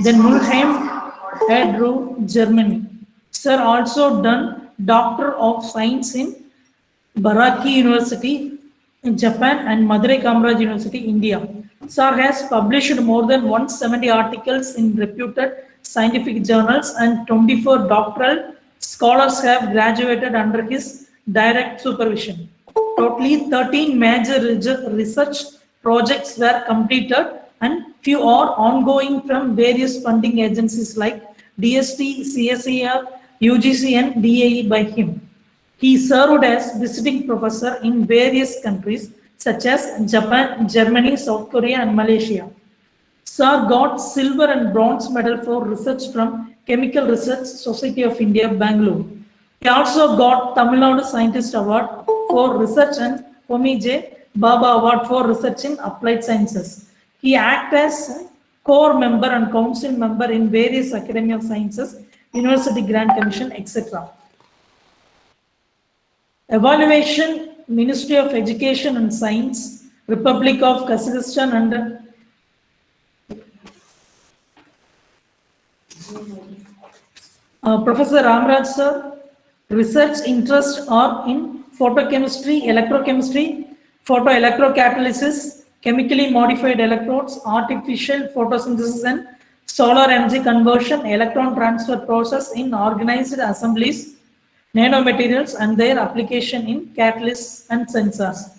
then Mulheim, Edru, Germany. Sir also done Doctor of Science in Baraki University in Japan and Madurai Kamaraj University, India. Sir has published more than 170 articles in reputed scientific journals and 24 doctoral scholars have graduated under his direct supervision. Totally 13 major research projects were completed and few are ongoing from various funding agencies like DST, CSIR, UGC and DAE by him. He served as visiting professor in various countries such as Japan, Germany, South Korea, and Malaysia. Sir got silver and bronze medal for research from Chemical Research Society of India, Bangalore. He also got Tamil Nadu Scientist Award for Research and Homi J. Baba Award for Research in Applied Sciences. He acted as core member and council member in various academic sciences, University Grant Commission, etc. Evaluation, Ministry of Education and Science, Republic of Kazakhstan and Professor Ramraj sir, research interests are in photochemistry, electrochemistry, photoelectrocatalysis, chemically modified electrodes, artificial photosynthesis and solar energy conversion, electron transfer process in organized assemblies, nanomaterials and their application in catalysts and sensors.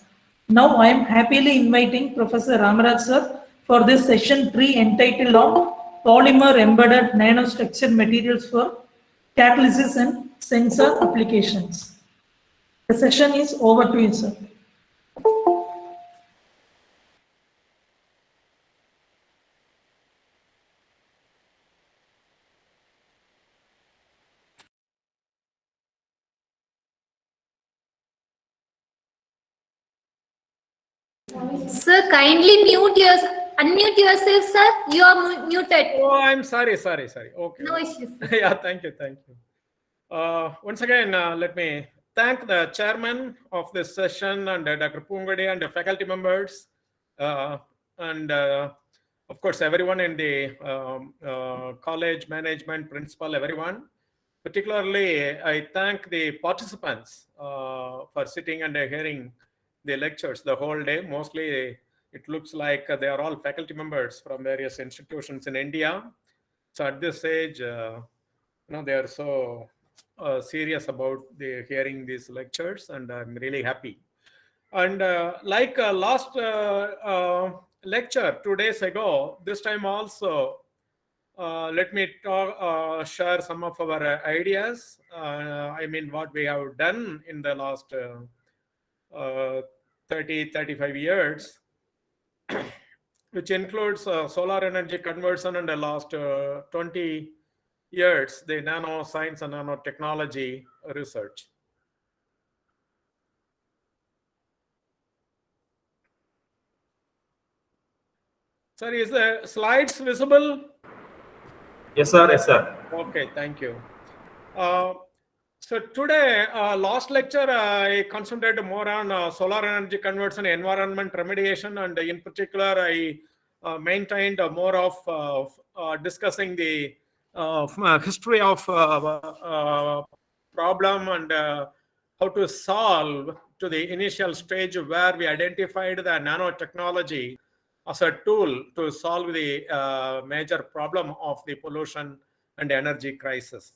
Now I am happily inviting Professor Ramaraj sir for this session 3 entitled on Polymer Embedded Nanostructured Materials for Catalysis and Sensor Applications. The session is over to you, sir. Sir, kindly unmute yourself, sir. You are muted. Oh, I'm sorry. Okay. No issues. Yeah, thank you. Once again, let me thank the chairman of this session and Dr. Pungadi and the faculty members, and of course everyone in the college management, principal, everyone. Particularly, I thank the participants for sitting and hearing the lectures the whole day. Mostly, it looks like they are all faculty members from various institutions in India. So at this stage, they are so serious about hearing these lectures, and I'm really happy. And like last lecture 2 days ago, this time also, let me share some of our ideas. I mean, what we have done in the last 35 years, which includes solar energy conversion in the last 20 years, the nanoscience and nanotechnology research. Sir, is the slides visible? Yes, sir. Yes, sir. Okay, thank you. So today, last lecture, I concentrated more on solar energy conversion, environment remediation, and in particular, I maintained more of discussing the history of problem and how to solve to the initial stage where we identified the nanotechnology as a tool to solve the major problem of the pollution and energy crisis.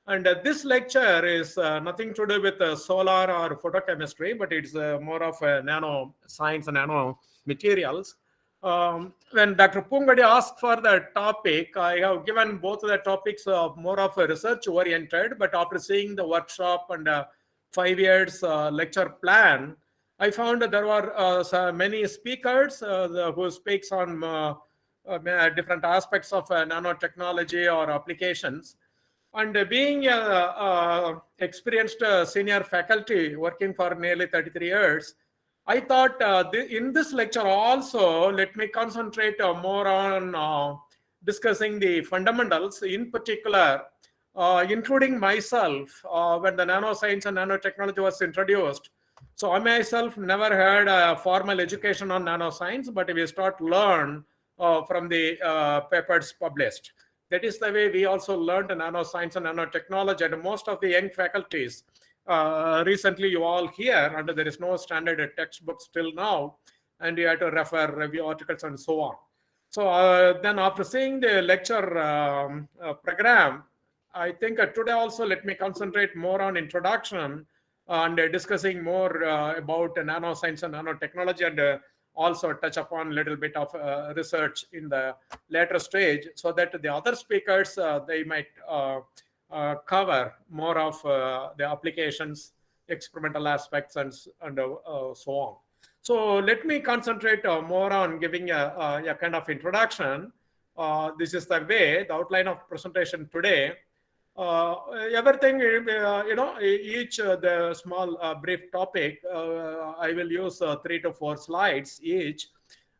And this lecture is nothing to do with solar or photochemistry, but it's more of nano science and nano materials. When Dr. Pungadi asked for the topic, I have given both the topics more of a research oriented, but after seeing the workshop and 5 years lecture plan, I found that there were many speakers who speaks on different aspects of nanotechnology or applications. And being experienced senior faculty working for nearly 33 years, I thought in this lecture also, let me concentrate more on discussing the fundamentals, in particular, including myself, when the nanoscience and nanotechnology was introduced. So I myself never had a formal education on nanoscience, but we start to learn from the papers published. That is the way we also learned nanoscience and nanotechnology, and most of the young faculties. Recently, you all here, and there is no standard textbooks till now, and you have to refer review articles and so on. So then after seeing the lecture program, I think today also let me concentrate more on introduction and discussing more about nanoscience and nanotechnology, and also touch upon a little bit of research in the later stage, so that the other speakers, they might cover more of the applications, experimental aspects, and so on. So let me concentrate more on giving a kind of introduction. This is the way, the outline of presentation today. Everything, each the small brief topic, I will use 3 to 4 slides each.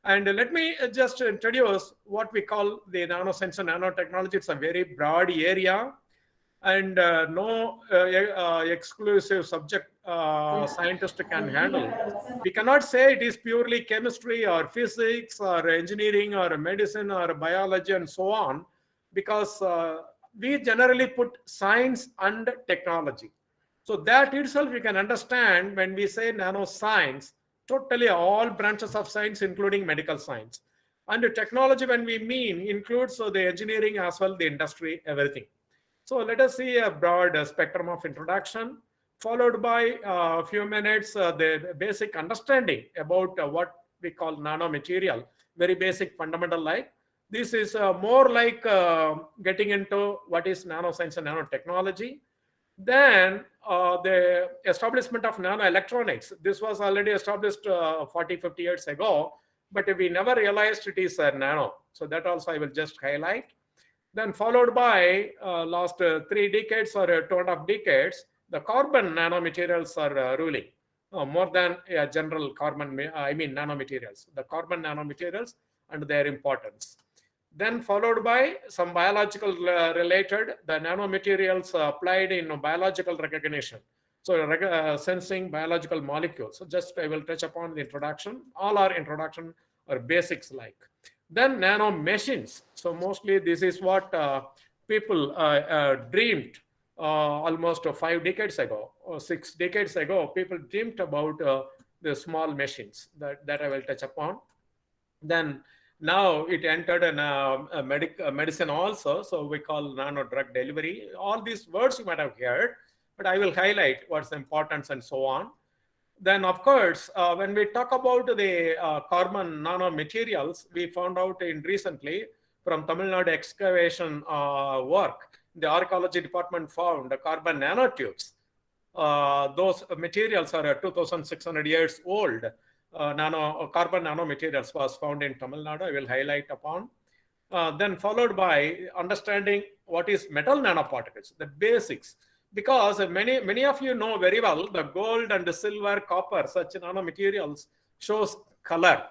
And let me just introduce what we call the nanoscience and nanotechnology. It's a very broad area, and no exclusive subject scientist can handle. We cannot say it is purely chemistry or physics or engineering or medicine or biology and so on, because we generally put science and technology. So that itself you can understand when we say nanoscience, totally all branches of science, including medical science. And the technology, when we mean, includes the engineering as well, the industry, everything. So let us see a broad spectrum of introduction, followed by a few minutes the basic understanding about what we call nanomaterial, very basic fundamental like. This is more like getting into what is nanoscience and nanotechnology. Then the establishment of nanoelectronics. This was already established 40, 50 years ago, but we never realized it is nano. So that also I will just highlight. Then followed by last 3 decades or 2.5 decades, the carbon nanomaterials are ruling more than general carbon, nanomaterials. The carbon nanomaterials and their importance. Then followed by some biological related, the nanomaterials applied in biological recognition. So sensing biological molecules. So just I will touch upon the introduction. All our introduction or basics like. Then nano machines. So mostly this is what people dreamed almost 5 decades ago or 6 decades ago. People dreamed about the small machines that I will touch upon. Then now it entered in medicine also. So we call nano drug delivery. All these words you might have heard, but I will highlight what's the importance and so on. Then, of course, when we talk about the carbon nanomaterials, we found out recently from Tamil Nadu excavation work, the archaeology department found the carbon nanotubes. Those materials are 2,600 years old. Carbon nanomaterials was found in Tamil Nadu. I will highlight upon. Then followed by understanding what is metal nanoparticles, the basics. Because many of you know very well the gold and the silver, copper, such nanomaterials shows color.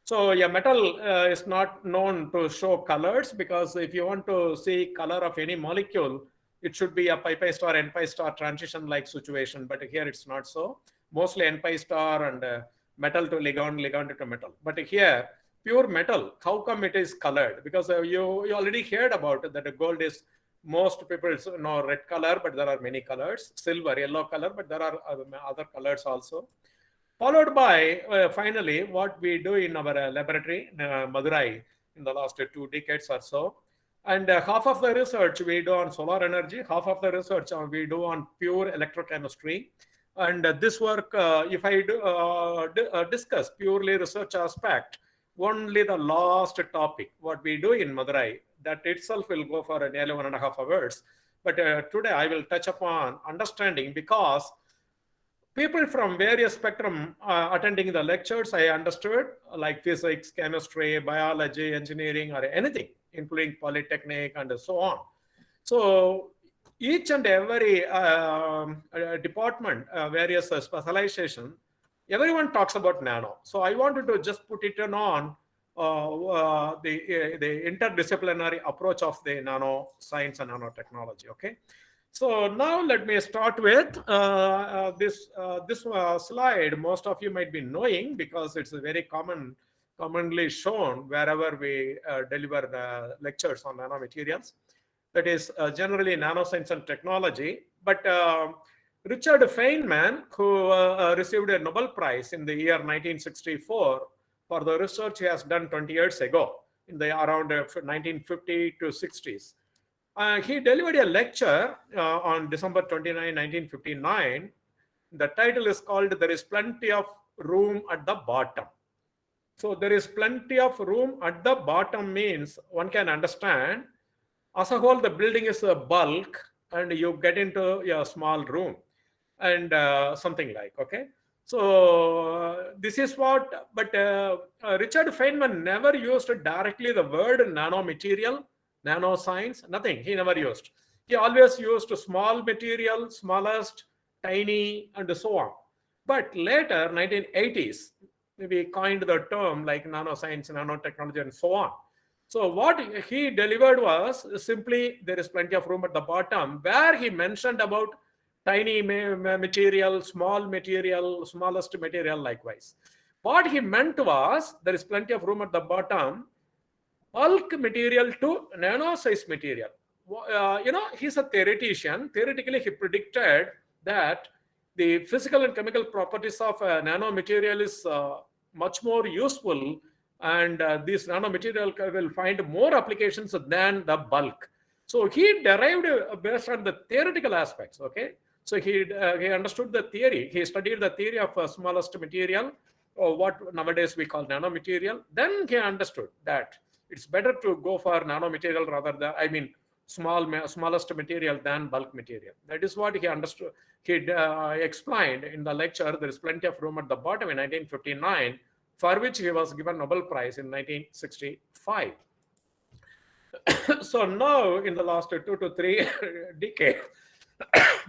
So a metal is not known to show colors, because if you want to see color of any molecule, it should be a pi star, n-pi star transition like situation. But here it's not so. Mostly n-pi star and metal to ligand, ligand to metal. But here, pure metal, how come it is colored? Because you already heard about it, that the gold is, most people know red color, but there are many colors. Silver, yellow color, but there are other colors also. Followed by, finally, what we do in our laboratory in Madurai in the last 2 decades or so. And half of the research we do on solar energy, half of the research we do on pure electrochemistry. And this work, if I discuss purely research aspect, only the last topic, what we do in Madurai, that itself will go for nearly 1.5 hours. But today I will touch upon understanding, because people from various spectrum attending the lectures, I understood, like physics, chemistry, biology, engineering, or anything, including polytechnic and so on. So each and every department, various specialization, everyone talks about nano. So I wanted to just put it on the interdisciplinary approach of the nano science and nanotechnology. Okay. So now let me start with this slide. Most of you might be knowing, because it's a very common commonly shown wherever we deliver lectures on nanomaterials. That is generally nanoscience and technology. But Richard Feynman, who received a Nobel Prize in the year 1964 for the research he has done 20 years ago, in the around 1950 to 60s. He delivered a lecture on December 29, 1959. The title is called "There is Plenty of Room at the Bottom." So there is plenty of room at the bottom means one can understand as a whole the building is a bulk and you get into a small room and something like, okay. So this is what, but Richard Feynman never used directly the word nanomaterial, nanoscience, nothing. He never used. He always used small material, smallest, tiny, and so on. But later, 1980s, we coined the term like nanoscience, nanotechnology, and so on. So what he delivered was simply there is plenty of room at the bottom, where he mentioned about tiny material, small material, smallest material likewise. What he meant was there is plenty of room at the bottom, bulk material to nano-size material. He's a theoretician. Theoretically, he predicted that the physical and chemical properties of nanomaterial is much more useful, and this nanomaterial will find more applications than the bulk. So he derived based on the theoretical aspects, okay? So he understood the theory. He studied the theory of smallest material, or what nowadays we call nanomaterial. Then he understood that it's better to go for nanomaterial rather than, smallest material than bulk material. That is what he understood. He explained in the lecture, there is plenty of room at the bottom in 1959, for which he was given Nobel Prize in 1965. So now in the last 2 to 3 decades,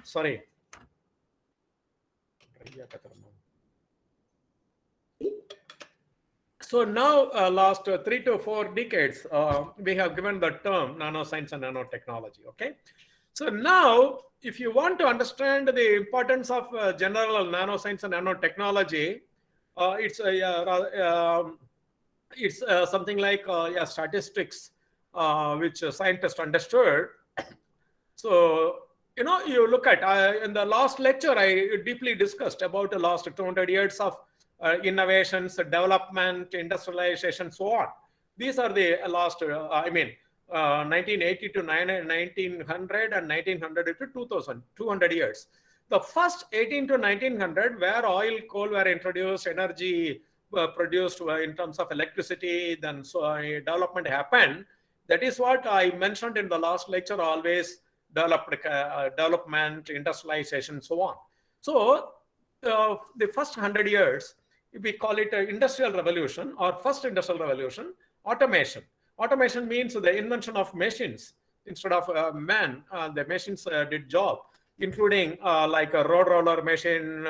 sorry. So now, last 3 to 4 decades, we have given the term nanoscience and nanotechnology, okay? So now, if you want to understand the importance of general nanoscience and nanotechnology, it's something like statistics, which scientists understood. So, you look at, in the last lecture, I deeply discussed about the last 200 years of innovations, development, industrialization, so on. These are the last, 1980 to 1900 and 1900 to 2000, 200 years. The first 18 to 1900, where oil, coal were introduced, energy produced in terms of electricity, then development happened. That is what I mentioned in the last lecture, always development, industrialization, so on. So the first 100 years, we call it an industrial revolution or first industrial revolution, automation. Automation means the invention of machines instead of man. The machines did job, including like a road roller machine,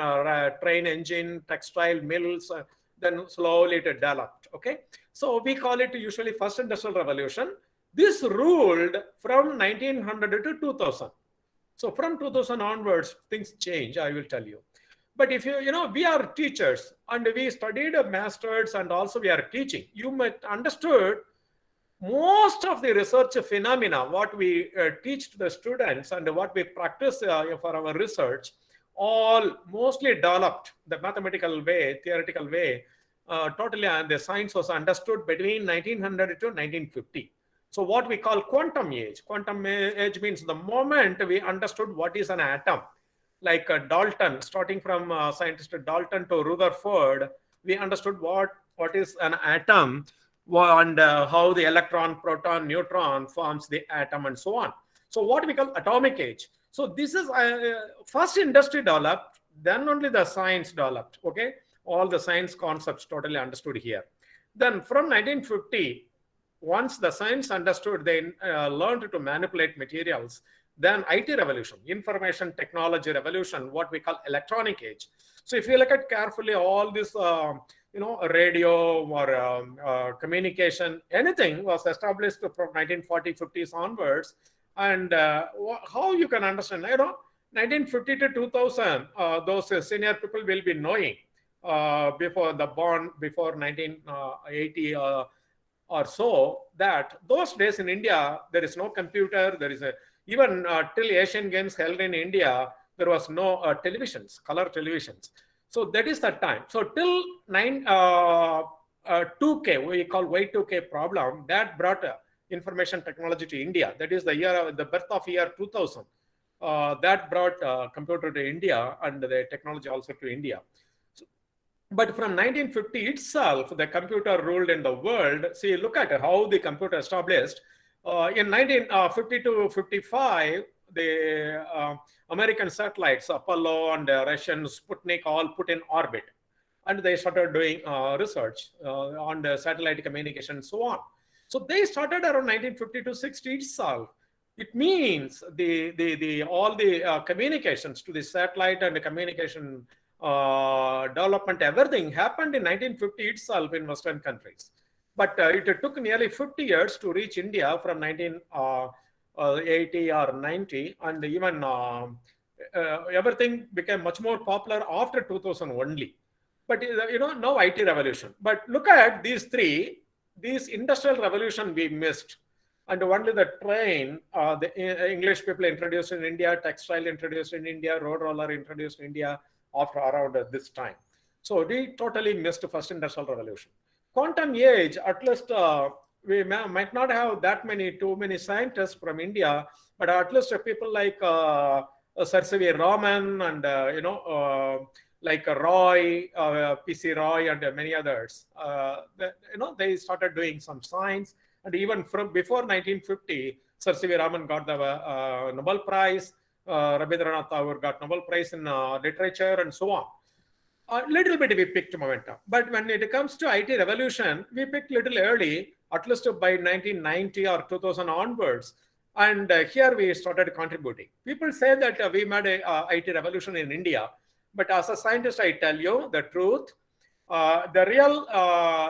train engine, textile mills. Then slowly it developed. Okay, so we call it usually first industrial revolution. This ruled from 1900 to 2000. So from 2000 onwards, things change. I will tell you. But if we are teachers and we studied a master's and also we are teaching, you might understood most of the research phenomena, what we teach to the students and what we practice for our research, all mostly developed the mathematical way, theoretical way, totally, and the science was understood between 1900 to 1950. So what we call quantum age. Quantum age means the moment we understood what is an atom. Like Dalton, starting from scientist Dalton to Rutherford, we understood what is an atom and how the electron, proton, neutron forms the atom and so on. So what we call atomic age. So this is first industry developed, then only the science developed. Okay, all the science concepts totally understood here. Then from 1950, once the science understood, they learned to manipulate materials. Then IT revolution, information technology revolution, what we call electronic age. So if you look at carefully all this, radio or communication, anything was established from 1940, 50s onwards. And how you can understand, 1950 to 2000, those senior people will be knowing. before 1980 or so, that those days in India, there is no computer, there is even till Asian Games held in India, there was no televisions, color televisions. So that is the time. So till 2K, we call Y2K problem, that brought information technology to India. That is the birth of year 2000. That brought computer to India and the technology also to India. But from 1950 itself, the computer ruled in the world. See, look at how the computer established. In 1950 to 55, the American satellites, Apollo and Russian Sputnik, all put in orbit. And they started doing research on the satellite communication and so on. So they started around 1950 to 60 itself. It means all the communications to the satellite and the communication development, everything happened in 1950 itself in Western countries. But it took nearly 50 years to reach India from 1980 or 90, and even everything became much more popular after 2000 only. But no IT revolution. But look at these three. These industrial revolution we missed. And only the train, the English people introduced in India, textile introduced in India, road roller introduced in India after around this time. So we totally missed the first industrial revolution. Quantum age, at least we might not have too many scientists from India, but at least people like Sir C.V. Raman and like Roy, P.C. Roy, and many others. They started doing some science. And even from before 1950, Sir C.V. Raman got the Nobel Prize. Rabindranath Tagore got Nobel Prize in literature and so on. A little bit we picked momentum. But when it comes to IT revolution, we picked little early, at least by 1990 or 2000 onwards. And here we started contributing. People say that we made a IT revolution in India. But as a scientist, I tell you the truth. The real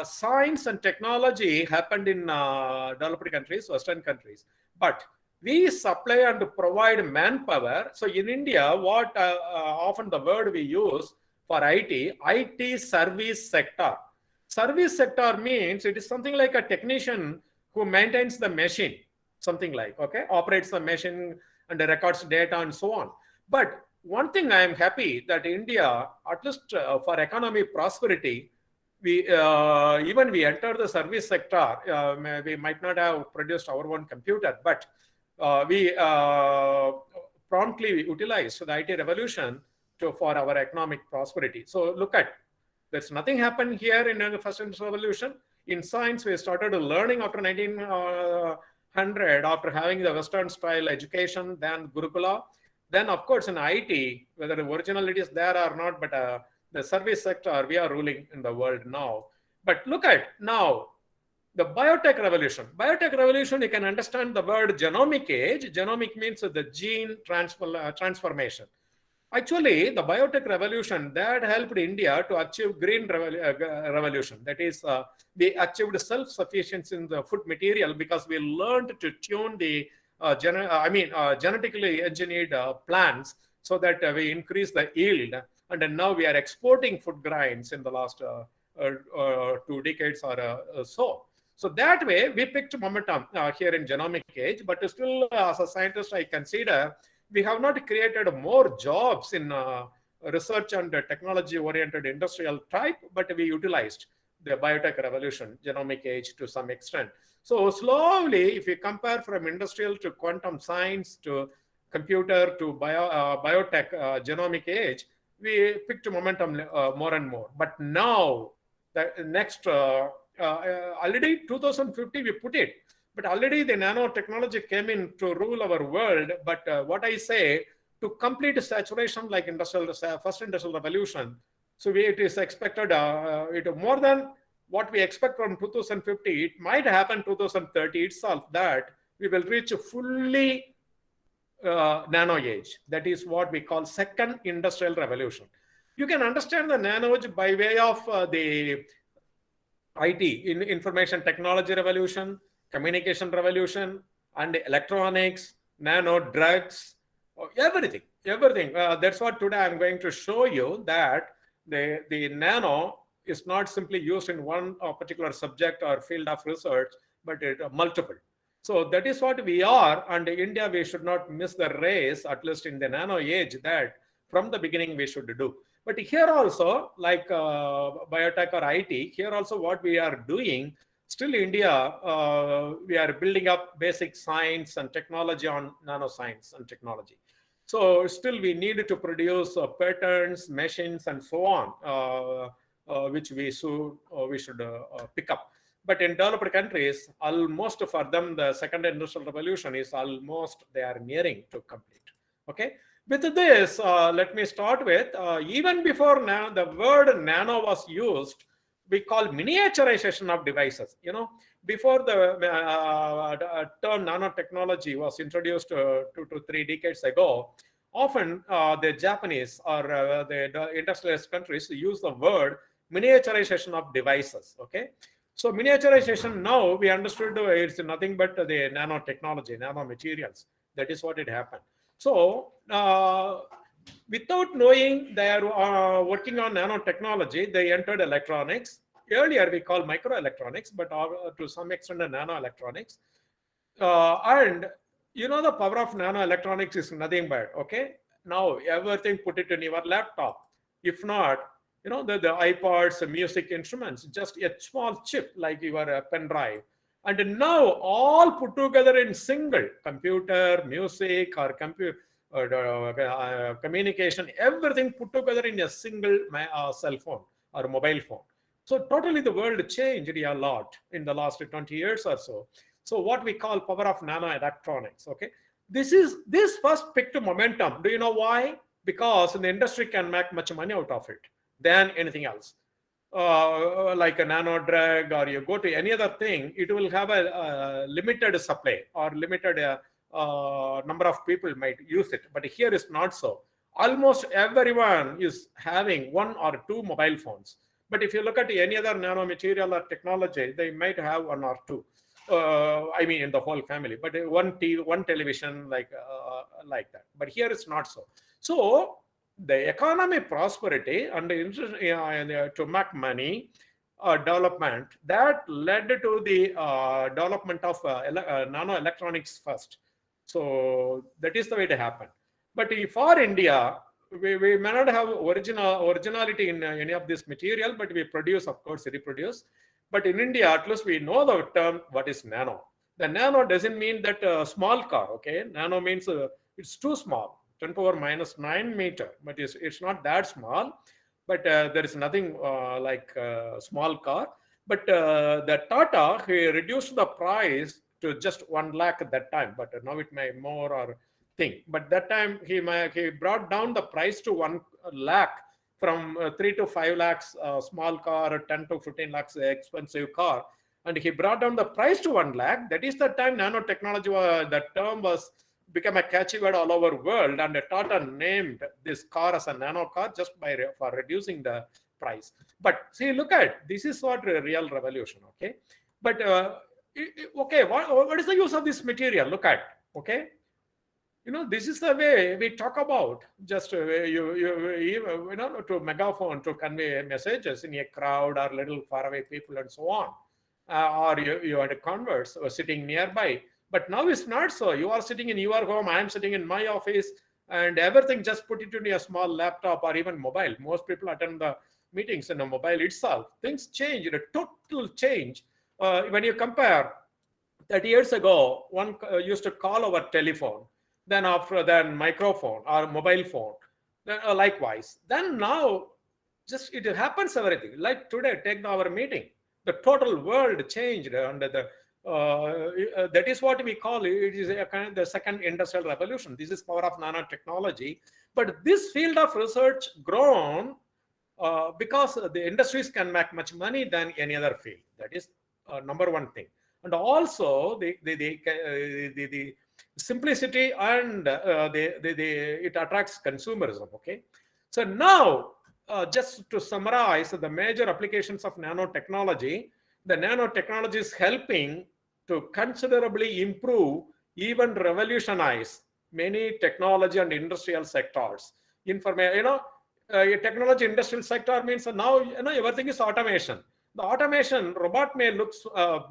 science and technology happened in developed countries, Western countries. But we supply and provide manpower. So in India, what often the word we use for IT service sector. Service sector means it is something like a technician who maintains the machine, something like, okay, operates the machine and records data and so on. But one thing I am happy that India, at least for economy prosperity, we entered the service sector. We might not have produced our own computer, but we promptly utilized the IT revolution for our economic prosperity. So look at, there's nothing happened here in the first industrial revolution. In science, we started learning after 1900, after having the Western style education, then Gurukula. Then, of course, in IT, whether the originality is there or not, but the service sector, we are ruling in the world now. But look at now, the biotech revolution. Biotech revolution, you can understand the word genomic age. Genomic means the gene transformation. Actually, the biotech revolution, that helped India to achieve green revolution. That is, we achieved self-sufficiency in the food material because we learned to tune the genetically engineered plants so that we increase the yield. And then now we are exporting food grains in the last 2 decades or so. So that way we picked momentum here in genomic age, but still as a scientist, I consider we have not created more jobs in research and technology oriented industrial type, but we utilized the biotech revolution, genomic age to some extent. So slowly, if you compare from industrial to quantum science to computer to biotech genomic age, we picked momentum more and more. But now, the next, already 2050 we put it, but already the nanotechnology came in to rule our world. But what I say, to complete saturation like first industrial revolution, so it is expected more than what we expect from 2050, it might happen 2030 itself that we will reach a fully nano age. That is what we call second industrial revolution. You can understand the nano age by way of the IT, information technology revolution, communication revolution, and electronics, nano drugs, everything. That's what today I'm going to show you, that The nano is not simply used in one particular subject or field of research, but it multiple. So that is what we are, and in India, we should not miss the race, at least in the nano age, that from the beginning we should do. But here also, like biotech or IT, here also what we are doing, still India, we are building up basic science and technology on nanoscience and technology. So still we need to produce patents, machines, and so on, which we should pick up. But in developed countries, almost for them, the second industrial revolution is almost they are nearing to complete. Okay. With this, let me start with, even before now, the word nano was used, we call miniaturization of devices. You know, before the term nanotechnology was introduced 2 to 3 decades ago, often the Japanese or the industrialist countries use the word miniaturization of devices. Okay. So miniaturization, now we understood it's nothing but the nanotechnology, nanomaterials. That is what it happened. So without knowing they are working on nanotechnology, they entered electronics. Earlier we called microelectronics, but to some extent nanoelectronics. And you know the power of nanoelectronics is nothing but, okay, now everything put it in your laptop. If not, you know, the iPods, music instruments, just a small chip like your pen drive. And now all put together in single computer, music, or communication, everything put together in a single cell phone or mobile phone. So totally the world changed a lot in the last 20 years or so. So what we call power of nanoelectronics, okay? This first picked momentum. Do you know why? Because the industry can make much money out of it than anything else. Like a nano drug, or you go to any other thing, it will have a limited supply or limited number of people might use it. But here is not so. Almost everyone is having 1 or 2 mobile phones. But if you look at any other nanomaterial or technology, they might have 1 or 2. I mean, in the whole family, but one television, like that. But here it's not so. So the economy prosperity and to make money development, that led to the development of nanoelectronics first. So that is the way it happened. But for India, we may not have originality in any of this material, but we produce, of course, reproduce. But in India, at least we know the term what is nano. The nano doesn't mean that small car, okay? Nano means it's too small, 10 power minus 9 meter, but it's not that small. But there is nothing like a small car. But the Tata, he reduced the price to just 1 lakh at that time, but now it may more or thing. But that time he brought down the price to 1 lakh from 3 to 5 lakhs small car, 10 to 15 lakhs expensive car, and he brought down the price to 1 lakh. That is the time nanotechnology, that term was become a catchy word all over world, and Tata named this car as a nano car just for reducing the price. But see, look at this is what a real revolution, okay? But okay, what is the use of this material? Look at, okay, you know, this is the way we talk about. Just you know, to megaphone to convey messages in a crowd or little faraway people and so on, or you had a converse or sitting nearby. But now it's not so. You are sitting in your home, I am sitting in my office, and everything just put it in a small laptop or even mobile. Most people attend the meetings in a mobile itself. Things change, a total change. When you compare 30 years ago, one used to call over telephone, then microphone or mobile phone, then likewise. Then now, just it happens everything. Like today, take our meeting. The total world changed under the that is what we call it. It is a kind of the second industrial revolution. This is power of nanotechnology. But this field of research grown because the industries can make much money than any other field. That is number one thing. And also the simplicity and it attracts consumerism. Okay, so now just to summarize the major applications of nanotechnology, the nanotechnology is helping to considerably improve, even revolutionize many technology and industrial sectors. technology industrial sector means now everything is automation. The automation robot may look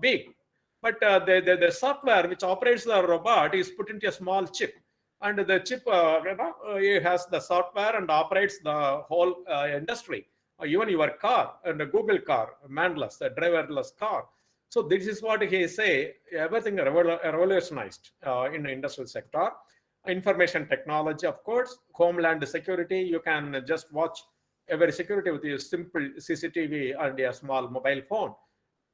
big, but the software which operates the robot is put into a small chip, and the chip it has the software and operates the whole industry, even your car and the Google car, manless, the driverless car. So this is what he say, everything revolutionized in the industrial sector. Information technology, of course, homeland security. You can just watch every security with a simple CCTV and a small mobile phone.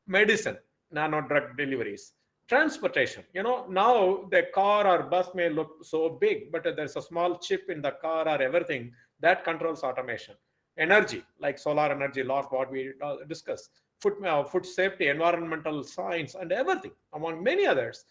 Medicine, nano drug deliveries. Transportation, now the car or bus may look so big, but there's a small chip in the car or everything that controls automation. Energy, like solar energy, lot what we discussed. Food safety, environmental science, and everything, among many others.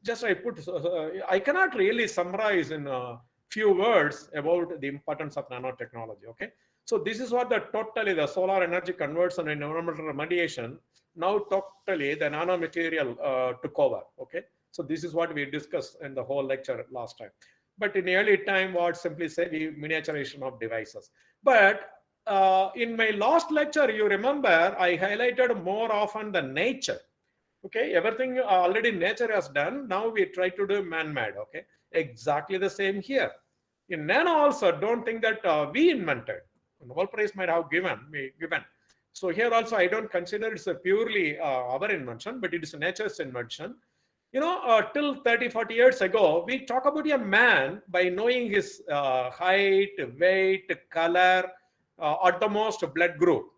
Just I cannot really summarize in a few words about the importance of nanotechnology. Okay, so this is what the solar energy converts and environmental remediation. Now totally the nanomaterial took over. Okay, so this is what we discussed in the whole lecture last time. But in early time, what simply say the miniaturization of devices. But in my last lecture, you remember I highlighted more often the nature. Okay, everything already nature has done. Now we try to do man-made. Okay, exactly the same here. In nano also, don't think that we invented. Nobel Prize might have given. So here also, I don't consider it's a purely our invention, but it is nature's invention. Till 30, 40 years ago, we talk about a man by knowing his height, weight, color, at the most blood group,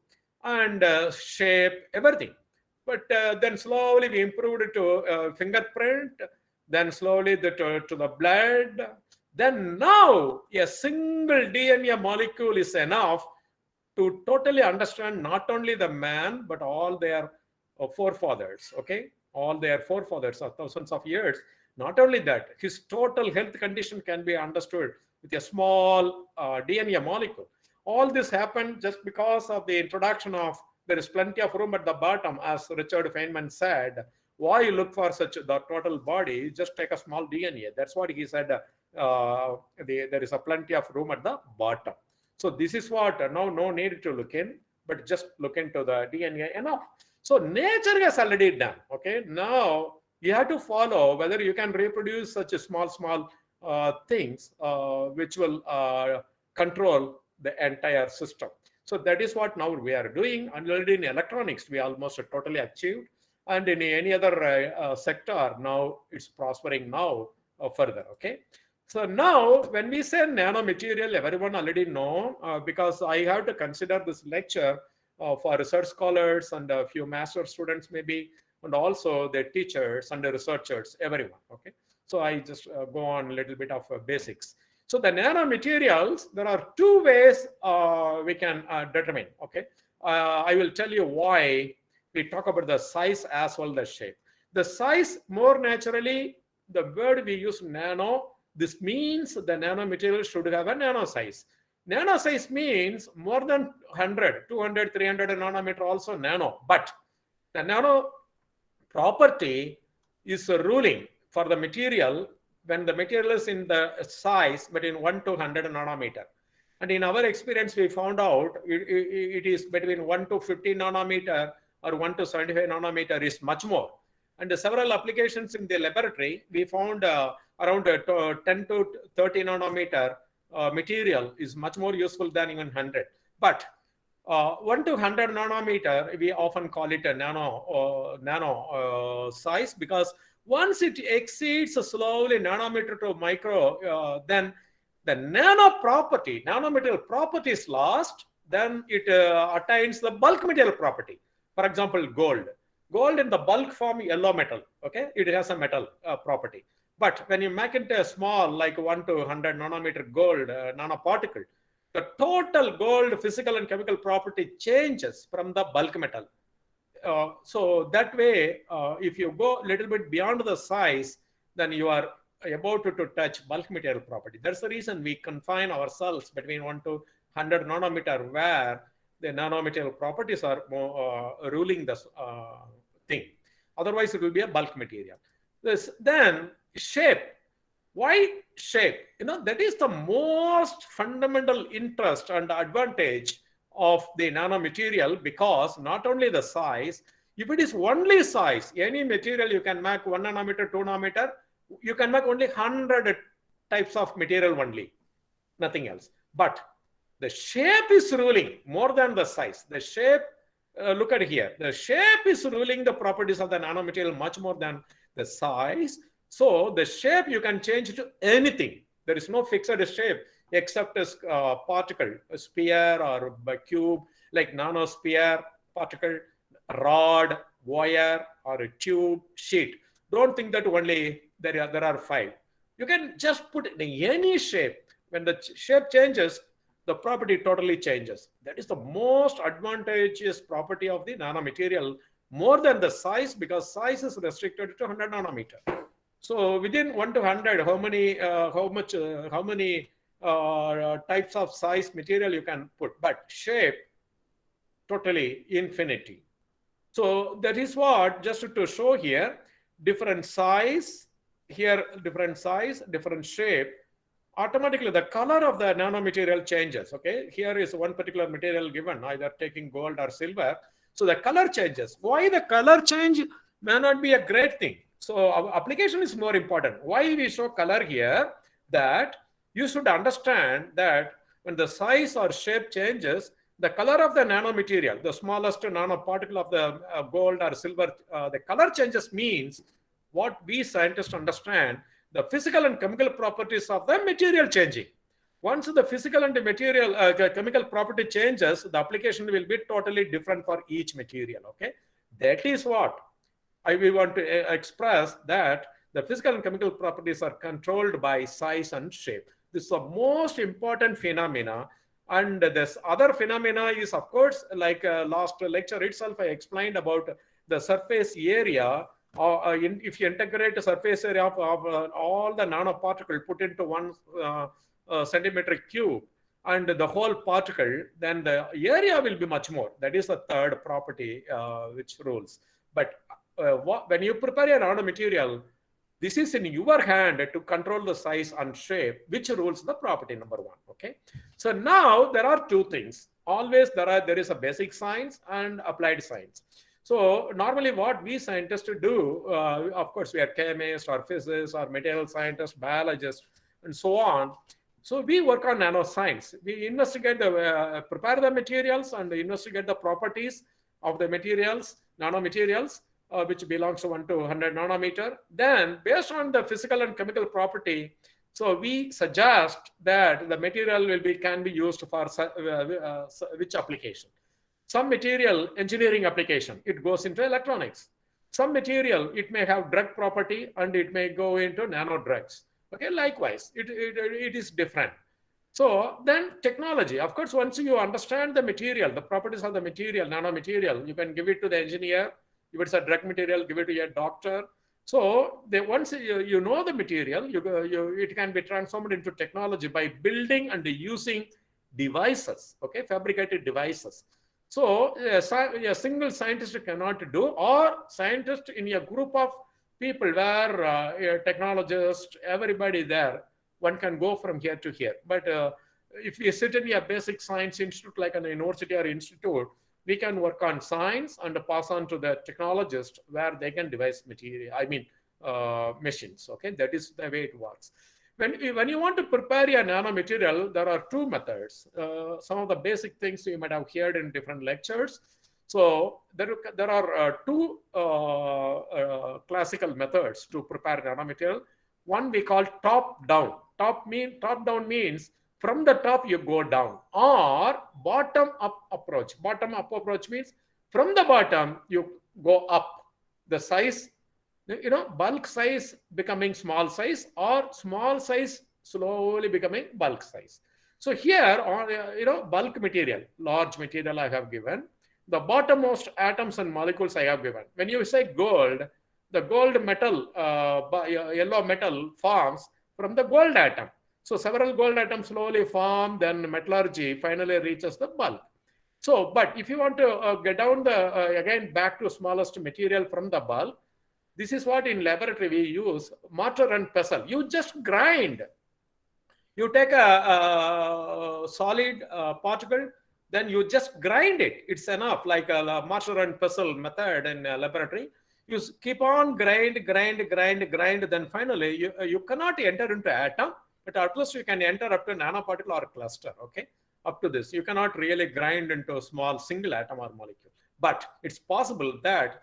and shape, everything. But then slowly we improved it to fingerprint, then slowly to the blood. Then now a single DNA molecule is enough to totally understand not only the man, but all their forefathers. Okay, all their forefathers of thousands of years. Not only that, his total health condition can be understood with a small DNA molecule. All this happened just because of the introduction of there is plenty of room at the bottom, as Richard Feynman said. Why you look for such the total body? Just take a small DNA. That's what he said. There is a plenty of room at the bottom. So this is what now no need to look in, but just look into the DNA enough. So nature has already done. Okay, now you have to follow whether you can reproduce such a small things which will control the entire system. So that is what now we are doing. And already in electronics, we almost totally achieved. And in any other sector, now it's prospering now further. Okay. So now when we say nanomaterial, everyone already know because I have to consider this lecture for research scholars and a few master students maybe, and also the teachers and the researchers, everyone. Okay. So I just go on a little bit of basics. So the nanomaterials, there are two ways we can determine. Okay, I will tell you why we talk about the size as well as shape. The size, more naturally, the word we use nano, this means the nanomaterial should have a nano size. Nano size means more than 100, 200, 300 nanometer also nano. But the nano property is a ruling for the material when the material is in the size between 1 to 100 nanometer. And in our experience, we found out it is between 1 to 50 nanometer or 1 to 75 nanometer is much more. And several applications in the laboratory, we found around 10 to 30 nanometer material is much more useful than even 100. But 1 to 100 nanometer, we often call it a nano size, because once it exceeds slowly nanometer to micro, then the nanomaterial property is lost. Then it attains the bulk material property. For example, gold in the bulk form, yellow metal. Okay, it has a metal property. But when you make it a small, like 1 to 100 nanometer gold nanoparticle, the total gold physical and chemical property changes from the bulk metal. So that way, if you go a little bit beyond the size, then you are about to touch bulk material property. That's the reason we confine ourselves between 1 to 100 nanometer, where the nanomaterial properties are more, ruling the thing. Otherwise, it will be a bulk material. Then shape. Why shape? That is the most fundamental interest and advantage of the nanomaterial, because not only the size, if it is only size, any material you can make 1 nanometer, 2 nanometer, you can make only 100 types of material only, nothing else. But the shape is ruling more than the size. The shape, look at here, the shape is ruling the properties of the nanomaterial much more than the size. So the shape you can change to anything. There is no fixed shape except a particle, a sphere or a cube, like nanosphere, particle, rod, wire, or a tube, sheet. Don't think that only there are 5. You can just put in any shape. When the shape changes, the property totally changes. That is the most advantageous property of the nanomaterial, more than the size, because size is restricted to 100 nanometer. So within 1 to 100, how many types of size material you can put, but shape totally infinity. So that is what, just to show here, different size, here different size, different shape, automatically the color of the nanomaterial changes. Okay, here is one particular material given, either taking gold or silver. So the color changes. Why the color change may not be a great thing. So our application is more important. Why we show color here? That you should understand that when the size or shape changes, the color of the nanomaterial, the smallest nanoparticle of the gold or silver, the color changes means what we scientists understand, the physical and chemical properties of the material changing. Once the physical and material chemical property changes, the application will be totally different for each material. Okay, that is what I will want to express, that the physical and chemical properties are controlled by size and shape. This is the most important phenomena. And this other phenomena is, of course, like last lecture itself, I explained about the surface area. If you integrate the surface area of all the nanoparticle put into 1 centimeter cube and the whole particle, then the area will be much more. That is the third property which rules. But when you prepare a nanomaterial, this is in your hand to control the size and shape, which rules the property number 1. Okay. So now there are 2 things. Always there is a basic science and applied science. So normally what we scientists do, of course, we are chemists or physicists or material scientists, biologists, and so on. So we work on nanoscience. We investigate prepare the materials and investigate the properties of the materials, nanomaterials, which belongs to 1 to 100 nanometer. Then based on the physical and chemical property, so we suggest that the material can be used for which application. Some material, engineering application, it goes into electronics. Some material, it may have drug property and it may go into nano drugs. Okay, likewise, it is different. So then technology, of course, once you understand the material, the properties of the material, nanomaterial, you can give it to the engineer. If it's a drug material, give it to your doctor. So once you know the material, it can be transformed into technology by building and using devices, okay, fabricated devices. So a single scientist cannot do, or scientist in a group of people where technologists, everybody there, one can go from here to here. But if we sit in a basic science institute like an university or institute, we can work on science and pass on to the technologist where they can devise material, machines. Okay, that is the way it works. When you want to prepare a nanomaterial, there are 2 methods. Some of the basic things you might have heard in different lectures. So there are 2 classical methods to prepare nanomaterial. One we call top-down. Top-down means from the top you go down, or bottom-up approach. Bottom-up approach means from the bottom you go up. The size, bulk size becoming small size, or small size slowly becoming bulk size. So here, bulk material, large material I have given. The bottommost atoms and molecules I have given. When you say gold, the gold metal, yellow metal forms from the gold atom. So several gold atoms slowly form, then metallurgy finally reaches the bulk. So, but if you want to get down again back to smallest material from the bulk, This is what in laboratory we use, mortar and pestle. You just grind. You take a solid particle, then you just grind it. It's enough, like a mortar and pestle method in laboratory. You keep on grind, then finally you cannot enter into atom, but at least you can enter up to nanoparticle or cluster, okay? Up to this, you cannot really grind into a small single atom or molecule. But it's possible that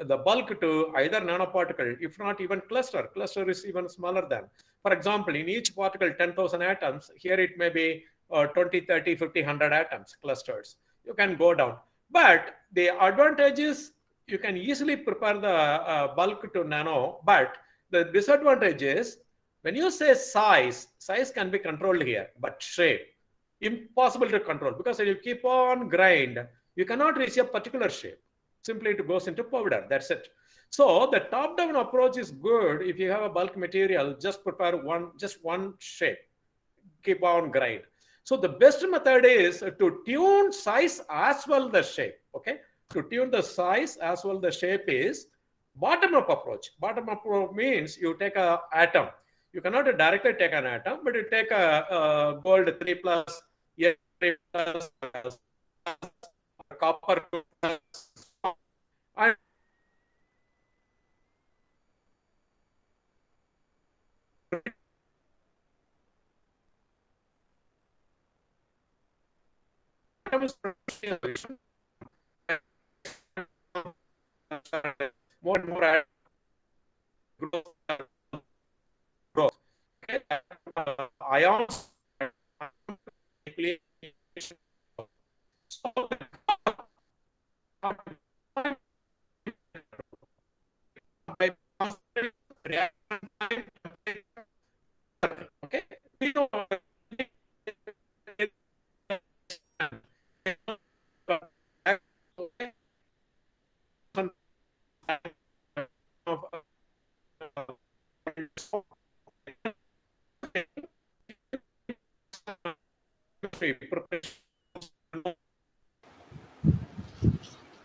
the bulk to either nanoparticle, if not even cluster. Cluster is even smaller than. For example, in each particle, 10,000 atoms. Here it may be 20, 30, 50, 100 atoms, clusters. You can go down. But the advantage is you can easily prepare the bulk to nano. But the disadvantage is when you say size can be controlled here, but shape, impossible to control, because if you keep on grind, you cannot reach a particular shape. Simply it goes into powder. That's it. So the top-down approach is good. If you have a bulk material, just prepare just one shape. Keep on grind. So the best method is to tune size as well the shape. Okay. To tune the size as well the shape is bottom-up approach. Bottom-up approach means you take an atom. You cannot directly take an atom, but you take a gold 3 plus, 3 plus, copper 2 plus, and more and more growth. Okay. Ions. Okay.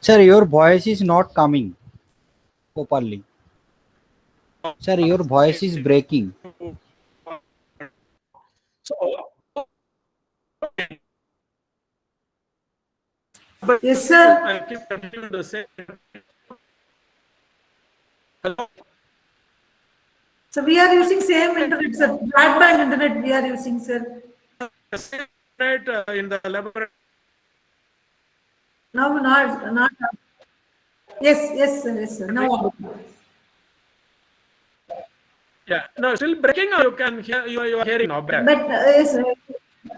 Sir, your voice is not coming properly. Sir, your voice is breaking. So, Yes, sir. I'll keep continuing the same. Hello. So we are using same internet, sir. Broadband internet we are using, sir. The same internet in the laboratory. Now not. Yes, sir. Yes, sir. Now. Yeah, no, still breaking, or you can hear, you are hearing now better. But yes,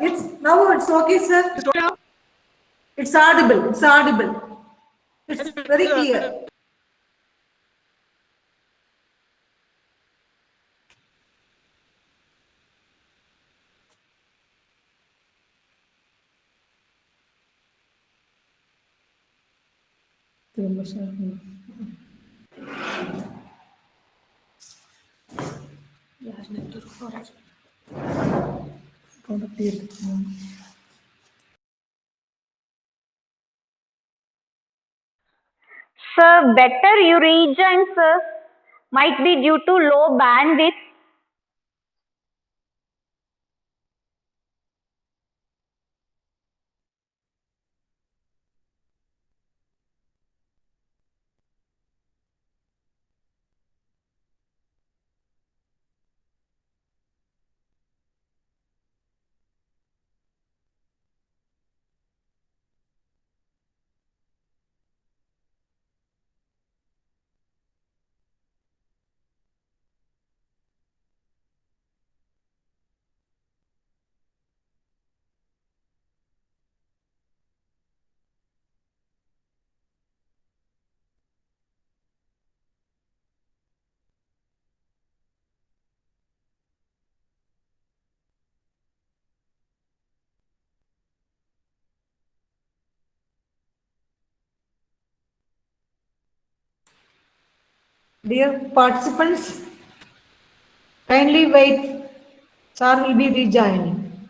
it's now it's okay, sir. It's okay now? It's audible. It's audible. It's very clear. Sir, better you rejoin, sir. Might be due to low bandwidth. Dear participants, kindly wait. Sir will be rejoining.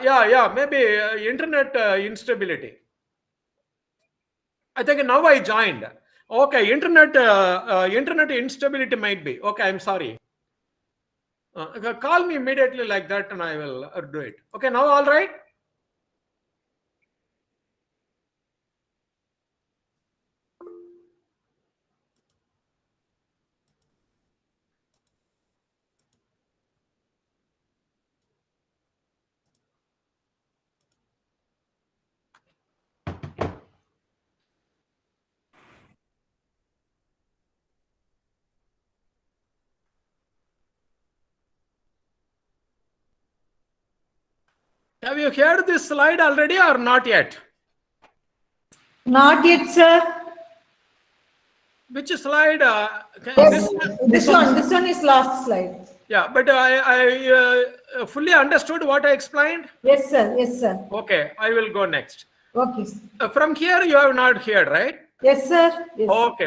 Yeah. Maybe internet instability. I think now I joined. Okay, internet instability might be. Okay, I'm sorry. Call me immediately like that and I will do it. Okay, now all right? Have you heard this slide already or not yet? Not yet, sir. Which slide? Yes, this one is last slide. Yeah, but I fully understood what I explained. Yes, sir. Yes, sir. Okay, I will go next. Okay. Sir. From here, you have not heard, right? Yes, sir. Yes. Okay.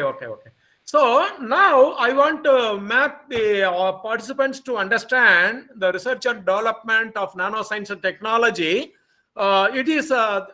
So now I want to map the participants to understand the research and development of nanoscience and technology. It is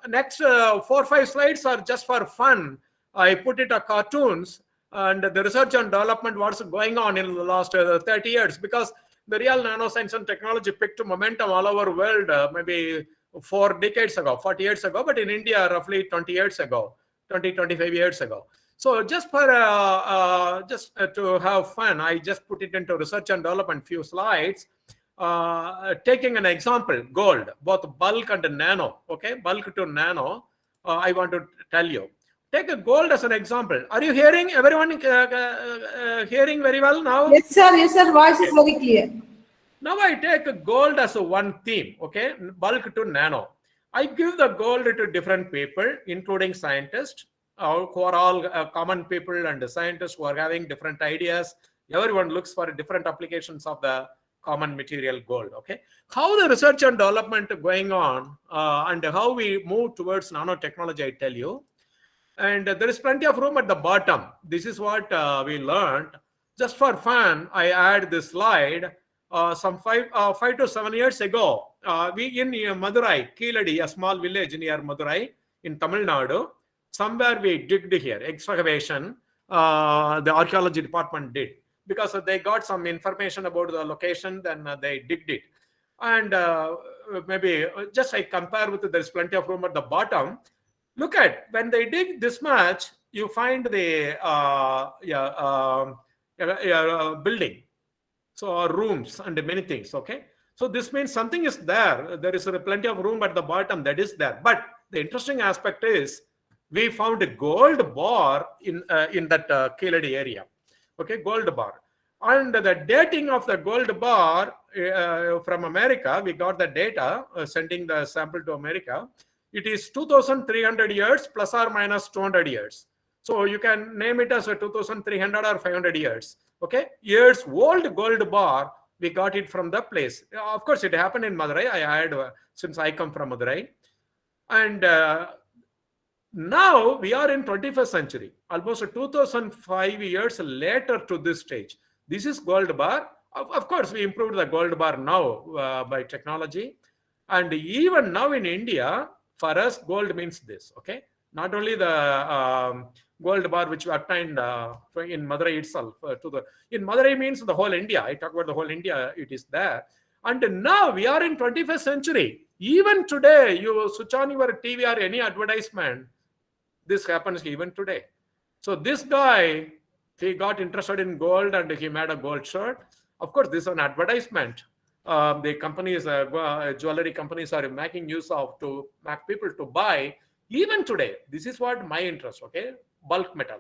next 4 or 5 slides are just for fun. I put it as cartoons and the research and development what's going on in the last 30 years, because the real nanoscience and technology picked momentum all over the world maybe 4 decades ago, 40 years ago, but in India roughly 20 years ago, 25 years ago. So just for to have fun, I just put it into research and development few slides. Taking an example, gold, both bulk and nano. Okay, bulk to nano. I want to tell you. Take a gold as an example. Are you hearing everyone hearing very well now? Yes, sir. Yes, sir. Voice is very clear. Now I take a gold as a one theme. Okay, bulk to nano. I give the gold to different people, including scientists, who are all common people and scientists who are having different ideas. Everyone looks for different applications of the common material gold. Okay, how the research and development going on and how we move towards nanotechnology, I tell you. And there is plenty of room at the bottom. This is what we learned. Just for fun, I add this slide. Some 5 to 7 years ago, we in Madurai, Keeladi, a small village near Madurai in Tamil Nadu, somewhere we digged here, excavation, the archaeology department did, because they got some information about the location, then they digged it. And maybe just I compare with there's plenty of room at the bottom. Look at, when they dig this much, you find the building, so rooms and many things. Okay, so this means something is there. There is plenty of room at the bottom that is there. But the interesting aspect is we found a gold bar in that Keeladi area. Okay, gold bar. And the dating of the gold bar from America, we got the data, sending the sample to America. It is 2,300 years plus or minus 200 years. So you can name it as a 2,300 or 500 years. Okay, years old gold bar, we got it from the place. Of course, it happened in Madurai. I had, since I come from Madurai. And now we are in 21st century, almost 2005 years later to this stage. This is gold bar. Of course, we improved the gold bar now by technology. And even now in India, for us, gold means this. Okay, not only the gold bar which we obtained in Madurai itself. In Madurai means the whole India. I talk about the whole India. It is there. And now we are in 21st century. Even today, you switch on your TV or any advertisement, this happens even today. So this guy, he got interested in gold and he made a gold shirt. Of course, this is an advertisement. The companies, jewelry companies are making use of to make people to buy. Even today, this is what my interest, okay? Bulk metal.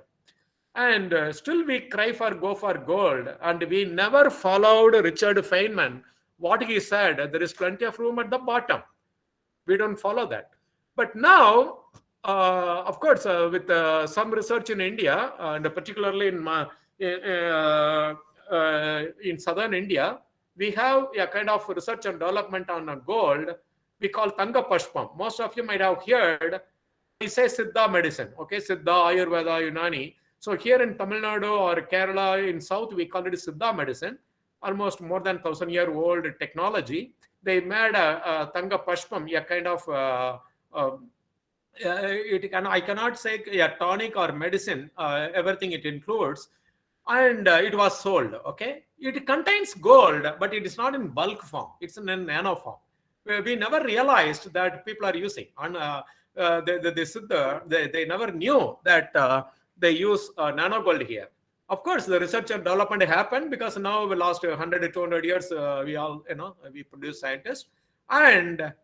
And still we go for gold. And we never followed Richard Feynman. What he said, there is plenty of room at the bottom. We don't follow that. But now, of course, with some research in India, and particularly in southern India, we have a kind of research and development on gold we call Tanga Pashpam. Most of you might have heard, we say Siddha medicine, okay? Siddha, Ayurveda, Unani. So here in Tamil Nadu or Kerala in South, we call it Siddha medicine, almost more than 1,000-year-old technology. they made a Tanga Pashpam, a kind of I cannot say a tonic or medicine, everything it includes, and it was sold. Okay, it contains gold, but it is not in bulk form, it's in a nano form. We never realized that people are using, and they never knew that they use nano gold here. Of course, the research and development happened because now we lost 100 to 200 years. We all, we produce scientists, and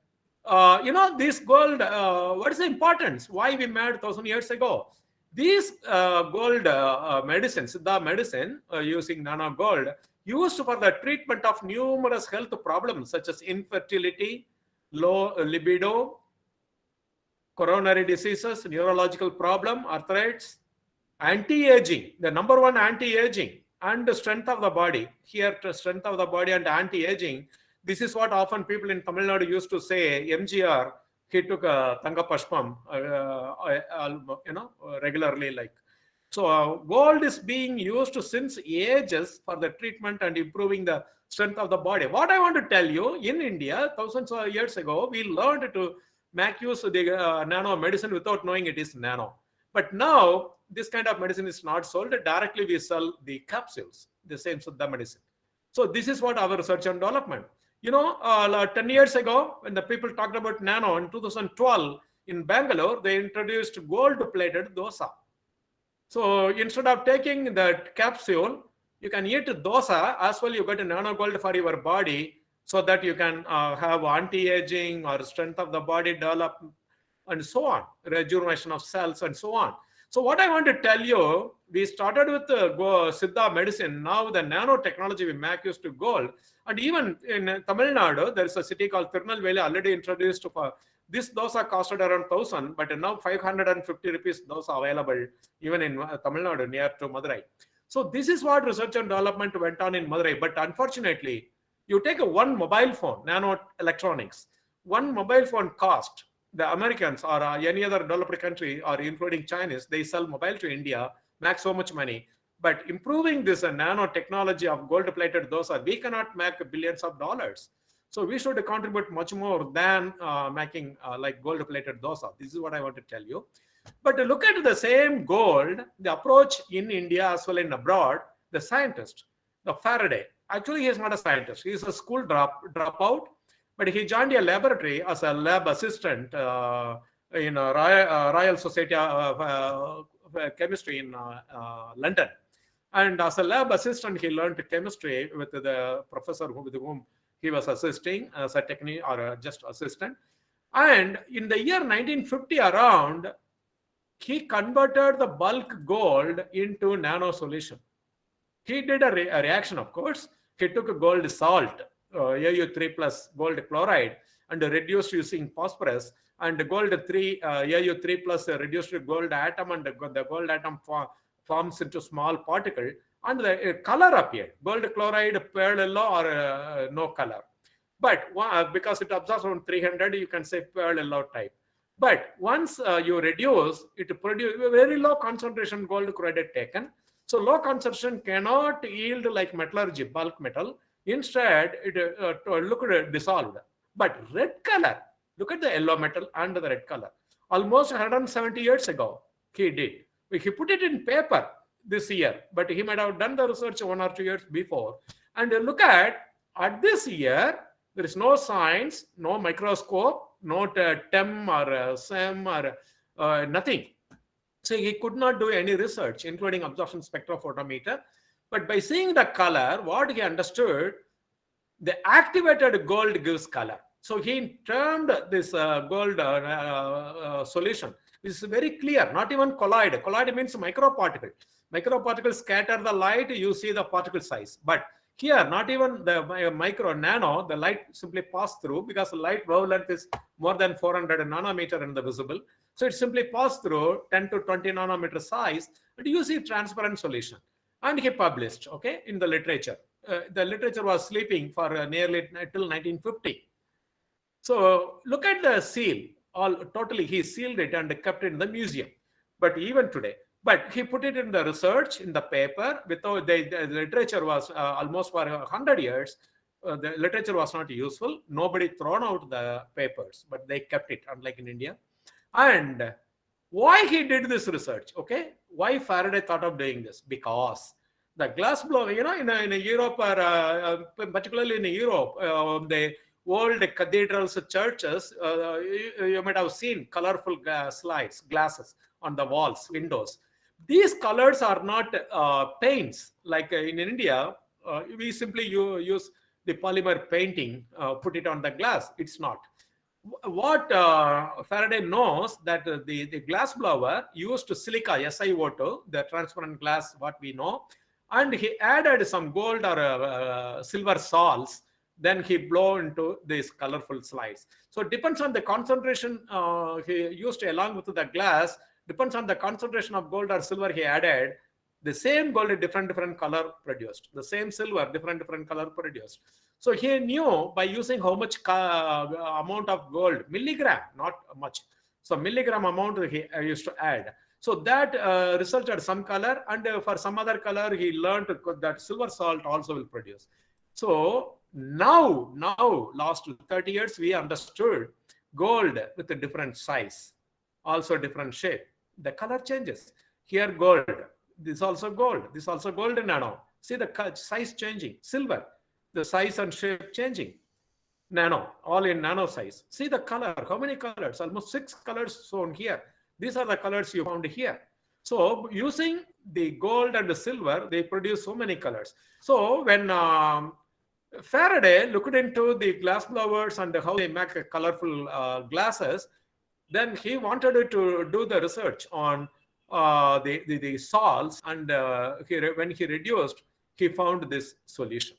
this gold. What is the importance? Why we made 1,000 years ago? These gold medicines, the medicine using nano gold, used for the treatment of numerous health problems such as infertility, low libido, coronary diseases, neurological problem, arthritis, anti-aging. The number one, anti-aging and the strength of the body. Here, the strength of the body and anti-aging. This is what often people in Tamil Nadu used to say. MGR, he took a Tanga Pashpam, regularly, like. So gold is being used since ages for the treatment and improving the strength of the body. What I want to tell you, in India, thousands of years ago, we learned to make use of the nano medicine without knowing it is nano. But now, this kind of medicine is not sold. Directly we sell the capsules, the same Siddha medicine. So this is what our research and development. 10 years ago, when the people talked about nano in 2012 in Bangalore, they introduced gold-plated dosa. So instead of taking that capsule, you can eat dosa as well. You get a nano gold for your body so that you can have anti-aging or strength of the body develop and so on, rejuvenation of cells and so on. So what I want to tell you, we started with the Siddha medicine. Now the nanotechnology we make use to gold. And even in Tamil Nadu, there is a city called Tirunelveli already introduced for this dosa costed around 1,000, but now 550 rupees dosa available even in Tamil Nadu near to Madurai. So this is what research and development went on in Madurai. But unfortunately, you take one mobile phone, nano electronics, one mobile phone cost. The Americans or any other developed country or including Chinese, they sell mobile to India, make so much money. But improving this nanotechnology of gold-plated dosa, we cannot make billions of dollars. So we should contribute much more than making like gold-plated dosa. This is what I want to tell you. But to look at the same gold, the approach in India as well in abroad, the scientist, the Faraday, actually he is not a scientist. He is a school dropout. But he joined a laboratory as a lab assistant in Royal Society of Chemistry in London. And as a lab assistant, he learned chemistry with the professor with whom he was assisting as a technique or just assistant. And in the year 1950 around, he converted the bulk gold into nano solution. He did a reaction, of course. He took a gold salt, AU3 plus gold chloride, and reduced using phosphorus, and gold 3 AU3 plus reduced to gold atom, and the gold atom forms into small particle, and the color appeared. Gold chloride, pearl yellow, or no color. But because it absorbs around 300, you can say pearl yellow type. But once you reduce, it produces very low concentration gold chloride taken. So low concentration cannot yield like metallurgy, bulk metal. Instead, it look at it dissolved. But red color, look at the yellow metal and the red color. Almost 170 years ago, he did. He put it in paper this year, but he might have done the research 1 or 2 years before. And look at this year, there is no science, no microscope, no TEM or SEM or nothing. So he could not do any research, including absorption spectrophotometer. But by seeing the color, what he understood, the activated gold gives color. So he termed this gold solution. This is very clear, not even colloid. Colloid means microparticle. Microparticles scatter the light, you see the particle size. But here, not even the micro nano, the light simply pass through because the light wavelength is more than 400 nanometer in the visible. So it simply pass through 10 to 20 nanometer size, and you see transparent solution. And he published, okay, in the literature. The literature was sleeping for nearly till 1950. So look at the seal. Totally, he sealed it and kept it in the museum. But even today, but he put it in the research in the paper. Without the literature was almost for 100 years. the literature was not useful. Nobody thrown out the papers, but they kept it, unlike in India. And why he did this research? Okay, why Faraday thought of doing this? Because the glass blower, in Europe, or particularly in Europe, the old cathedrals, churches, you might have seen colorful glasses on the walls, windows. These colors are not paints like in India. We simply use the polymer painting, put it on the glass. It's not. What Faraday knows that the glass blower used silica, SiO2, the transparent glass, what we know, and he added some gold or silver salts. Then he blow into these colorful slides. So it depends on the concentration he used along with the glass. Depends on the concentration of gold or silver he added. The same gold, different color produced. The same silver, different color produced. So he knew by using how much amount of gold, milligram, not much. So milligram amount he used to add. So that resulted some color, and for some other color he learned that silver salt also will produce. So now last 30 years we understood gold with a different size, also different shape. The color changes. Here gold, this also gold, this also gold nano. See the size changing. Silver, the size and shape changing. Nano, all in nano size. See the color, how many colors? Almost 6 colors shown here. These are the colors you found here. So using the gold and the silver, they produce so many colors. So when Faraday looked into the glass blowers and how they make colorful glasses, then he wanted to do the research on the salts, and when he reduced, he found this solution,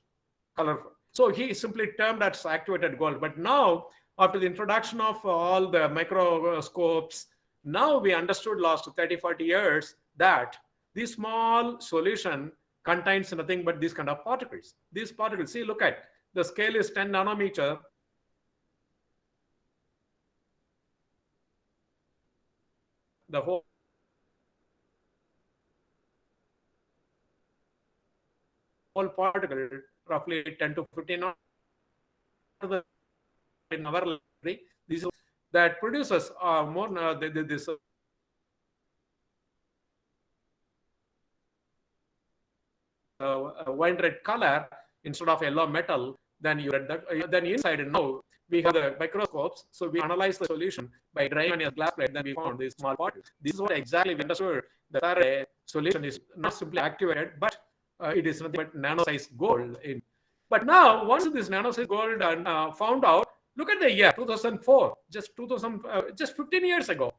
colorful. So he simply termed that activated gold. But now, after the introduction of all the microscopes, now we understood last 30-40 years that this small solution contains nothing but these kind of particles. These particles, see, look at the scale is 10 nanometer. The whole particle roughly 10 to 15 in our library. This is that produces more this wine red color instead of yellow metal. Then you read that. Then inside now we have the microscopes, so we analyze the solution by drying on a glass plate. Then we found these small particles. This is what exactly we understood. The Faraday solution is not simply activated, but it is nothing but nano-size gold. But now, once this nano-size gold found out, look at the year 2004, just 15 years ago.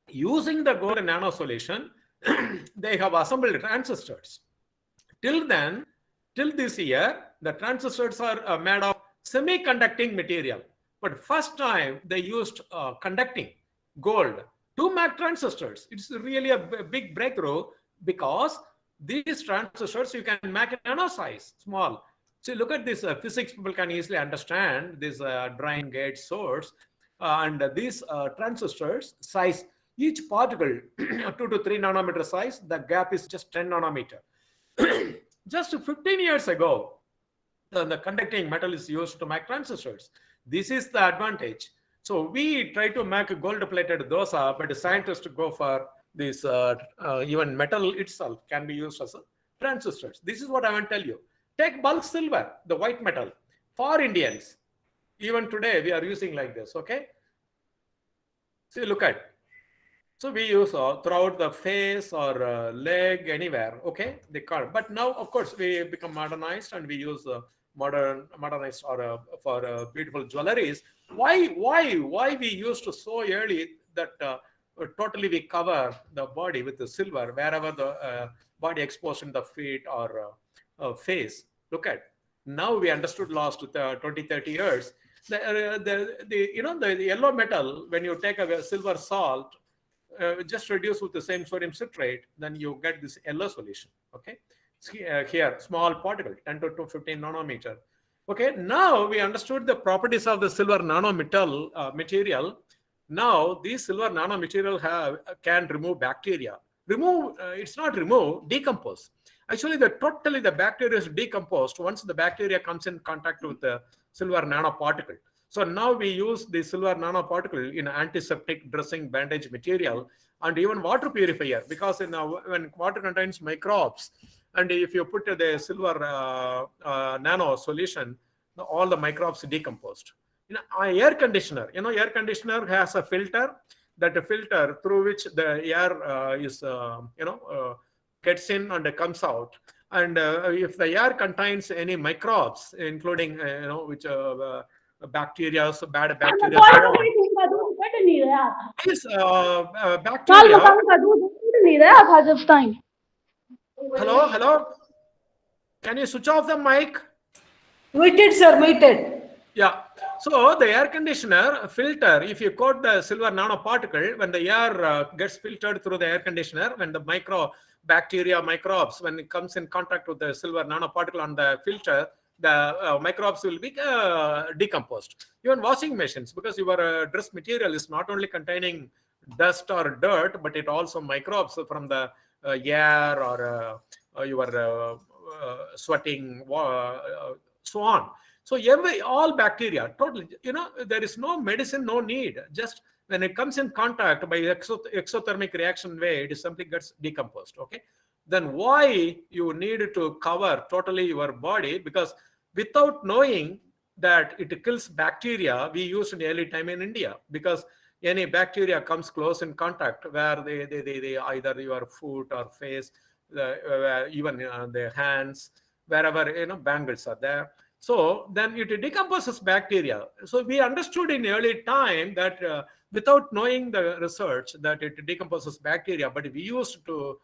Using the gold nano solution, they have assembled transistors. Till then, till this year, the transistors are made of semiconducting material. But first time they used conducting gold to make transistors. It's really a big breakthrough, because these transistors you can make a nano size, small. So look at this physics, people can easily understand this drying gate source, and these transistors size, each particle 2 to 3 nanometer size, the gap is just 10 nanometer. Just 15 years ago, the conducting metal is used to make transistors. This is the advantage. So we try to make a gold-plated dosa, but the scientists go for this even metal itself can be used as transistors. This is what I want to tell you. Take bulk silver, the white metal. For Indians, even today we are using like this, okay? See, look at. So we use throughout the face or leg, anywhere, okay? They can't. But now, of course, we become modernized and we use modernized or for beautiful jewelries. Why we used to so early that totally we cover the body with the silver wherever the body exposed in the feet or face. Look at. Now we understood last 20-30 years. The yellow metal, when you take a silver salt, just reduce with the same sodium citrate, then you get this yellow solution. Okay, here small particle 10 to 15 nanometer. Okay, now we understood the properties of the silver nanometal material. Now these silver nanomaterial can remove bacteria. It's not remove, decompose. Actually, the bacteria is decomposed once the bacteria comes in contact with the silver nanoparticle. So now we use the silver nanoparticle in antiseptic, dressing, bandage material, and even water purifier, because when water contains microbes, and if you put the silver nano solution, all the microbes decomposed. Air conditioner, air conditioner has a filter, that a filter through which the air gets in and comes out. And if the air contains any microbes, including which bacteria, bad bacteria, so on, is bacteria. Hello, can you switch off the mic? Muted, sir, muted. Yeah. So the air conditioner filter, if you coat the silver nanoparticle, when the air gets filtered through the air conditioner, when the microbes, when it comes in contact with the silver nanoparticle on the filter, the microbes will be decomposed. Even washing machines, because your dress material is not only containing dust or dirt, but it also microbes from the air or your sweating, so on. So all bacteria, totally, there is no medicine, no need. Just when it comes in contact by exothermic reaction way, it simply gets decomposed. Okay. Then why you need to cover totally your body? Because without knowing that it kills bacteria, we used in early time in India, because any bacteria comes close in contact where they either your foot or face, even the hands, wherever bangles are there. So then it decomposes bacteria. So we understood in early time that without knowing the research that it decomposes bacteria, but we used to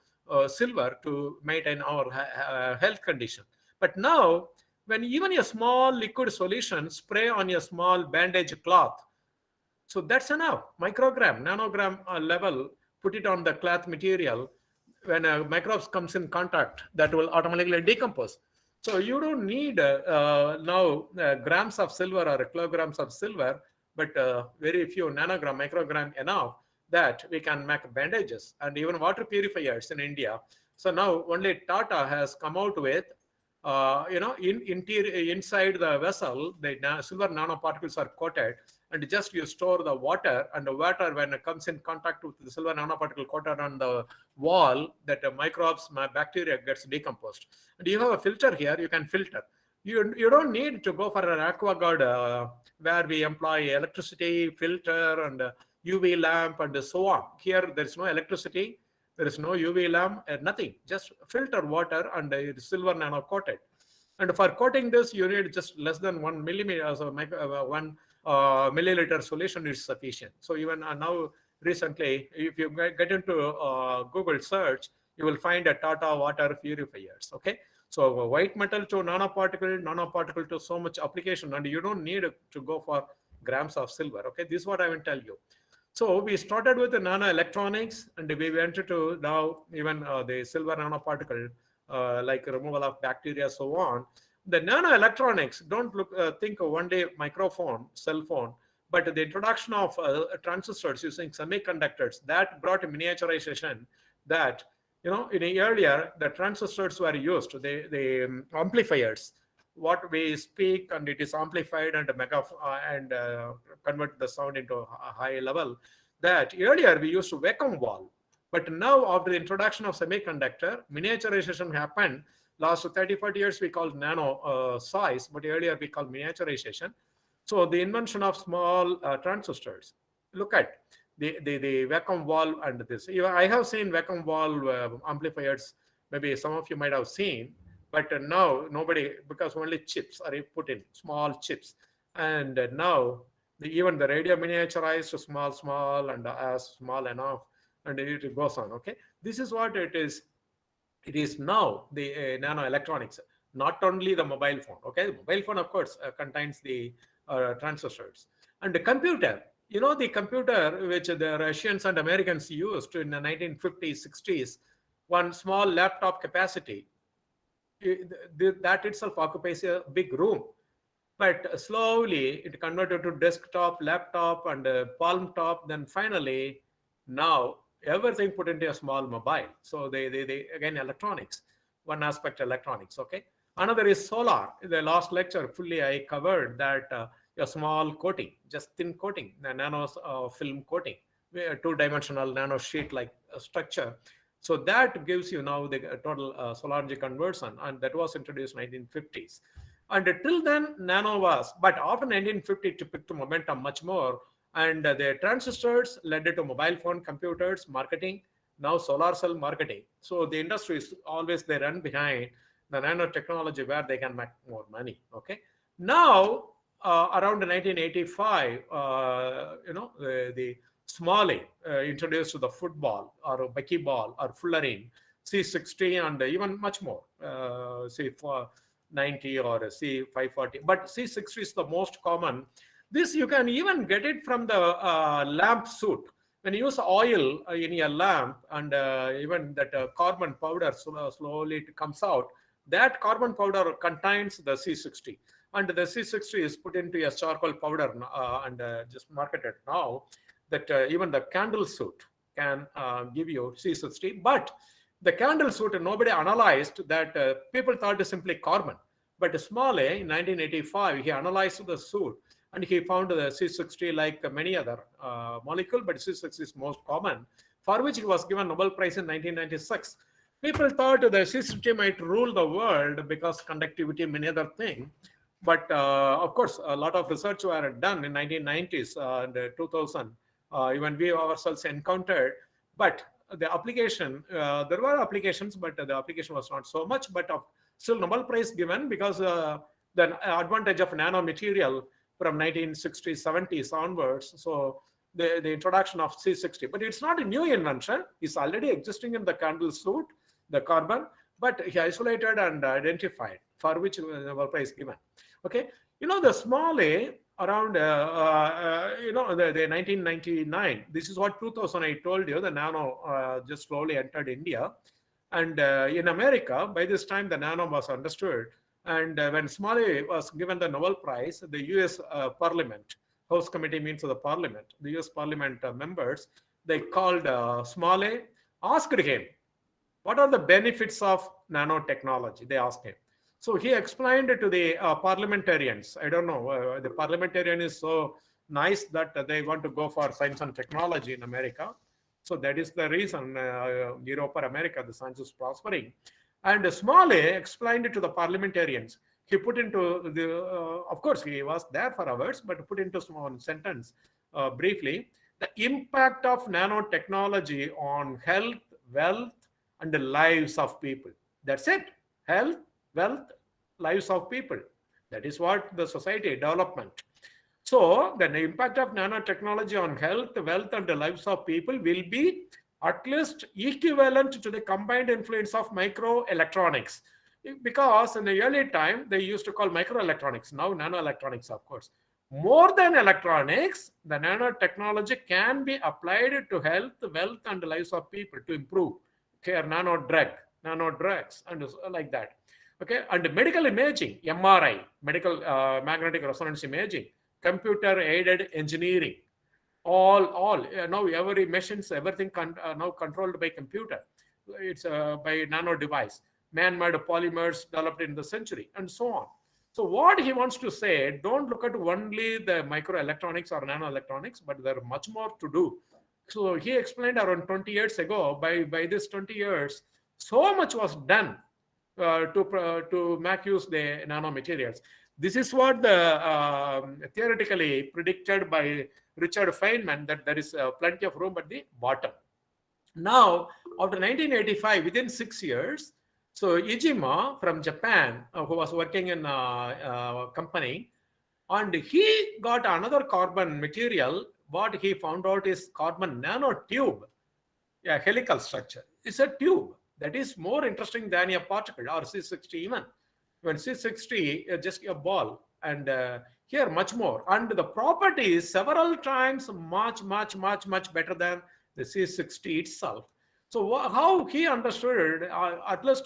silver to maintain our health condition. But now, when even a small liquid solution spray on a small bandage cloth, so that's enough. Microgram, nanogram level, put it on the cloth material. When microbes comes in contact, that will automatically decompose. So you don't need now grams of silver or kilograms of silver, but very few nanogram, microgram enough that we can make bandages and even water purifiers in India. So now only Tata has come out with, inside the vessel, the silver nanoparticles are coated, and just you store the water, and the water, when it comes in contact with the silver nanoparticle coated on the wall, that microbes, bacteria gets decomposed. And you have a filter here, you can filter. You don't need to go for an AquaGuard where we employ electricity, filter, and UV lamp, and so on. Here, there is no electricity, there is no UV lamp, nothing. Just filter water, and silver nano coated. And for coating this, you need just less than 1 millimeter, so 1 milliliter solution is sufficient. So even now, recently, if you get into Google search, you will find a Tata water purifiers. Okay. So white metal to nanoparticle to so much application, and you don't need to go for grams of silver. Okay. This is what I will tell you. So we started with the nano electronics, and we went to now even the silver nanoparticle, like removal of bacteria, so on. The nano electronics, don't think of one day microphone, cell phone, but the introduction of transistors using semiconductors, that brought a miniaturization that, in earlier, the transistors were used, the amplifiers, what we speak, and it is amplified and convert the sound into a high level. That earlier we used to vacuum valve, but now after the introduction of semiconductor, miniaturization happened. Last 30-40 years we called nano size, but earlier we called miniaturization. So the invention of small transistors. Look at the vacuum valve and this. I have seen vacuum valve amplifiers. Maybe some of you might have seen. But now nobody, because only chips are put in, small chips. And now even the radio miniaturized, small, and as small enough, and it goes on. Okay, this is what it is. It is now the nano electronics, not only the mobile phone. Okay, the mobile phone, of course, contains the transistors. And the computer, the computer which the Russians and Americans used in the 1950s, 60s, one small laptop capacity, that itself occupies a big room. But slowly it converted to desktop, laptop, and palm top. Then finally, now everything put into a small mobile. So they again, electronics. one aspect electronics. Okay. Another is solar. In the last lecture, fully I covered that a small coating, just thin coating, the nano film coating, two-dimensional nano sheet-like structure. So that gives you now the total solar energy conversion, and that was introduced in 1950s. And till then, nano was, but after 1950, it picked momentum much more, and the transistors led to mobile phone, computers, marketing, now solar cell marketing. So the industry is always, they run behind the nanotechnology where they can make more money. Okay. Now, around 1985, the Smalley introduced the football or buckyball or fullerene, C60, and even much more, C490 or C540. But C60 is the most common. This you can even get it from the lamp soot. When you use oil in your lamp, and even that carbon powder slowly it comes out, that carbon powder contains the C60. And the C60 is put into a charcoal powder and just marketed now, that even the candle soot can give you C60. But the candle soot, nobody analyzed that. People thought it's simply carbon. But Smalley, in 1985, he analyzed the soot, and he found the C60 like many other molecule, but C60 is most common, for which he was given Nobel Prize in 1996. People thought the C60 might rule the world because conductivity, many other things. But of course, a lot of research were done in 1990s and 2000. Even we ourselves encountered. But the application, there were applications, but the application was not so much. But still Nobel Prize given because the advantage of nanomaterial from 1960s, 70s onwards. So the introduction of C60, but it's not a new invention. It's already existing in the candle soot, the carbon, but he isolated and identified, for which Nobel Prize given. Okay, the Smalley around the 1999. This is what 2000 I told you. The nano just slowly entered India, and in America by this time the nano was understood. And when Smalley was given the Nobel Prize, the U.S. Parliament, House Committee means the Parliament, the U.S. Parliament members, they called Smalley, asked him, what are the benefits of nanotechnology? They asked him. So he explained it to the parliamentarians. I don't know, the parliamentarian is so nice that they want to go for science and technology in America. So that is the reason Europe or America, the science is prospering. And Smalley explained it to the parliamentarians. He put into the, of course, he was there for hours, but put into small sentence briefly, the impact of nanotechnology on health, wealth, and the lives of people. That's it. Health, wealth, lives of people. That is what the society development. So the impact of nanotechnology on health, wealth, and the lives of people will be at least equivalent to the combined influence of microelectronics. Because in the early time, they used to call microelectronics, now nanoelectronics, of course. More than electronics, the nanotechnology can be applied to health, wealth, and the lives of people to improve care, nanodrugs, and like that. Okay, and medical imaging, MRI, medical magnetic resonance imaging, computer-aided engineering, all now every machines, everything now controlled by computer. It's by nano device, man-made polymers developed in the century, and so on. So what he wants to say, don't look at only the microelectronics or nanoelectronics, but there are much more to do. So he explained around 20 years ago, by this 20 years, so much was done to make use the nanomaterials. This is what the theoretically predicted by Richard Feynman, that there is plenty of room at the bottom. Now, after 1985, within 6 years, so Ijima from Japan, who was working in a company, and he got another carbon material. What he found out is carbon nanotube, a helical structure. It's a tube that is more interesting than a particle or C60 even. When C60 is just a ball, and here much more. And the property is several times much better than the C60 itself. So how he understood it, at least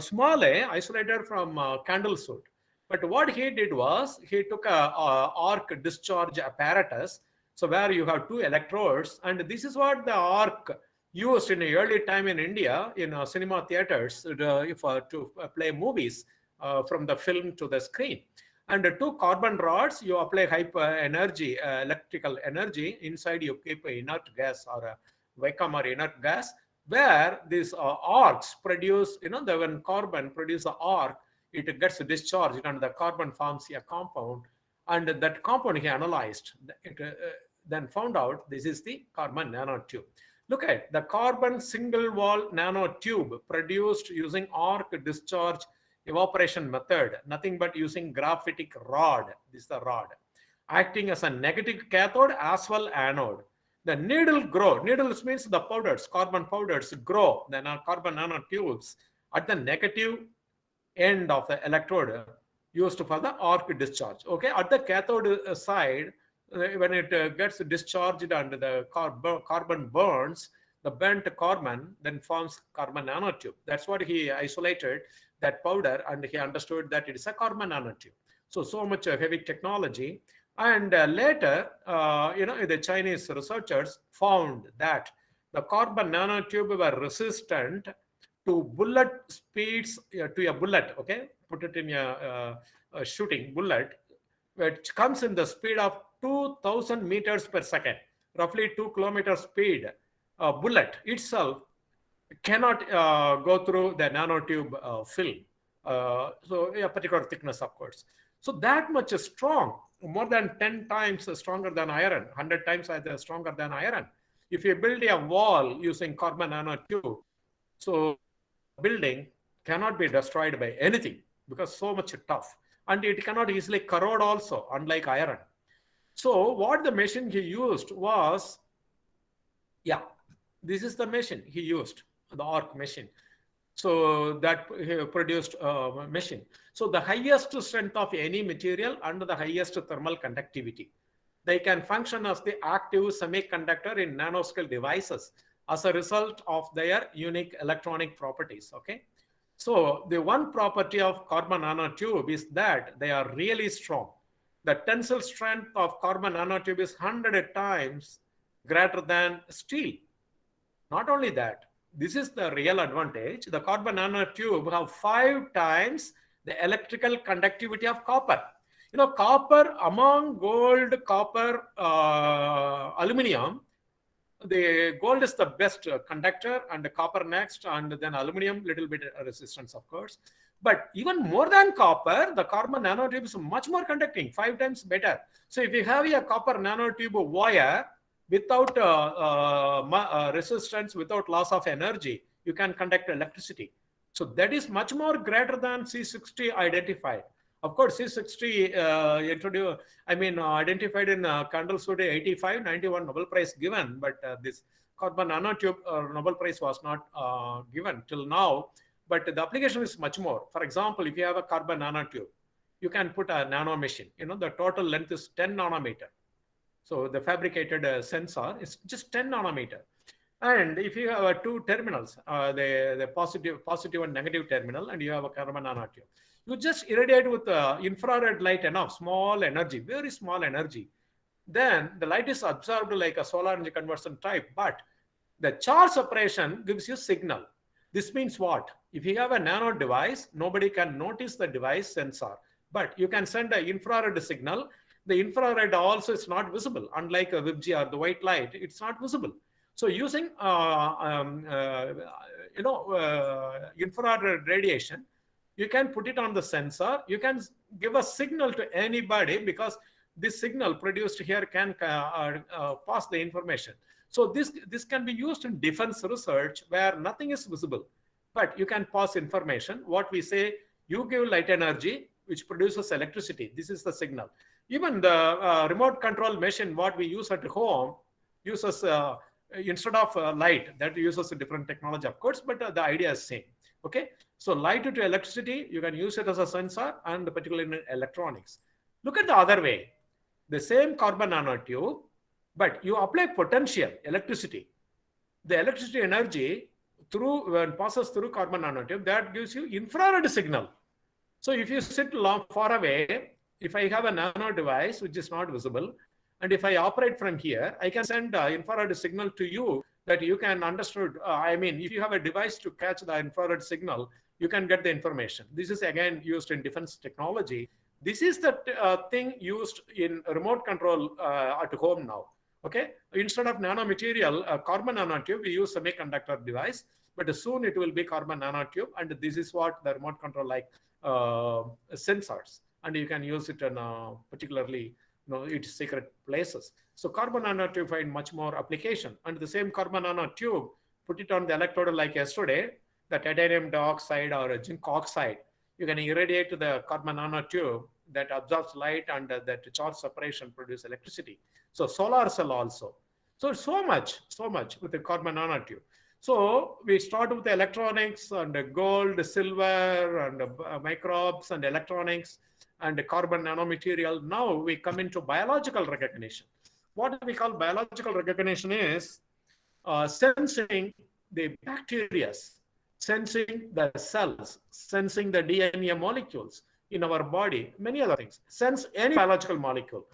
Smalley isolated from candle soot. But what he did was, he took a arc discharge apparatus, so where you have two electrodes, and this is what the arc used in the early time in India in cinema theaters to play movies from the film to the screen. And the two carbon rods, you apply high energy, electrical energy. Inside you keep a inert gas or a vacuum or inert gas, where these arcs produce, when carbon produce an arc, it gets discharged and the carbon forms a compound. And that compound he analyzed, then found out this is the carbon nanotube. Look at the carbon single wall nanotube produced using arc discharge evaporation method, nothing but using graphitic rod. This is the rod, acting as a negative cathode as well anode. The needle grow. Needles means the powders, carbon powders grow. Then carbon nanotubes at the negative end of the electrode used for the arc discharge. Okay, at the cathode side, when it gets discharged and the carbon burns, the burnt carbon then forms carbon nanotube. That's what he isolated, that powder, and he understood that it is a carbon nanotube. So much heavy technology. And later, the Chinese researchers found that the carbon nanotube were resistant to bullet speeds, to a bullet, okay? Put it in a shooting bullet, which comes in the speed of 2000 meters per second, roughly 2 kilometers speed. A bullet itself cannot go through the nanotube film. So a particular thickness, of course. So that much is strong, more than 10 times stronger than iron, 100 times stronger than iron. If you build a wall using carbon nanotube, so building cannot be destroyed by anything because so much tough. And it cannot easily corrode also, unlike iron. So what the machine he used was, this is the machine he used, the arc machine. So that he produced a machine. So the highest strength of any material and the highest thermal conductivity. They can function as the active semiconductor in nanoscale devices as a result of their unique electronic properties, okay? So the one property of carbon nanotube is that they are really strong. The tensile strength of carbon nanotube is 100 times greater than steel. Not only that, this is the real advantage. The carbon nanotube have 5 times the electrical conductivity of copper. Copper among gold, copper, aluminum, the gold is the best conductor and the copper next, and then aluminum, little bit resistance, of course. But even more than copper, the carbon nanotube is much more conducting, 5 times better. So if you have a copper nanotube wire without resistance, without loss of energy, you can conduct electricity. So that is much more greater than C60 identified. Of course, C60 identified in Candlewood 85, 91 Nobel Prize given, but this carbon nanotube Nobel Prize was not given till now. But the application is much more. For example, if you have a carbon nanotube, you can put a nano machine. The total length is 10 nanometer. So the fabricated sensor is just 10 nanometer. And if you have 2 terminals, the positive and negative terminal, and you have a carbon nanotube, you just irradiate with infrared light enough, small energy, very small energy. Then the light is absorbed like a solar energy conversion type, but the charge separation gives you signal. This means what? If you have a nano device, nobody can notice the device sensor, but you can send an infrared signal. The infrared also is not visible, unlike a VIBGY or the white light, it's not visible. So using infrared radiation, you can put it on the sensor. You can give a signal to anybody because this signal produced here can pass the information. So this can be used in defense research where nothing is visible, but you can pass information. What we say, you give light energy, which produces electricity. This is the signal. Even the remote control machine, what we use at home, uses instead of light, that uses a different technology, of course, but the idea is same. Okay, so light to electricity, you can use it as a sensor, and particularly in electronics. Look at the other way, the same carbon nanotube, but you apply potential electricity. The electricity energy when passes through carbon nanotube, that gives you infrared signal. So if you sit far away, if I have a nano device which is not visible, and if I operate from here, I can send infrared signal to you that you can understood. I mean, if you have a device to catch the infrared signal, you can get the information. This is again used in defense technology. This is the thing used in remote control at home now. Okay, instead of nanomaterial, carbon nanotube, we use semiconductor device, but soon it will be carbon nanotube, and this is what the remote control like sensors, and you can use it in particularly its secret places. So carbon nanotube find much more application, and the same carbon nanotube, put it on the electrode like yesterday, the titanium dioxide or zinc oxide, you can irradiate the carbon nanotube that absorbs light, and that charge separation produce electricity. So solar cell also. So much with the carbon nanotube. So we start with the electronics and gold, silver, and microbes and electronics and carbon nanomaterial. Now we come into biological recognition. What we call biological recognition is sensing the bacteria, sensing the cells, sensing the DNA molecules in our body, many other things. Sense any biological molecule.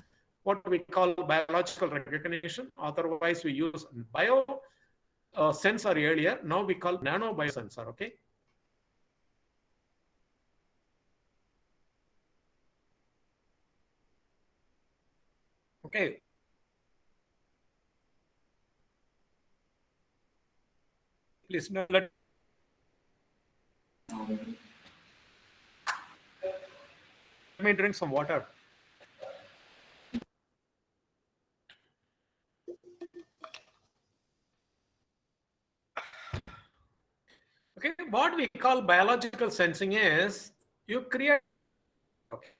What we call biological recognition. Otherwise, we use bio sensor earlier. Now we call nano biosensor. Okay. Okay. Please let me drink some water. Okay, what we call biological sensing is you create. Okay.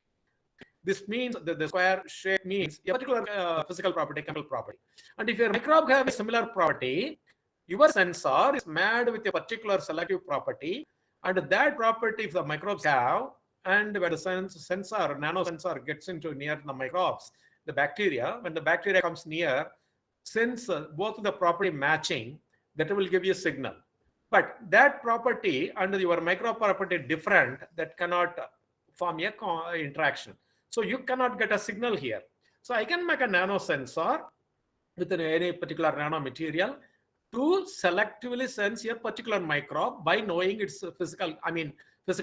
This means that the square shape means a particular physical property, chemical property. And if your microbe have a similar property, your sensor is made with a particular selective property, and that property if the microbes have, and when the sensor, nano sensor gets into near the microbes, the bacteria, when the bacteria comes near, since both the property matching, that will give you a signal. But that property and your micro property different, that cannot form a interaction. So you cannot get a signal here. So I can make a nano sensor with any particular nano material to selectively sense a particular microbe by knowing its physical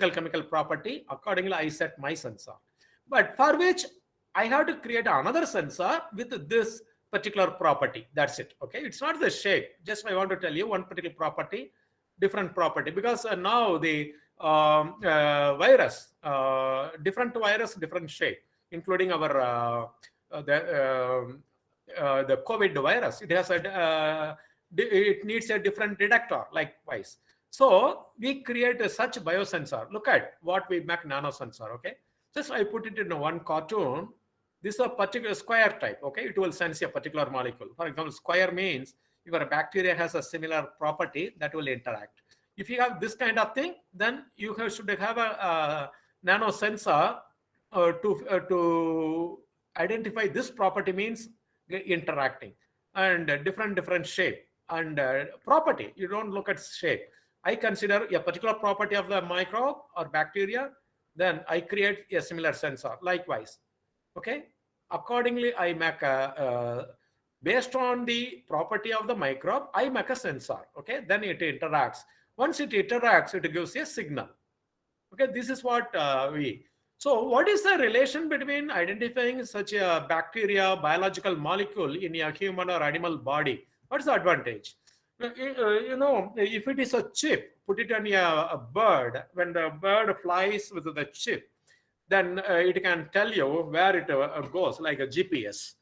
chemical property. Accordingly, I set my sensor. But for which I have to create another sensor with this particular property. That's it. Okay, it's not the shape. Just I want to tell you one particular property, different property, because now the virus, different virus, different shape, including our the COVID virus. It has it needs a different detector. Likewise, so we create such biosensor. Look at what we make nano sensor. Okay, just I put it in one cartoon. This is a particular square type. Okay, it will sense a particular molecule. For example, square means if a bacteria has a similar property that will interact. If you have this kind of thing, then you should have a nano sensor to identify this property means interacting, and different shape and property. You don't look at shape. I consider a particular property of the microbe or bacteria, then I create a similar sensor. Likewise, okay. Accordingly, I make based on the property of the microbe, I make a sensor. Okay, then it interacts. Once it interacts, it gives a signal. Okay, this is what So what is the relation between identifying such a bacteria, biological molecule in a human or animal body? What is the advantage? If it is a chip, put it on a bird. When the bird flies with the chip, then it can tell you where it goes, like a GPS.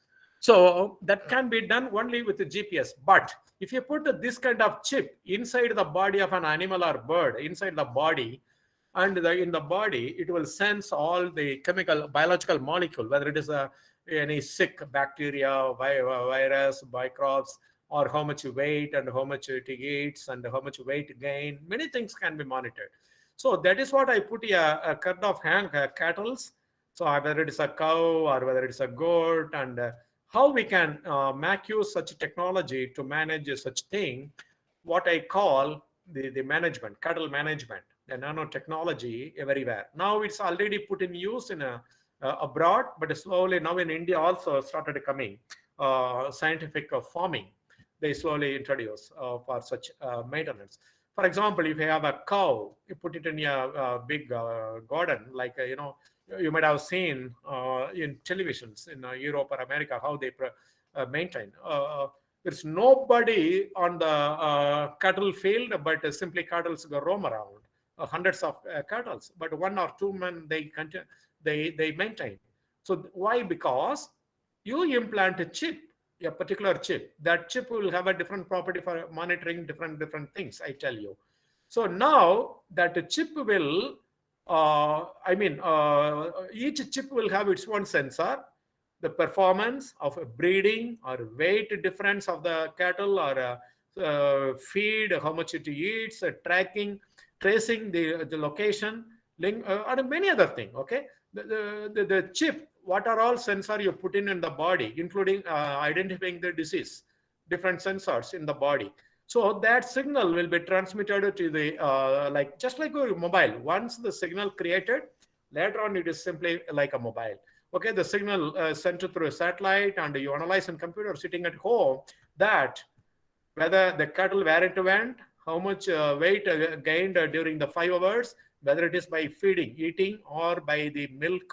So that can be done only with the GPS. But if you put this kind of chip inside the body of an animal or bird, inside the body, and in the body, it will sense all the chemical, biological molecule, whether it is any sick bacteria, virus, microbes, or how much weight and how much it eats and how much weight gain. Many things can be monitored. So that is what I put a kind of cattle. So whether it is a cow or whether it is a goat, and how we can make use such technology to manage such thing, what I call the management, cattle management, the nanotechnology everywhere. Now it's already put in use in abroad, but slowly now in India also started coming scientific farming. they slowly introduce for such maintenance. For example, if you have a cow, you put it in a big garden, like, you might have seen in televisions in Europe or America, how they maintain. There's nobody on the cattle field, but simply cattle roam around, hundreds of cattle, but one or two men, they maintain. So why? Because you implant a chip, a particular chip. That chip will have a different property for monitoring different things, I tell you. So now that chip will, each chip will have its own sensor, the performance of a breeding or weight difference of the cattle, or feed, how much it eats, tracing the location, link, and many other things. Okay, the chip, what are all sensor you put in the body, including identifying the disease, different sensors in the body. So that signal will be transmitted to the just like a mobile. Once the signal created, later on it is simply like a mobile. Okay, the signal sent through a satellite, and you analyze in computer sitting at home that whether the cattle where it went, how much weight gained during the 5 hours, whether it is by feeding, eating, or by the milk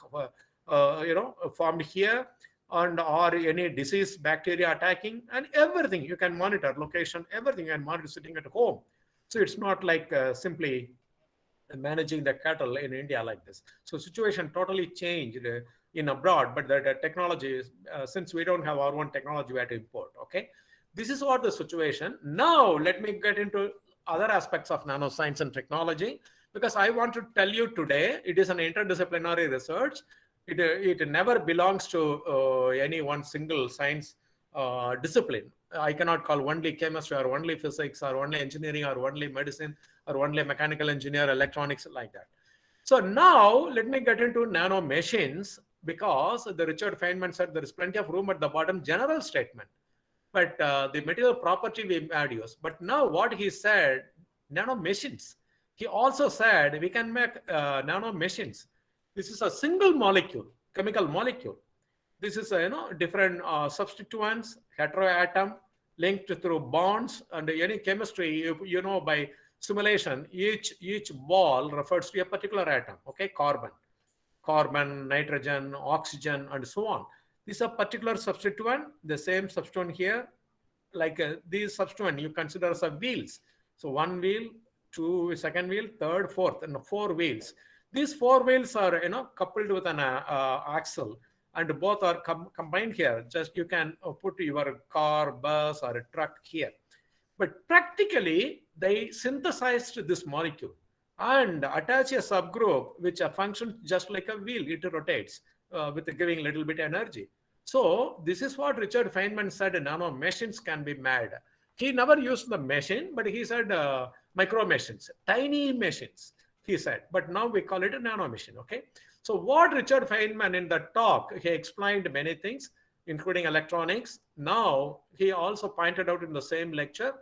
formed here, and or any disease, bacteria attacking, and everything you can monitor, location, everything you can monitor sitting at home. So it's not like simply managing the cattle in India like this. So situation totally changed in abroad, but the technology is, since we don't have our own technology, we have to import. Okay, this is what the situation. Now let me get into other aspects of nanoscience and technology, because I want to tell you today, it is an interdisciplinary research. It never belongs to any one single science discipline. I cannot call only chemistry or only physics or only engineering or only medicine or only mechanical engineer, electronics, like that. So now let me get into nano machines, because the Richard Feynman said there is plenty of room at the bottom, general statement, but the material property we had used. But now what he said, nano machines. He also said we can make nano machines. This is a single molecule, chemical molecule. This is different substituents, heteroatom, linked through bonds, and any chemistry, by simulation, each ball refers to a particular atom. Okay, carbon, nitrogen, oxygen, and so on. This is a particular substituent, the same substituent here, like these substituent you consider as wheels. So one wheel, two, second wheel, third, fourth, and 4 wheels. These 4 wheels are coupled with an axle, and both are combined here. Just you can put your car, bus, or a truck here. But practically, they synthesized this molecule and attach a subgroup which functions just like a wheel. It rotates with giving a little bit energy. So this is what Richard Feynman said, nano machines can be made. He never used the machine, but he said micro machines, tiny machines, he said. But now we call it a nano machine. Okay. So what Richard Feynman in the talk, he explained many things, including electronics. Now he also pointed out in the same lecture,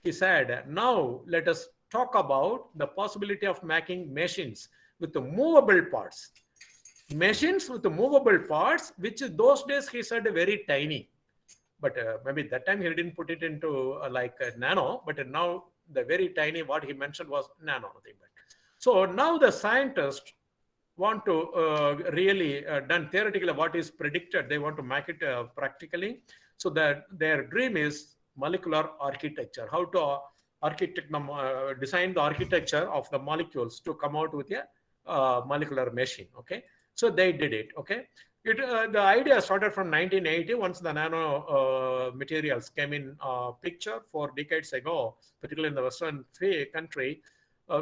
he said, now let us talk about the possibility of making machines with the movable parts. Machines with the movable parts, which those days he said very tiny. But maybe that time he didn't put it into nano, but now the very tiny, what he mentioned was nano. So now the scientists want to really done theoretically what is predicted. They want to make it practically. So that their dream is molecular architecture, how to design the architecture of the molecules to come out with a molecular machine. Okay, so they did it. Okay, the idea started from 1980, once the nano materials came in picture 4 decades ago, particularly in the Western country.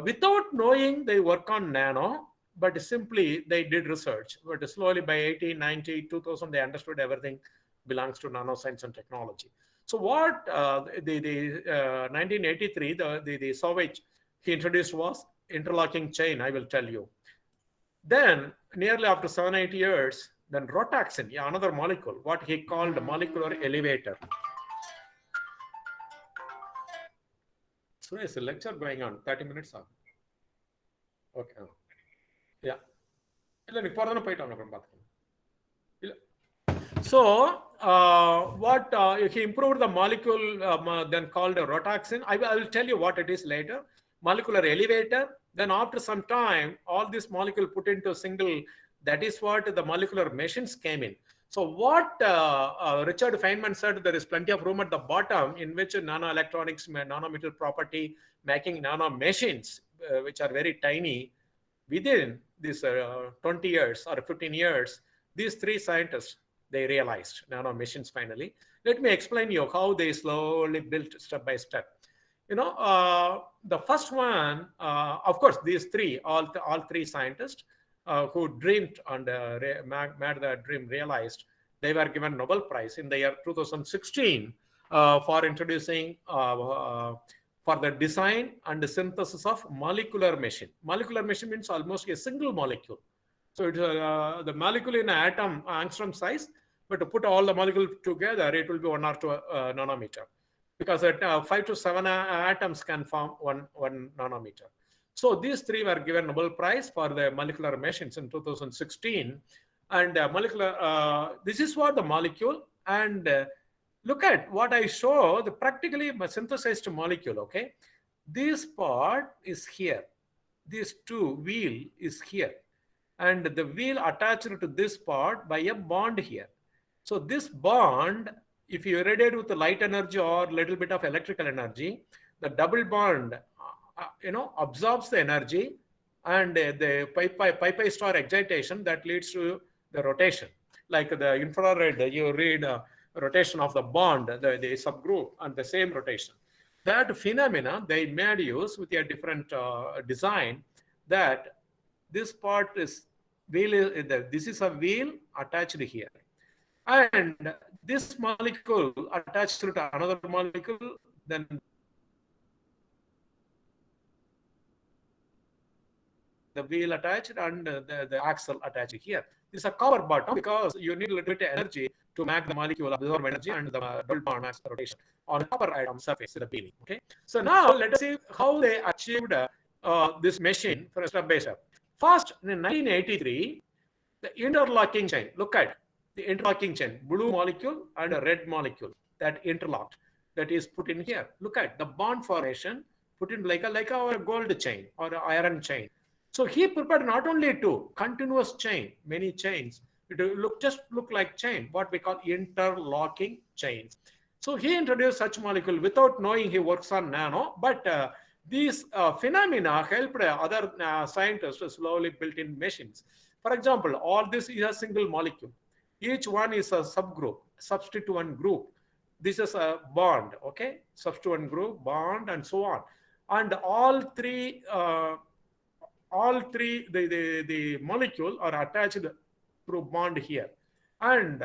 Without knowing they work on nano, but simply they did research. But slowly by 18, 90, 2000, they understood everything belongs to nanoscience and technology. So what the 1983, the Soviet, he introduced was interlocking chain, I will tell you. Then nearly after 7-8 years, then rotaxin, another molecule, what he called molecular elevator. So there's a lecture going on, 30 minutes on. Okay. Yeah. So what he improved the molecule then called a rotaxin. I will tell you what it is later. Molecular elevator. Then after some time, all this molecule put into a single. That is what the molecular machines came in. So what Richard Feynman said, there is plenty of room at the bottom in which nanoelectronics, nanometal property, making nano machines, which are very tiny. Within these 20 years or 15 years, these three scientists, they realized nano machines finally. Let me explain you how they slowly built step by step. The first one, of course, these three, all three scientists who dreamed and made the dream realized, they were given Nobel Prize in the year 2016 for introducing for the design and the synthesis of molecular machine. Molecular machine means almost a single molecule. So it's the molecule in an atom angstrom size, but to put all the molecules together, it will be 1 or 2 nanometer, because at 5 to 7 atoms can form one nanometer. So these three were given Nobel Prize for the molecular machines in 2016. And this is what the molecule, and look at what I show, the practically synthesized molecule, okay? This part is here. This wheel is here. And the wheel attached to this part by a bond here. So this bond, if you irradiate with the light energy or little bit of electrical energy, the double bond, absorbs the energy, and the pi star excitation that leads to the rotation. Like the infrared, you read rotation of the bond, the subgroup, and the same rotation. That phenomena they made use with a different design, that this part is wheel. This is a wheel attached here, and this molecule attached to another molecule, then the wheel attached and the axle attached here. This is a copper bottom because you need a little bit of energy to make the molecule absorb energy, and the double bond makes the rotation on a copper atom surface, the wheel. Okay. So now let us see how they achieved this machine for step by step. First, in 1983, the interlocking chain. Look at the interlocking chain, blue molecule and a red molecule that interlocked. That is put in here. Look at the bond formation put in like our gold chain or iron chain. So he prepared not only two continuous chain, many chains. It will just look like chain, what we call interlocking chains. So he introduced such molecule without knowing he works on nano, but these phenomena helped other scientists to slowly build in machines. For example, all this is a single molecule. Each one is a subgroup, substituent group. This is a bond, okay? Substituent group, bond, and so on. And all three, the molecule are attached through bond here. And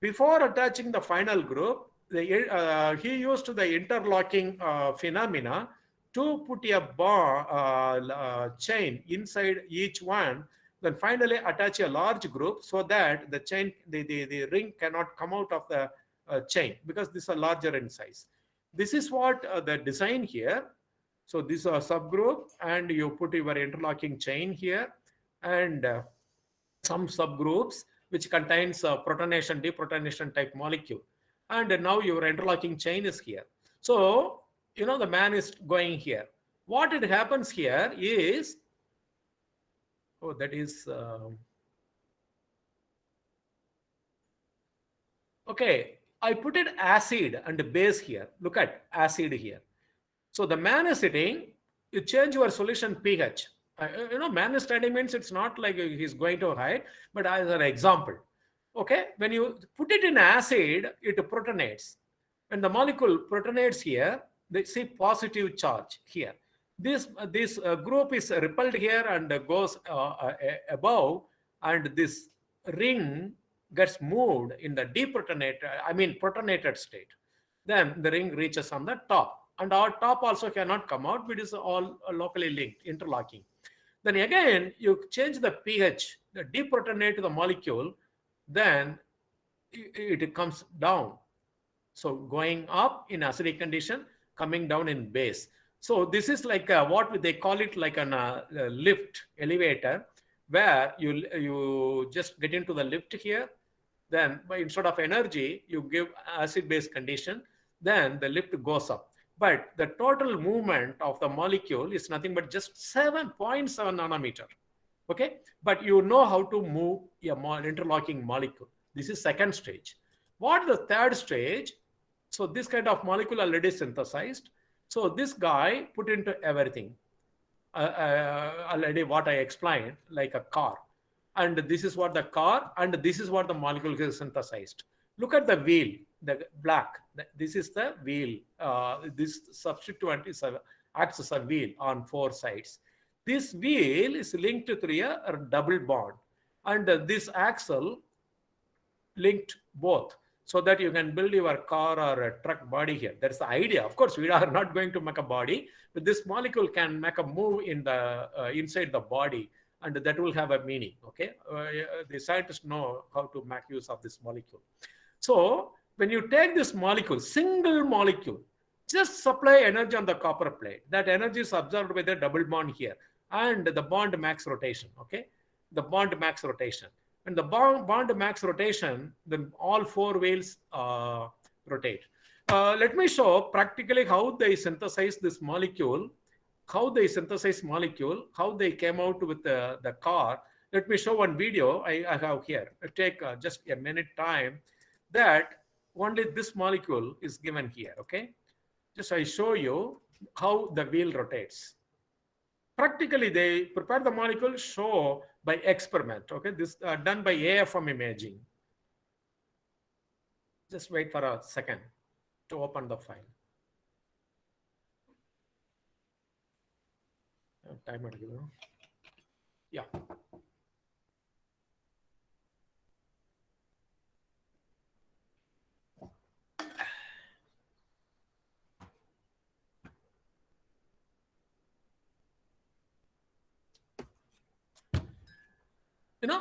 before attaching the final group, he used the interlocking phenomena to put a bond chain inside each one, then finally attach a large group so that the chain, the ring cannot come out of the chain, because this is larger in size. This is what the design here. So this is a subgroup, and you put your interlocking chain here, and some subgroups which contains protonation, deprotonation type molecule. And now your interlocking chain is here. So, the man is going here. What it happens here is, okay, I put it acid and base here. Look at acid here. So the man is sitting, you change your solution pH. Man is standing means it's not like he's going to hide, but as an example. Okay, when you put it in acid, it protonates. When the molecule protonates here, they see positive charge here. This group is repelled here and goes above, and this ring gets moved in the protonated state. Then the ring reaches on the top. And our top also cannot come out, but it is all locally linked, interlocking. Then again, you change the pH, the deprotonate the molecule, then it comes down. So going up in acidic condition, coming down in base. So this is like what they call it, like a lift elevator, where you just get into the lift here, Then instead of energy, you give acid-base condition, then the lift goes up. But the total movement of the molecule is nothing but just 7.7 nanometer. Okay, but you know how to move a interlocking molecule. This is second stage. What is the third stage? So this kind of molecule already synthesized. So this guy put into everything. Already what I explained, like a car. And this is what the car, and this is what the molecule is synthesized. Look at the wheel, the black. This is the wheel. This substituent acts as a wheel on four sides. This wheel is linked through a double bond, and this axle linked both, so that you can build your car or a truck body here. That's the idea. Of course, we are not going to make a body, but this molecule can make a move in the inside the body, and that will have a meaning. Okay, the scientists know how to make use of this molecule. So when you take this molecule, single molecule, just supply energy on the copper plate. That energy is absorbed by the double bond here, and the bond max rotation. Okay, the bond max rotation. And the bond max rotation, then all four wheels rotate. Let me show practically how they synthesize this molecule, how they came out with the car. Let me show one video I have here. Take just a minute time, that only this molecule is given here. Okay, just I show you how the wheel rotates. Practically, they prepare the molecule, show by experiment. Okay, this done by AFM imaging. Just wait for a second to open the file. Time it, yeah.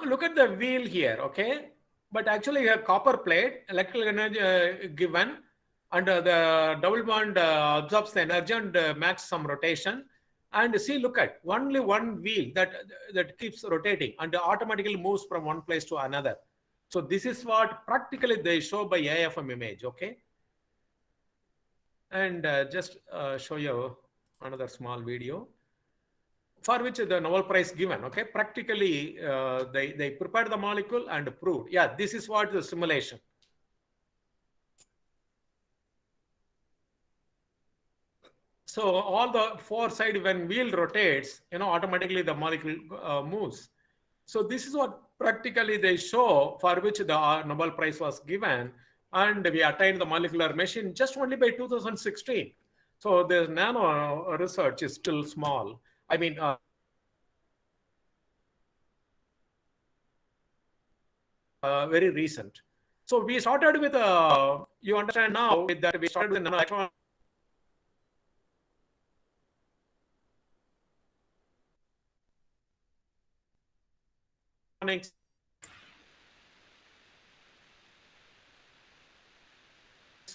Look at the wheel here, okay? But actually a copper plate, electrical energy given, and the double bond absorbs the energy and makes some rotation. And see, look at only one wheel that keeps rotating and automatically moves from one place to another. So this is what practically they show by AFM image, okay? And just show you another small video, for which the Nobel Prize given. Okay, practically they prepared the molecule and proved. Yeah, this is what the simulation. So all the four side, when wheel rotates, automatically the molecule moves. So this is what practically they show, for which the Nobel Prize was given, and we attained the molecular machine just only by 2016. So the nano research is still small. I mean, very recent. So we started with you understand now that we started with nanoelectronics.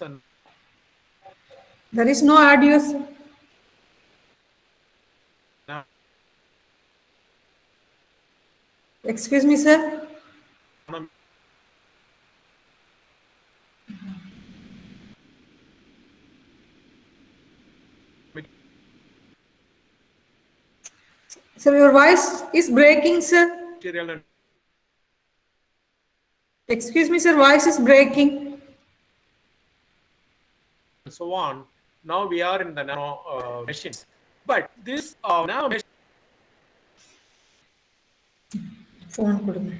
And There is no audio, sir. Excuse me, sir. Sir, your voice is breaking, sir. Excuse me, sir, voice is breaking. And so on. Now we are in the nano machines. But this nano machine. Phone கொடுங்க.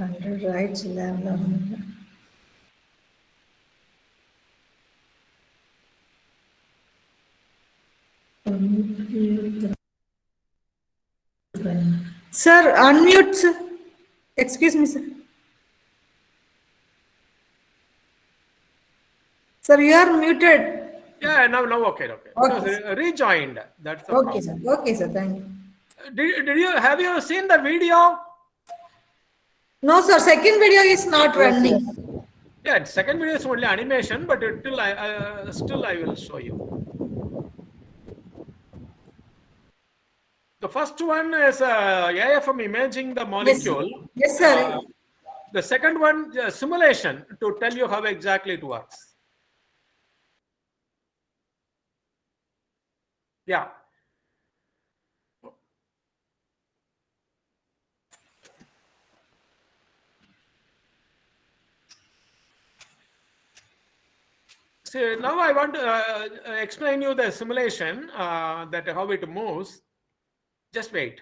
100 rights, 11. Sir, unmute, sir. Excuse me, sir. Sir, you are muted. Yeah, now okay. Because rejoined. That's the Okay, problem. sir. Okay, sir. Thank you. Have you seen the video? No, sir. Second video is not running. Yeah, second video is only animation, but still I will show you. The first one is AFM imaging the molecule. Yes, sir. The second one, simulation to tell you how exactly it works. Yeah. So now I want to explain you the simulation, that how it moves. Just wait.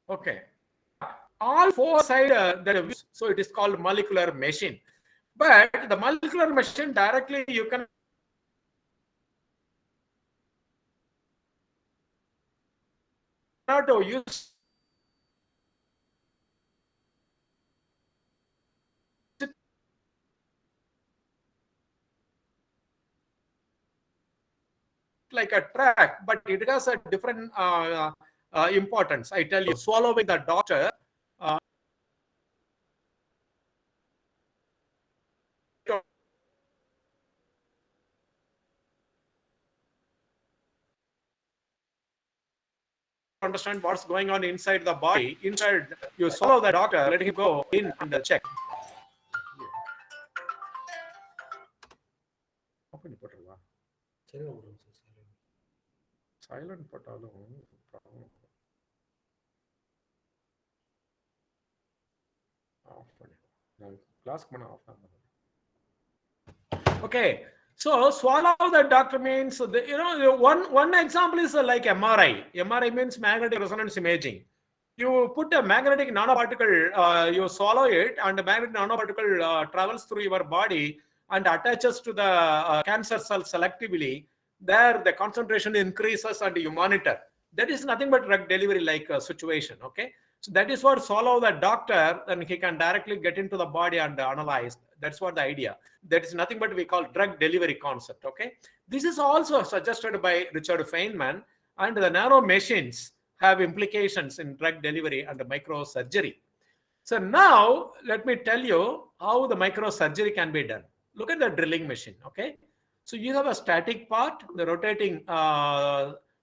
Okay. All four sides so it is called molecular machine. But the molecular machine directly you can not use it like a track, but it has a different importance. I tell you, swallowing the doctor. Understand what's going on inside the body. Inside, you swallow the doctor, let him go in and check. Silent okay, so swallow the doctor means one example is like MRI. MRI means magnetic resonance imaging. You put a magnetic nanoparticle, you swallow it, and the magnetic nanoparticle travels through your body and attaches to the cancer cell selectively. There, the concentration increases and you monitor. That is nothing but drug delivery like situation. Okay, so that is what swallow the doctor, and he can directly get into the body and analyze. That's what the idea. That is nothing but we call drug delivery concept. Okay, this is also suggested by Richard Feynman, and the nano machines have implications in drug delivery and microsurgery. So now let me tell you how the microsurgery can be done. Look at the drilling machine. Okay, so you have a static part, the rotating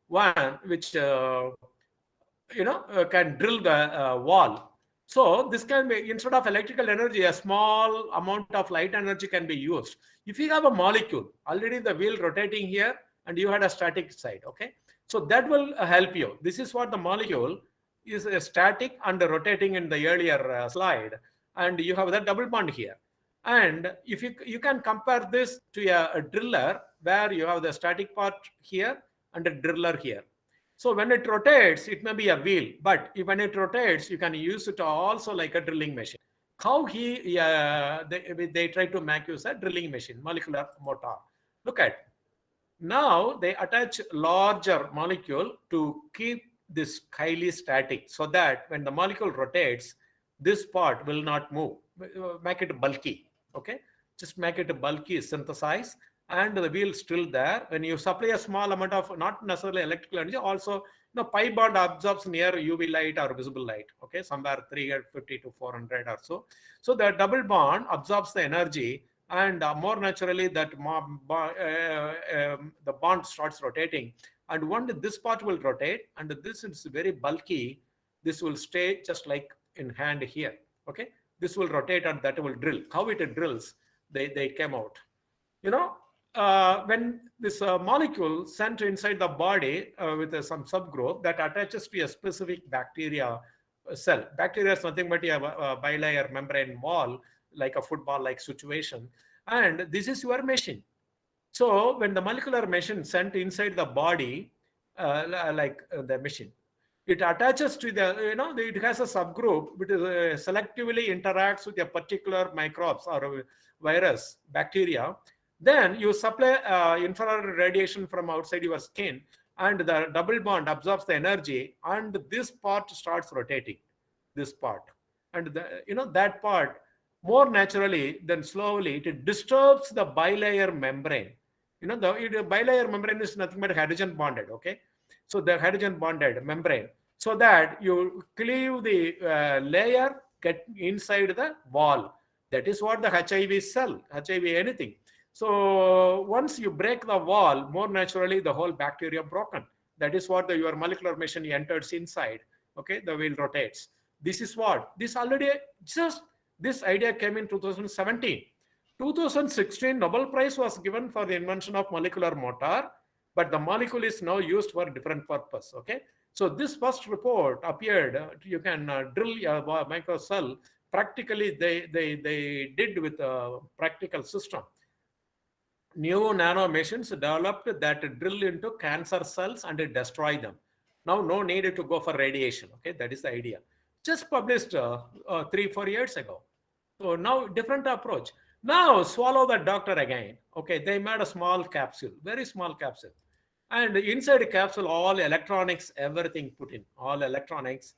one, which can drill the wall. So this can be, instead of electrical energy, a small amount of light energy can be used. If you have a molecule, already the wheel rotating here, and you had a static side. Okay, so that will help you. This is what the molecule is, static and rotating in the earlier slide, and you have the double bond here. And if you can compare this to a driller, where you have the static part here and a driller here. So when it rotates, it may be a wheel, but when it rotates, you can use it also like a drilling machine. How they try to make use a drilling machine, molecular motor. Look at, now they attach larger molecule to keep this highly static, so that when the molecule rotates, this part will not move. Make it bulky. Okay, just make it bulky, synthesize, and the wheel still there. When you supply a small amount of, not necessarily electrical energy, also pi bond absorbs near UV light or visible light. Okay, somewhere 350 to 400 or so. So the double bond absorbs the energy, and more naturally that the bond starts rotating. And once this part will rotate, and this is very bulky, this will stay just like in hand here. Okay, this will rotate and that will drill. How it drills, they came out. When this molecule sent inside the body with some subgroup that attaches to a specific bacteria cell. Bacteria is nothing but a bilayer membrane wall like a football-like situation, and this is your machine. So when the molecular machine sent inside the body, the machine, it attaches to the, it has a subgroup which selectively interacts with a particular microbes or a virus, bacteria. Then you supply infrared radiation from outside your skin, and the double bond absorbs the energy, and this part starts rotating, this part. And that part, more naturally than slowly, it disturbs the bilayer membrane. The bilayer membrane is nothing but hydrogen bonded, okay? So the hydrogen bonded membrane, so that you cleave the layer, get inside the wall. That is what the HIV cell, HIV anything. So once you break the wall, more naturally the whole bacteria broken. That is what your molecular machine enters inside. Okay, the wheel rotates. This is what this already just this idea came in 2017. 2016 Nobel Prize was given for the invention of molecular motor, but the molecule is now used for a different purpose. Okay, so this first report appeared. You can drill a micro cell. Practically, they did with a practical system. New nano machines developed that drill into cancer cells and destroy them. Now, no need to go for radiation. Okay, that is the idea. Just published 3-4 years ago. So now different approach. Now swallow the doctor again. Okay, they made a small capsule, very small capsule, and inside the capsule, all electronics, everything put in, all electronics,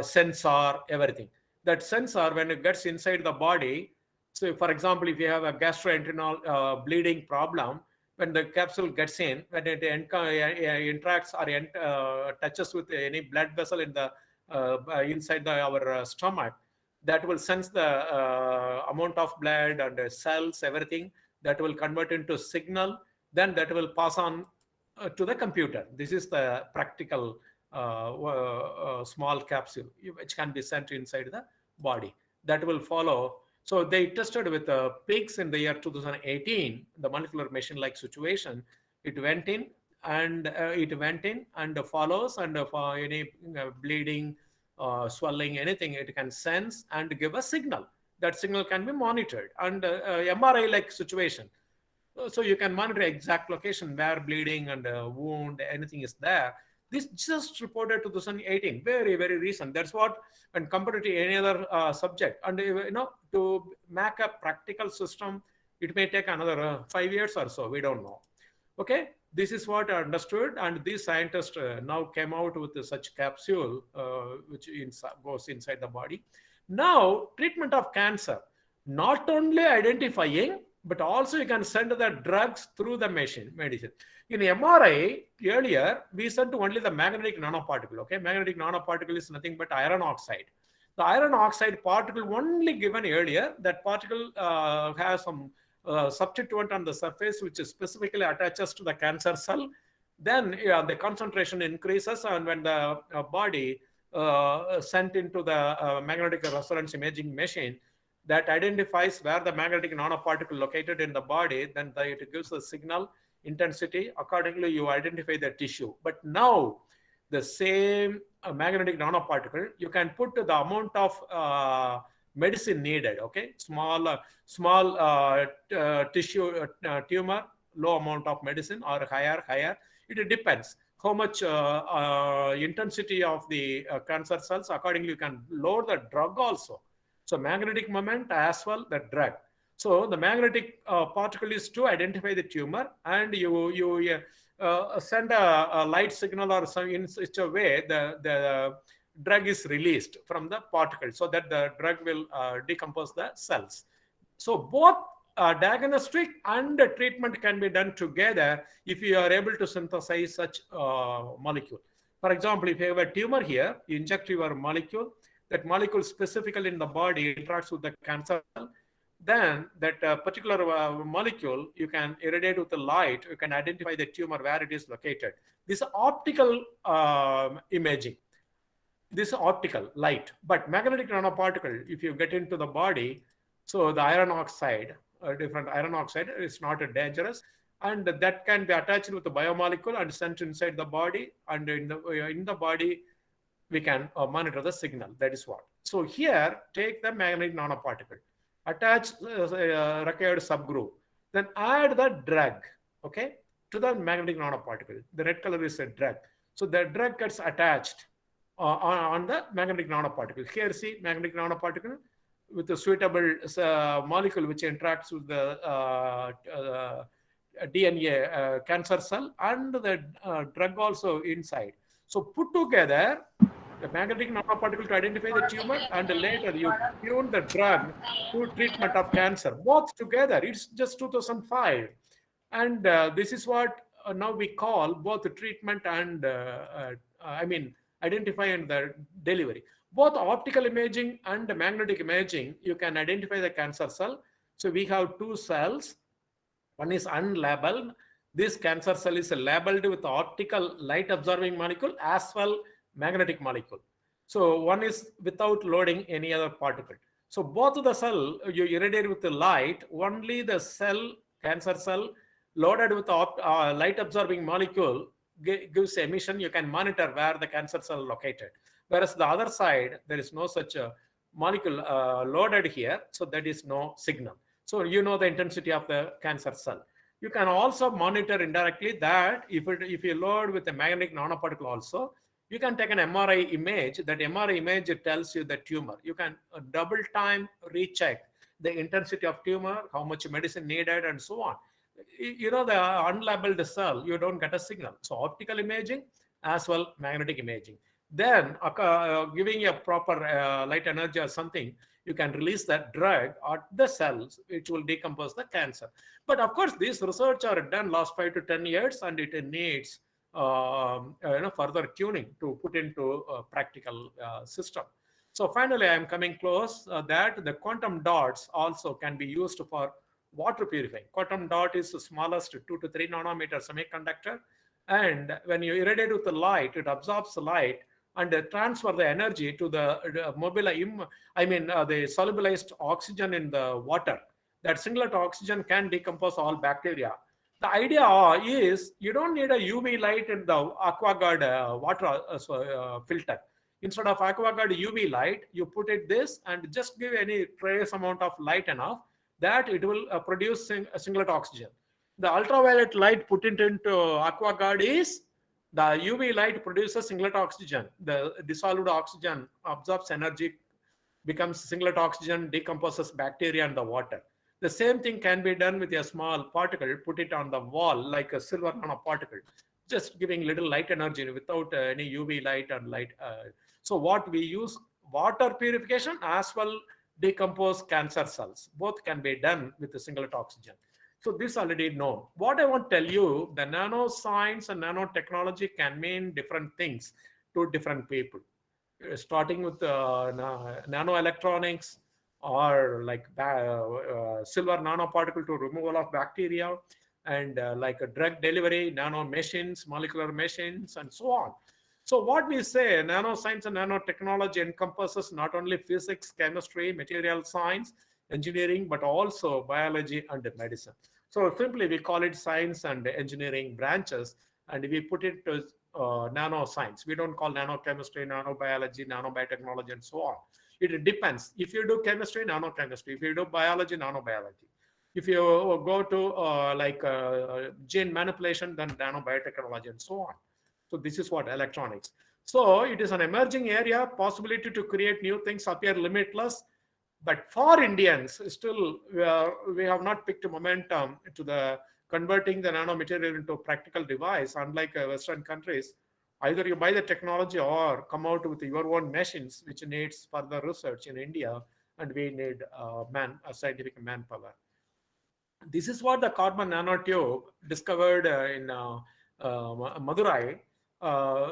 sensor, everything. That sensor, when it gets inside the body, so for example, if you have a gastrointestinal bleeding problem, when the capsule gets in, when it interacts or touches with any blood vessel in the inside our stomach, that will sense the amount of blood and cells, everything, that will convert into signal, then that will pass on to the computer. This is the practical small capsule which can be sent inside the body. That will follow. So they tested with pigs in the year 2018, the molecular machine-like situation. It went in and follows, and for any bleeding, swelling, anything, it can sense and give a signal. That signal can be monitored, and MRI-like situation. So you can monitor exact location where bleeding and wound, anything is there. This just reported 2018, very, very recent. That's what, when compared to any other subject, and to make a practical system, it may take another 5 years or so. We don't know. Okay, this is what I understood, and these scientists now came out with such capsule which goes inside the body. Now, treatment of cancer, not only identifying, but also you can send the drugs through the medicine. In MRI, earlier, we sent only the magnetic nanoparticle. Okay, magnetic nanoparticle is nothing but iron oxide. The iron oxide particle only given earlier, that particle has some substituent on the surface which specifically attaches to the cancer cell. Then the concentration increases, and when the body sent into the magnetic resonance imaging machine, that identifies where the magnetic nanoparticle located in the body, then it gives a signal intensity. Accordingly, you identify the tissue. But now, the same magnetic nanoparticle, you can put the amount of medicine needed. Okay, small tissue tumor, low amount of medicine, or higher. It depends how much intensity of the cancer cells. Accordingly, you can load the drug also. So magnetic moment as well the drug. So the magnetic particle is to identify the tumor, and you send a light signal or some in such a way the drug is released from the particle, so that the drug will decompose the cells. So both diagnostic and treatment can be done together if you are able to synthesize such molecule. For example, if you have a tumor here, you inject your molecule. That molecule specifically in the body interacts with the cancer cell. Then that particular molecule, you can irradiate with the light. You can identify the tumor where it is located. This is optical imaging. This is optical light. But magnetic nanoparticle, if you get into the body, so the iron oxide, different iron oxide, is not dangerous, and that can be attached with the biomolecule and sent inside the body, and in the body, we can monitor the signal. That is what. So here, take the magnetic nanoparticle. attach required subgroup, then add the drug, okay, to the magnetic nanoparticle. The red color is a drug. So the drug gets attached on the magnetic nanoparticle. Here, see magnetic nanoparticle with a suitable molecule which interacts with the DNA cancer cell and the drug also inside. So put together the magnetic nanoparticle to identify the tumor, and later you tune the drug to treatment of cancer. Both together, it's just 2005. And this is what now we call both the treatment and, identify and the delivery. Both optical imaging and magnetic imaging, you can identify the cancer cell. So we have two cells. One is unlabeled. This cancer cell is labeled with optical light absorbing molecule as well magnetic molecule. So one is without loading any other particle. So both of the cell you irradiate with the light, only the cell, cancer cell loaded with light absorbing molecule gives emission. You can monitor where the cancer cell located. Whereas the other side, there is no such a molecule loaded here. So that is no signal. So you know the intensity of the cancer cell. You can also monitor indirectly that if you load with a magnetic nanoparticle also, you can take an MRI image. That MRI image tells you the tumor. You can double time recheck the intensity of tumor, how much medicine needed, and so on. You know, the unlabeled cell, you don't get a signal. So optical imaging as well magnetic imaging. Then giving a proper light energy or something, you can release that drug at the cells, which will decompose the cancer. But of course, these research are done last 5 to 10 years, and it needs further tuning to put into a practical system. So finally, I am coming close that the quantum dots also can be used for water purifying. Quantum dot is the smallest 2 to 3 nanometer semiconductor, and when you irradiate with the light, it absorbs the light and transfer the energy to the the solubilized oxygen in the water. That singlet oxygen can decompose all bacteria. The idea is you don't need a UV light in the AquaGuard water filter. Instead of AquaGuard UV light, you put it this and just give any trace amount of light enough that it will produce a singlet oxygen. The ultraviolet light put it into AquaGuard is the UV light produces singlet oxygen. The dissolved oxygen absorbs energy, becomes singlet oxygen, decomposes bacteria in the water. The same thing can be done with a small particle, put it on the wall like a silver nanoparticle, just giving little light energy without any UV light and light. So what we use, water purification as well decompose cancer cells. Both can be done with a singlet oxygen. So this already known. What I want to tell you, the nanoscience and nanotechnology can mean different things to different people. Starting with nanoelectronics, or like silver nanoparticle to removal of bacteria, and like a drug delivery, nano machines, molecular machines, and so on. So what we say, nanoscience and nanotechnology encompasses not only physics, chemistry, material science, engineering, but also biology and medicine. So simply we call it science and engineering branches, and we put it to nanoscience. We don't call nanochemistry, nanobiology, nanobiotechnology, and so on. It depends. If you do chemistry, nanochemistry. If you do biology, nanobiology. If you go to gene manipulation, then nanobiotechnology, and so on. So this is what electronics. So it is an emerging area. Possibility to create new things appear limitless. But for Indians, still we have not picked momentum to the converting the nanomaterial into a practical device. Unlike Western countries, either you buy the technology or come out with your own machines, which needs further research in India, and we need scientific manpower. This is what the carbon nanotube discovered in Madurai,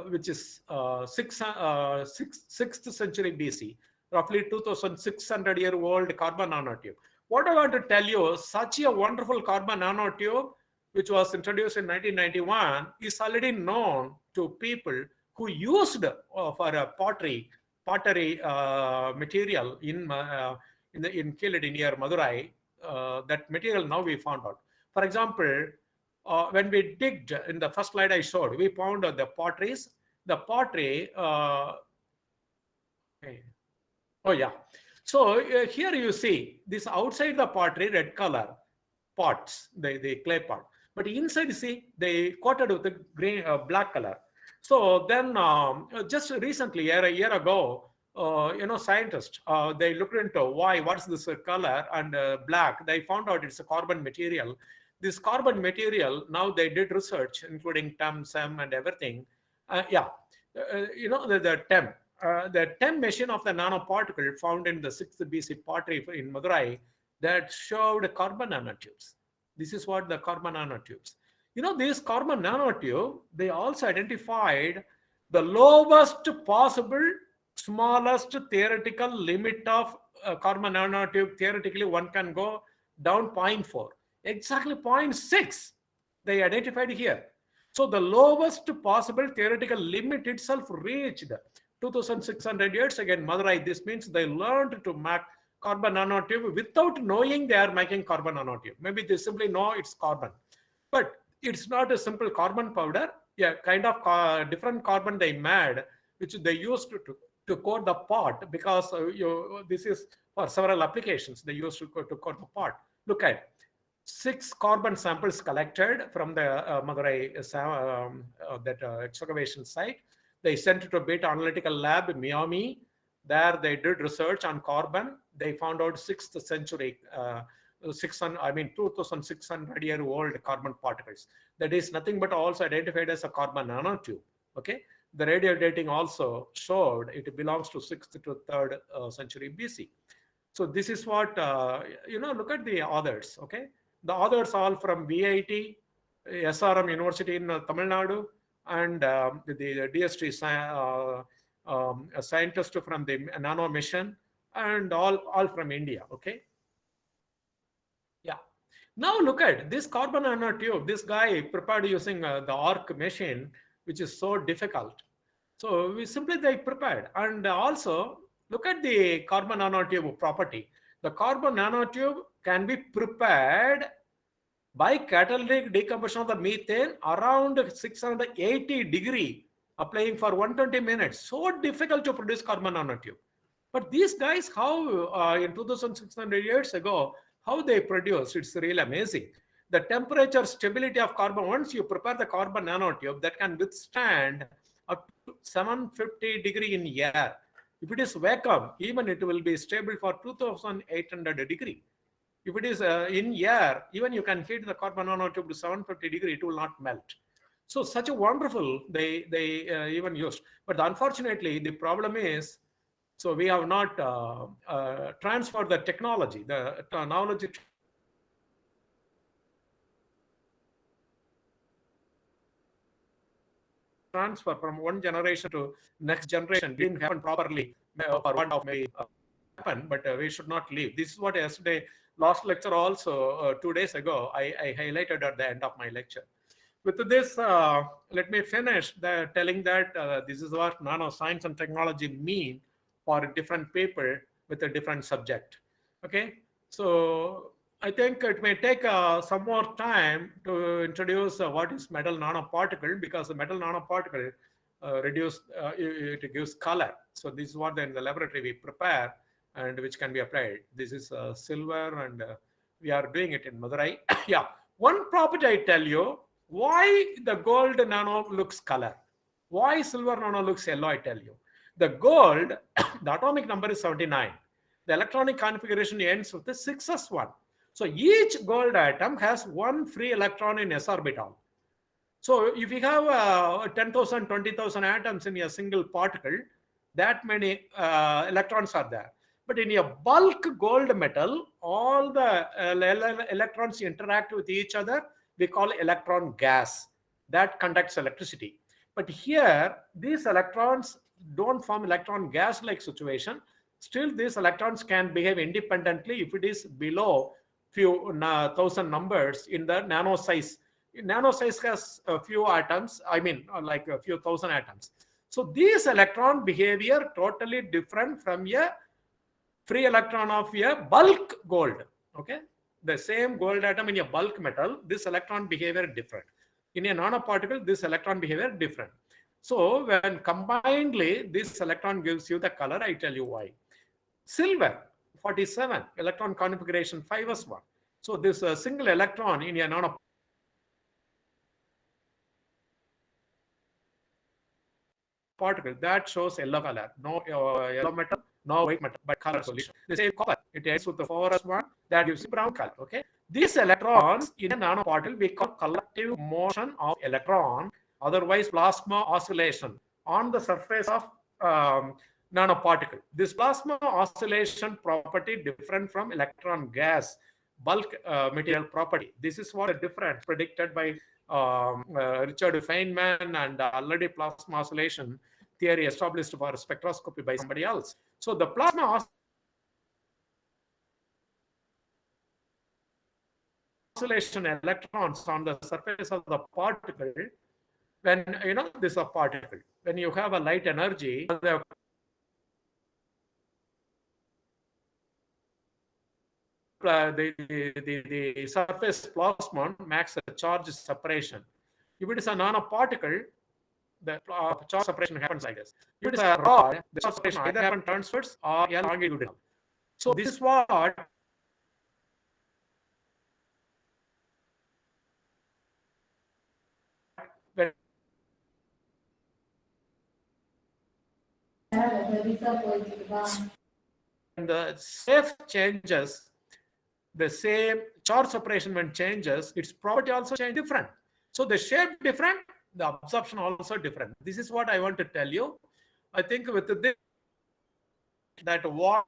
which is 6th century BC. Roughly 2,600-year-old carbon nanotube. What I want to tell you, such a wonderful carbon nanotube, which was introduced in 1991, is already known to people who used for a pottery material in Kilidi near Madurai. That material now we found out. For example, when we digged in the first slide I showed, we found the potteries. The pottery. Oh yeah, So here you see this outside the pottery red color pots, the clay pot, but inside you see they coated with the green black color. So then just recently, a year ago, scientists they looked into what's this color and black. They found out it's a carbon material. This carbon material, now they did research, including TEM, SEM, and everything. The TEM machine of the nanoparticle found in the 6th BC pottery in Madurai that showed carbon nanotubes. This is what the carbon nanotubes. These carbon nanotube, they also identified the lowest possible, smallest theoretical limit of carbon nanotube. Theoretically, one can go down 0.4, exactly 0.6. They identified here. So the lowest possible theoretical limit itself reached 2,600 years again, Madurai. This means they learned to make carbon nanotube without knowing they are making carbon nanotube. Maybe they simply know it's carbon, but it's not a simple carbon powder. Yeah, kind of different carbon they made, which they used to coat the pot, because this is for several applications. They used to coat the pot. Look at 6 carbon samples collected from the Madurai excavation site. They sent it to Beta Analytical Lab in Miami. There they did research on carbon. They found out 6th century, 2,600-year-old carbon particles. That is nothing but also identified as a carbon nanotube. Okay, the radio dating also showed it belongs to 6th to 3rd century BC. So this is what look at the authors. Okay, the authors all from VIT, SRM University in Tamil Nadu, and the DST a scientist from the Nano Mission, and all from India. Okay. Yeah. Now look at this carbon nanotube. This guy prepared using the ARC machine, which is so difficult. So they prepared. And also look at the carbon nanotube property. The carbon nanotube can be prepared by catalytic decomposition of the methane around 680 degree, applying for 120 minutes. So difficult to produce carbon nanotube. But these guys, how in 2,600 years ago, how they produced, it's really amazing. The temperature stability of carbon, once you prepare the carbon nanotube, that can withstand up to 750 degree in air. If it is vacuum, even it will be stable for 2,800 degree. If it is in air, even you can heat the carbon nanotube to 750 degree, it will not melt. So such a wonderful they even used. But unfortunately, the problem is, so we have not transferred the technology, the technology transfer from one generation to next generation didn't happen properly for one of may happen, but we should not leave. This is what yesterday, last lecture also, 2 days ago, I highlighted at the end of my lecture. With this, let me finish telling that this is what nanoscience and technology mean for different people with a different subject. Okay, so I think it may take some more time to introduce what is metal nanoparticle, because the metal nanoparticle it gives color. So this is what in the laboratory we prepare and which can be applied. This is silver, and we are doing it in Madurai. Yeah, one property I tell you, why the gold nano looks color, why silver nano looks yellow, I tell you. The gold, the atomic number is 79. The electronic configuration ends with the 6s1. So each gold atom has one free electron in s orbital. So if you have 10,000, 20,000 atoms in a single particle, that many electrons are there. But in a bulk gold metal, all the electrons interact with each other. We call electron gas that conducts electricity. But here, these electrons don't form electron gas like situation. Still, these electrons can behave independently if it is below few thousand numbers in the nano size. Nano size has a few atoms, I mean like a few thousand atoms. So these electron behavior totally different from a free electron of a bulk gold. Okay, the same gold atom in a bulk metal, this electron behavior different. In a nanoparticle, this electron behavior different. So when combinedly, this electron gives you the color. I tell you why. Silver, 47, electron configuration 5s1. So this single electron in a nanoparticle that shows yellow color, no yellow metal, no white metal, but color solution. The same copper, it ends with the 4s1, that gives you brown color. Okay, these electrons in a nanoparticle we call collective motion of electron, otherwise plasma oscillation on the surface of nanoparticle. This plasma oscillation property different from electron gas bulk material property. This is what a difference predicted by Richard Feynman, and already plasma oscillation theory established for spectroscopy by somebody else. So the plasma oscillation electrons on the surface of the particle, when this is a particle, when you have a light energy, the surface plasmon makes a charge separation. If it is a nanoparticle, the charge separation happens like this. If it is a rod, the charge separation either happens transverse or longitudinal. So this is what when the shape changes, the same charge separation when changes, its property also change different. So the shape different, the absorption also different. This is what I want to tell you. I think with this, that what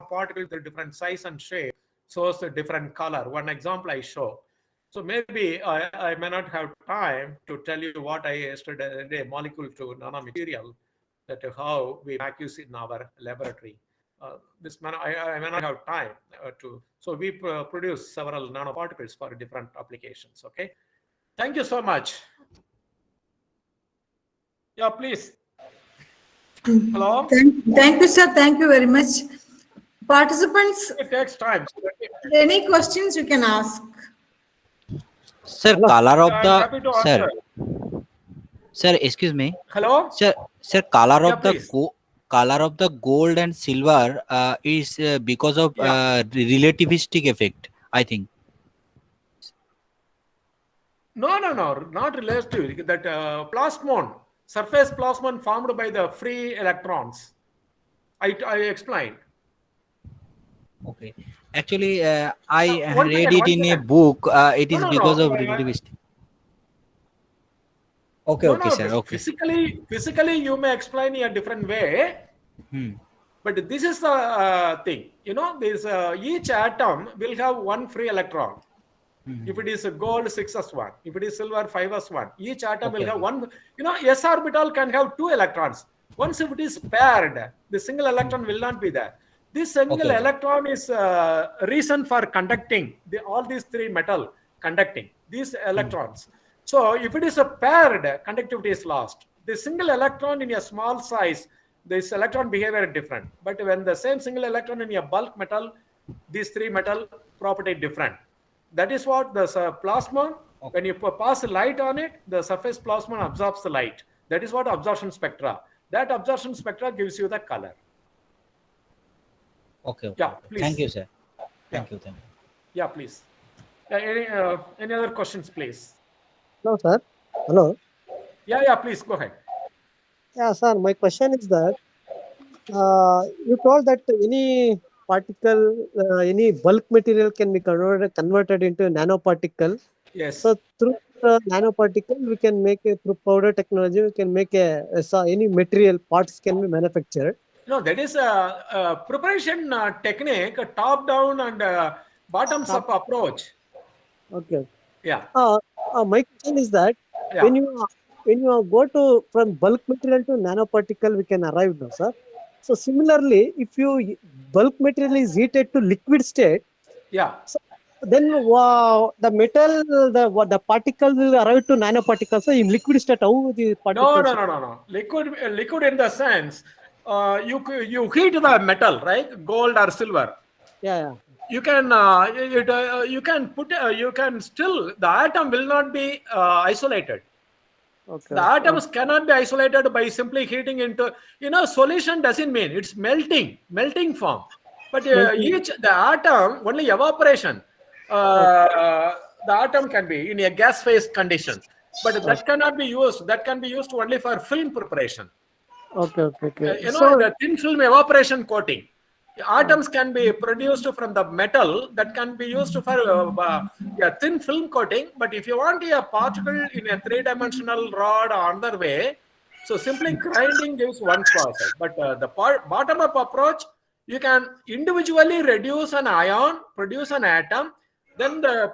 particles with different size and shape shows a different color. One example I show. So maybe I may not have time to tell you what I yesterday molecule to nanomaterial, that how we make use in our laboratory. I may not have time to. So we produce several nanoparticles for different applications. Okay. Thank you so much. Yeah, please. Hello. Thank you, sir. Thank you very much. Participants, It takes time. any questions you can ask. Sir, color of I'm happy to the answer. sir, excuse me. Hello. Sir, color Yeah, of the please. color of the gold and silver is because of relativistic effect, I think. No, not relative. That plasmon, surface plasmon formed by the free electrons. I explained. Okay. Actually, I One read second, it one in a second. book. It is No. because of relativistic. Okay, okay, sir. Okay. Physically, you may explain in a different way. But this is the thing. This each atom will have one free electron. If it is a gold, 6s1. If it is silver, 5s1. Each atom will have one. S orbital can have 2 electrons. Once if it is paired, the single electron will not be there. This single electron is reason for conducting all these 3 metal conducting these electrons. So if it is a paired, conductivity is lost. The single electron in a small size, this electron behavior is different. But when the same single electron in a bulk metal, these 3 metal property different. That is what the plasma, when you pass light on it, the surface plasma absorbs the light. That is what absorption spectra. That absorption spectra gives you the color. Okay. Yeah, please. Thank you, sir. Thank you. Yeah, please. Any other questions, please? Hello, sir. Hello. Yeah, please go ahead. Yeah, sir. My question is that you told that any particle, any bulk material can be converted into nanoparticle. Yes. So through nanoparticle, we can make through powder technology. We can make any material parts can be manufactured. No, that is a preparation technique, a top-down and bottoms-up approach. Okay. Yeah. My question is that when you go to from bulk material to nanoparticle, we can arrive now, sir. So similarly, if you bulk material is heated to liquid state, so then the metal, the particle will arrive to nanoparticles. So in liquid state, how the particles? No. Liquid in the sense you heat the metal, right? Gold or silver. Yeah. You can you can still, the atom will not be isolated. Okay. The atoms cannot be isolated by simply heating into, solution doesn't mean it's melting form. But the atom, only evaporation, the atom can be in a gas phase condition. But that cannot be used. That can be used only for film preparation. Okay. The thin film evaporation coating. Atoms can be produced from the metal that can be used for a thin film coating. But if you want a particle in a three-dimensional rod or another way, so simply grinding gives one process. But the bottom-up approach, you can individually reduce an ion, produce an atom. Then the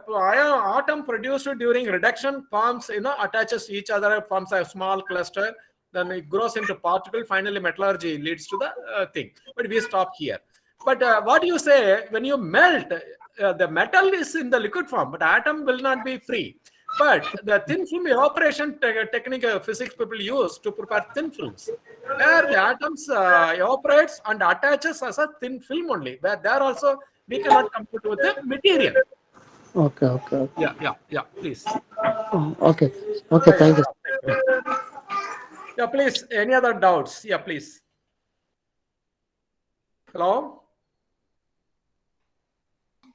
atom produced during reduction forms, attaches each other, forms a small cluster. Then it grows into particle. Finally, metallurgy leads to the thing. But we stop here. But what you say, when you melt, the metal is in the liquid form, but atom will not be free. But the thin film evaporation technique physics people use to prepare thin films, where the atoms evaporates and attaches as a thin film only. Where there also we cannot compete with the material. Okay. Yeah. Please. Okay. Thank you. Yeah, please. Any other doubts? Yeah, please. Hello?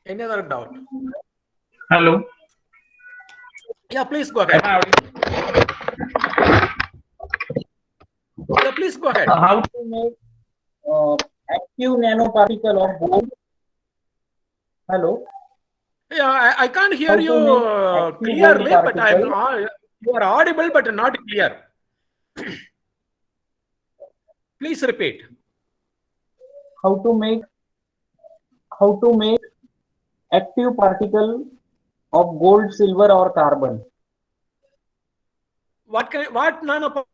Any other doubt? Hello. Yeah, please go ahead. Yeah, please go ahead. How to make active nanoparticle of gold? Hello. Yeah, I can't hear How to you make active clearly, gold but particle? you are audible but not clear. Please repeat. How to make active particle of gold, silver, or carbon? What nanoparticle?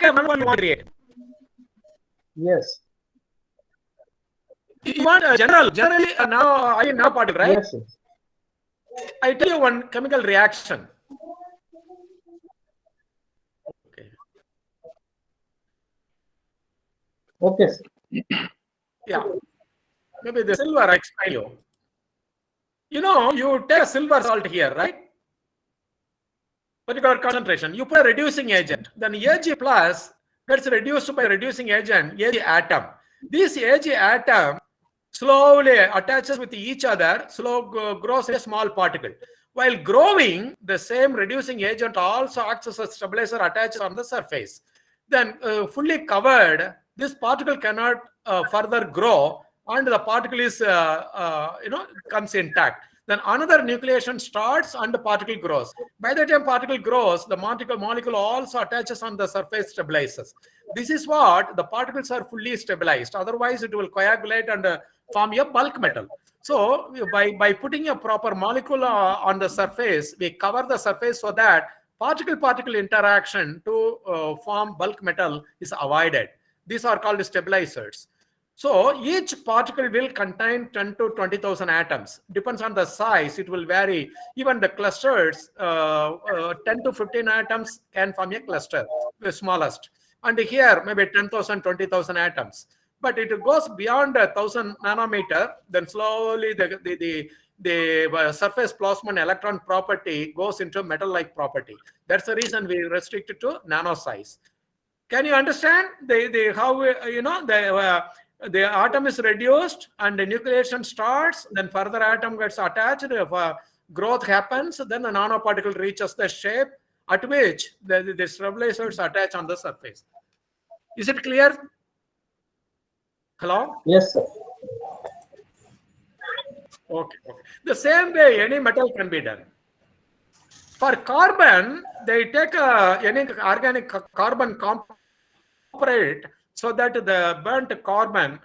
Okay, you want to create. Yes. You want generally nanoparticle, right? Yes. I tell you one chemical reaction. Okay. Yeah. Maybe the silver, I explain you. You take a silver salt here, right? Particular concentration. You put a reducing agent. Then Ag plus gets reduced by reducing agent, Ag atom. This Ag atom slowly attaches with each other, grows a small particle. While growing, the same reducing agent also acts as a stabilizer, attaches on the surface. Then fully covered, this particle cannot further grow, and the particle is comes intact. Then another nucleation starts and the particle grows. By the time particle grows, the molecule also attaches on the surface, stabilizes. This is what the particles are fully stabilized. Otherwise, it will coagulate and form a bulk metal. So by putting a proper molecule on the surface, we cover the surface so that particle-particle interaction to form bulk metal is avoided. These are called stabilizers. So each particle will contain 10 to 20,000 atoms. Depends on the size, it will vary. Even the clusters, 10 to 15 atoms can form a cluster, the smallest. And here, maybe 10,000, 20,000 atoms. But it goes beyond 1,000 nanometer, then slowly the surface plasmon electron property goes into metal-like property. That's the reason we restrict it to nano size. Can you understand how the atom is reduced and the nucleation starts, then further atom gets attached, growth happens, then the nanoparticle reaches the shape at which the stabilizers attach on the surface. Is it clear? Hello? Yes, sir. Okay. The same way any metal can be done. For carbon, they take any organic carbon component so that the burnt carbon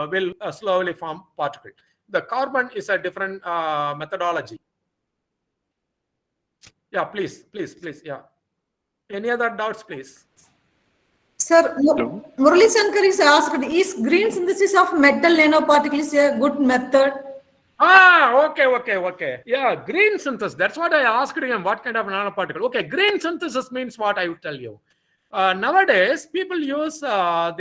will slowly form particle. The carbon is a different methodology. Yeah, please. Yeah. Any other doubts, please? Sir, Murali Shankar is asked, is green synthesis of metal nanoparticles a good method? Okay. Yeah, green synthesis. That's what I asked him. What kind of nanoparticle? Okay, green synthesis means what I will tell you. Nowadays, people use plant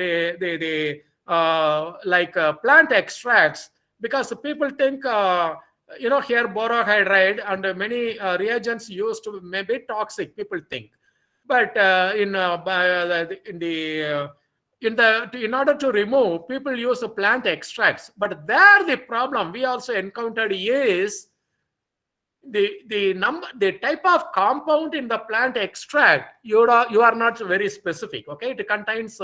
extracts because people think here borohydride and many reagents used may be toxic, people think. But in order to remove, people use plant extracts. But there the problem we also encountered is the type of compound in the plant extract. You are not very specific. Okay, it contains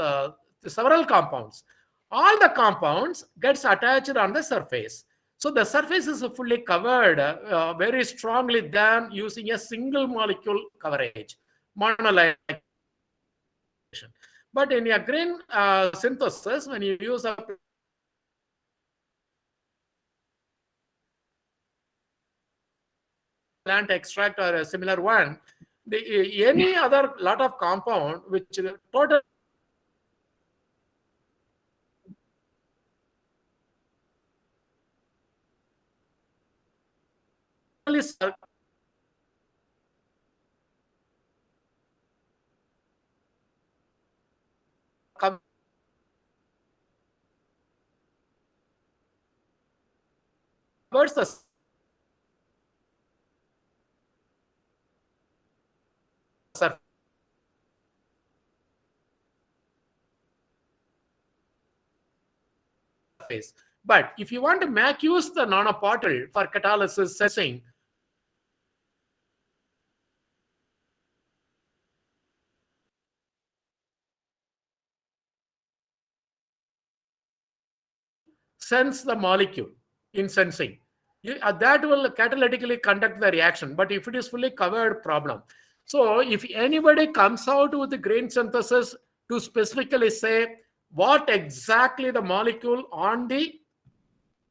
several compounds. All the compounds gets attached on the surface. So the surface is fully covered very strongly than using a single molecule coverage, monolayer. But in a green synthesis, when you use a plant extract or a similar one, any other lot of compound which total covers the surface. But if you want to make use the nanoparticle for catalysis sensing, sense the molecule in sensing, that will catalytically conduct the reaction. But if it is fully covered, problem. So if anybody comes out with the green synthesis to specifically say what exactly the molecule on the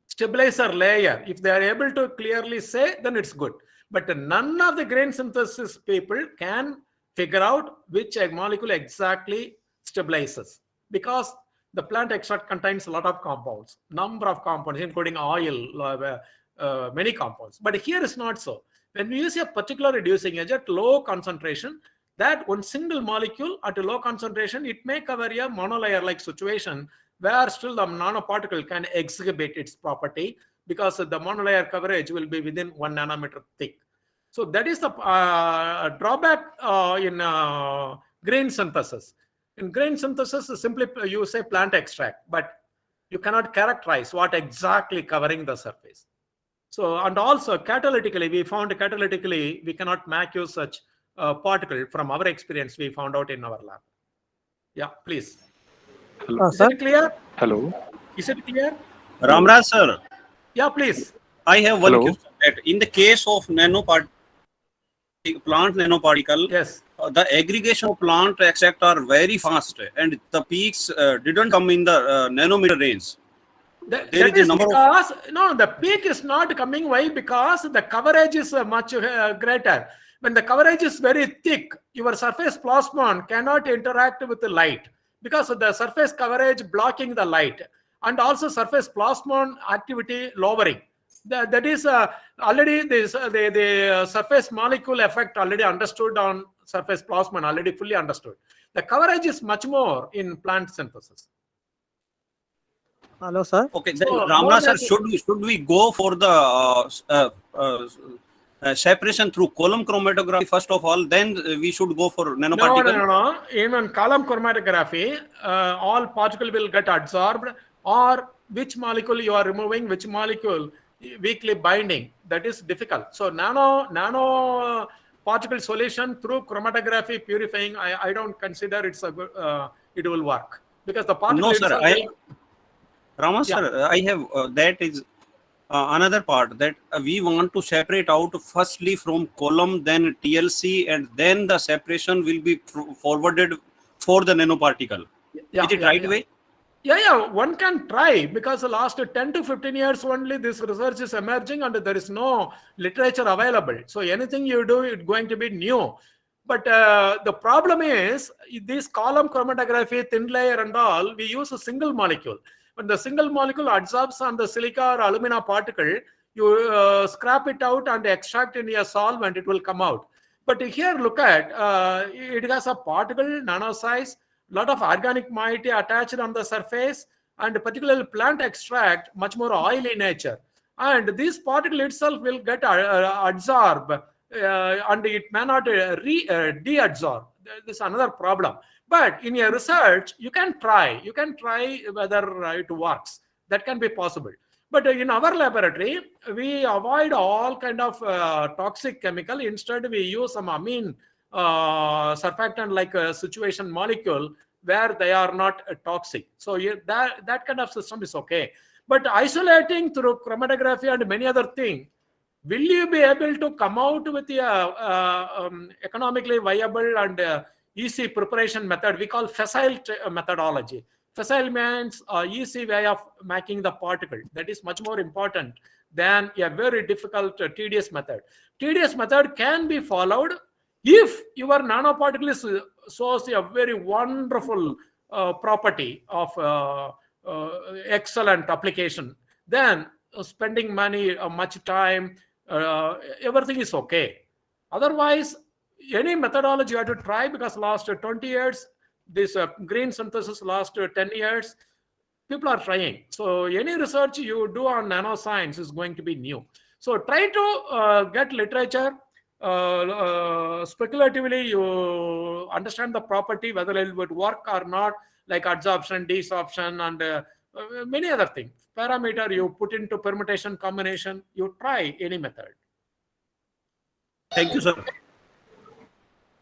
stabilizer layer, if they are able to clearly say, then it's good. But none of the grain synthesis people can figure out which molecule exactly stabilizes, because the plant extract contains a lot of compounds, number of compounds, including oil, many compounds. But here is not so. When we use a particular reducing agent at low concentration, that one single molecule at a low concentration, it may cover a monolayer-like situation where still the nanoparticle can exhibit its property, because the monolayer coverage will be within 1 nanometer thick. So that is the drawback in grain synthesis. In grain synthesis, simply you say plant extract, but you cannot characterize what exactly covering the surface. So, and also catalytically, we cannot make use such particle. From our experience, we found out in our lab. Yeah, please. Hello. Is it clear? Hello. Is it clear? Ramraj sir. Yeah, please. I have one Hello. question. That in the case of plant nanoparticle, yes, the aggregation of plant extract are very fast, and the peaks didn't come in the nanometer range. That is because the peak is not coming. Why? Because the coverage is much greater. When the coverage is very thick, your surface plasmon cannot interact with the light, because of the surface coverage blocking the light, and also surface plasmon activity lowering. That is already the surface molecule effect already understood on surface plasmon, already fully understood. The coverage is much more in plant synthesis. Hello, sir. Okay, then Ramraj sir, should we go for the separation through column chromatography first of all, then we should go for nanoparticle? No. Even column chromatography, all particle will get absorbed, or which molecule you are removing, which molecule weakly binding, that is difficult. So nano particle solution through chromatography purifying, I don't consider it's a good, it will work, because the particle. No, sir. Ramraj sir, I have that is another part that we want to separate out firstly from column, then TLC, and then the separation will be forwarded for the nanoparticle. Is it right way? Yeah, one can try, because the last 10 to 15 years only this research is emerging and there is no literature available. So anything you do, it's going to be new. But the problem is, this column chromatography, thin layer and all, we use a single molecule. When the single molecule adsorbs on the silica or alumina particle, you scrap it out and extract in a solvent, it will come out. But here, look at, it has a particle, nano size, lot of organic moiety attached on the surface, and particularly plant extract, much more oily nature. and this particle itself will get absorbed, and it may not deabsorb. This is another problem. But in your research, you can try whether it works. That can be possible. But in our laboratory, we avoid all kind of toxic chemical. Instead, we use some amine surfactant like a situation molecule where they are not toxic. So that kind of system is okay. But isolating through chromatography and many other things, will you be able to come out with a economically viable and easy preparation method? We call facile methodology. Facile means easy way of making the particle. That is much more important than a very difficult tedious method. Tedious method can be followed if your nanoparticle shows a very wonderful property of excellent application. Then spending money, much time, everything is okay. Otherwise, any methodology you have to try, because last 20 years, this green synthesis last 10 years, people are trying. So any research you do on nanoscience is going to be new. So try to get literature. Speculatively, you understand the property, whether it would work or not, like adsorption, desorption, and many other things. Parameter you put into permutation, combination, you try any method. Thank you, sir.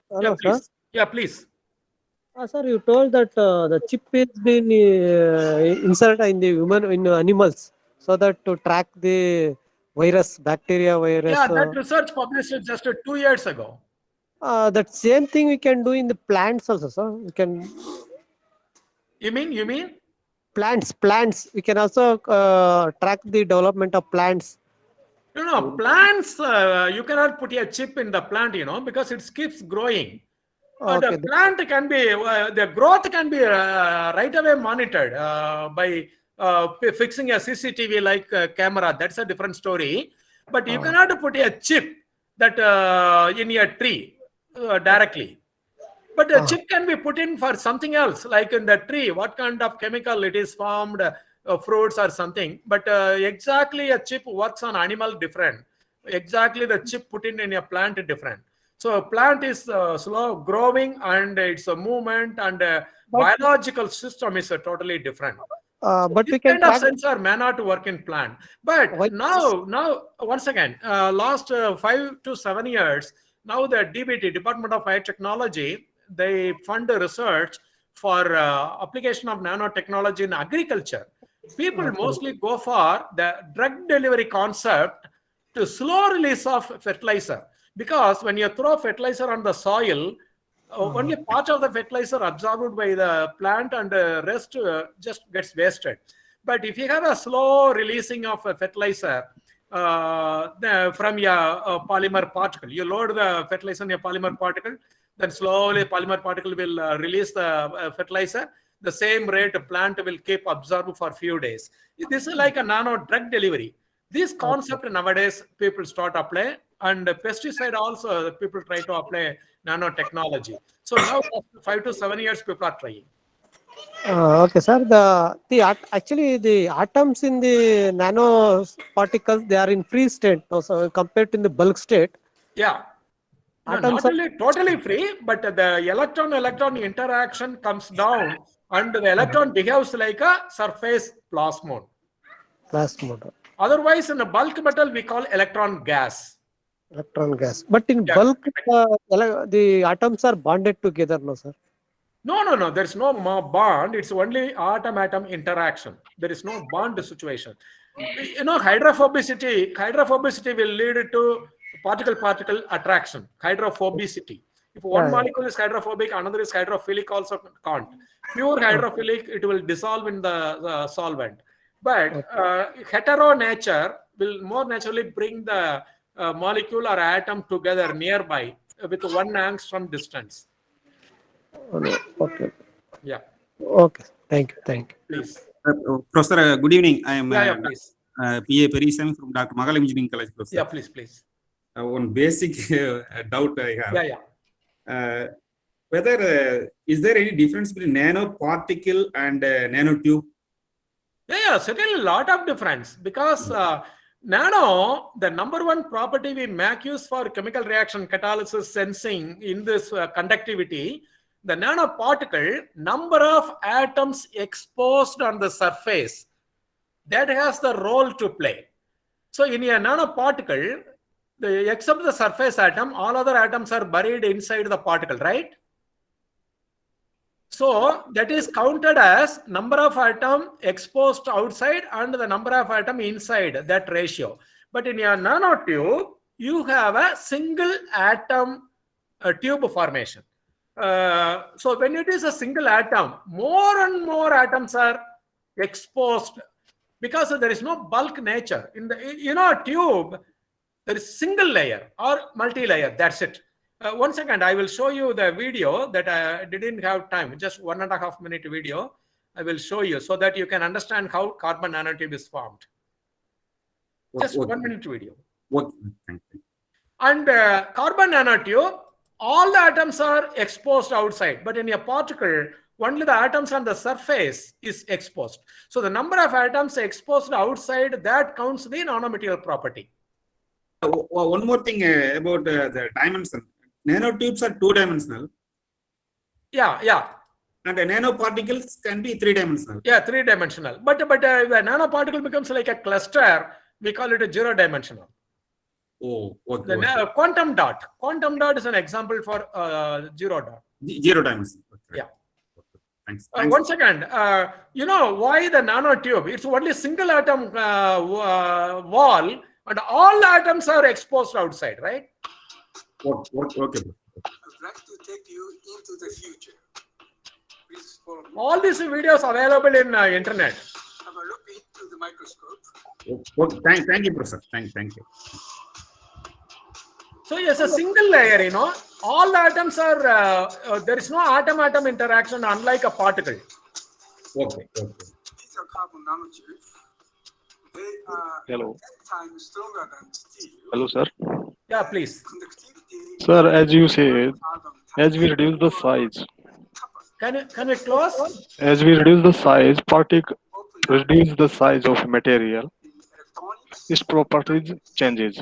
Hello, please. sir. Yeah, please. Sir, you told that the chip is been inserted in the in animals so that to track the virus, bacteria virus. Yeah, that research published just 2 years ago. That same thing we can do in the plants also, sir. We can. You mean? Plants. We can also track the development of plants. No, plants, you cannot put a chip in the plant, because it keeps growing. Okay. The plant can be, the growth can be right away monitored by fixing a CCTV like camera. That's a different story. But you cannot put a chip that in a tree directly. But a chip can be put in for something else, like in the tree, what kind of chemical it is formed, fruits or something. But exactly a chip works on animal different. Exactly the chip put in a plant different. So plant is slow growing, and its a movement and biological system is totally different. But this we can kind of sensor may not work in plant. But now once again, last 5 to 7 years, now the DBT, Department of Biotechnology, they fund research for application of nanotechnology in agriculture. People mostly go for the drug delivery concept to slow release of fertilizer. Because when you throw fertilizer on the soil, only part of the fertilizer absorbed by the plant and the rest just gets wasted. But if you have a slow releasing of fertilizer from your polymer particle, you load the fertilizer in a polymer particle, then slowly polymer particle will release the fertilizer. The same rate plant will keep absorbed for a few days. This is like a nano drug delivery. This concept nowadays people start apply, and pesticide also people try to apply nanotechnology. So now 5 to 7 years people are trying. Okay, sir. Actually the atoms in the nano particles, they are in free state. So compared to the bulk state. Yeah. No, not only totally free, but the electron-electron interaction comes down, and the electron behaves like a surface plasmon. Otherwise, in a bulk metal, we call electron gas. But in bulk, the atoms are bonded together, no, sir? No. There's no bond. It's only atom-atom interaction. There is no bond situation. Hydrophobicity will lead to particle-particle attraction, hydrophobicity. If one molecule is hydrophobic, another is hydrophilic, also can't. Pure hydrophilic, it will dissolve in the solvent. But hetero nature will more naturally bring the molecule or atom together nearby with 1 angstrom distance. Okay. Yeah. Okay. Thank you. Please. Professor, good evening. I am please. PA Perisam from Dr. Magal Engineering College, Professor. Yeah, please. One basic doubt I have. Yeah. Whether is there any difference between nanoparticle and nanotube? Yeah, certainly a lot of difference, because Nano, the number one property we make use for chemical reaction catalysis sensing in this conductivity, the nanoparticle, number of atoms exposed on the surface, that has the role to play. So in a nanoparticle, except the surface atom, all other atoms are buried inside the particle, right? So that is counted as number of atom exposed outside and the number of atom inside, that ratio. But in your nanotube, you have a single atom tube formation. So when it is a single atom, more and more atoms are exposed because there is no bulk nature. In the a tube, there is single layer or multi-layer, that's it. 1 second, I will show you the video that I didn't have time, just 1.5 minute video. I will show you so that you can understand how carbon nanotube is formed. Just 1 minute video. Thank you. And carbon nanotube, all the atoms are exposed outside, but in a particle, only the atoms on the surface is exposed. So the number of atoms exposed outside, that counts the nanomaterial property. One more thing about the dimension. Nanotubes are 2-dimensional. Yeah. And the nanoparticles can be 3-dimensional. Yeah, 3-dimensional. But the nanoparticle becomes like a cluster. We call it a 0-dimensional. Oh, okay. The quantum dot. Quantum dot is an example for 0 dot. 0-dimensional. Okay. Yeah. Okay. Thanks. 1 second. You know why the nanotube? It's only single atom wall, and all the atoms are exposed outside, right? Okay. I would like to take you into the future. Please follow me. All these videos available in internet. Have a look into the microscope. Okay. Thank you, Professor. Thank you. So it's a single layer, all the atoms are, there is no atom-atom interaction unlike a particle. Okay. These are carbon nanotubes. They are 10 times stronger than steel. Hello, sir. Yeah, please. Sir, as you said, as we reduce the size. Can you close? As we reduce the size, reduce the size of material, its properties changes,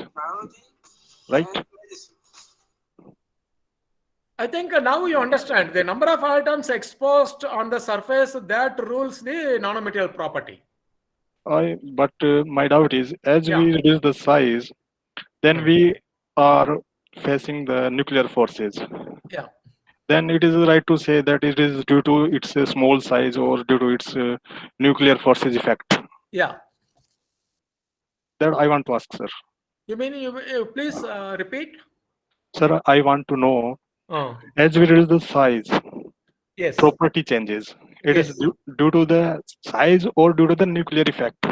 right? I think now you understand the number of atoms exposed on the surface, that rules the nanomaterial property. But my doubt is, as we reduce the size, then we are facing the nuclear forces. Yeah. Then it is right to say that it is due to its small size or due to its nuclear forces effect. Yeah. That I want to ask, sir. You mean you please repeat? Sir, I want to know, as we reduce the size, yes, property changes. It is due to the size or due to the nuclear effect,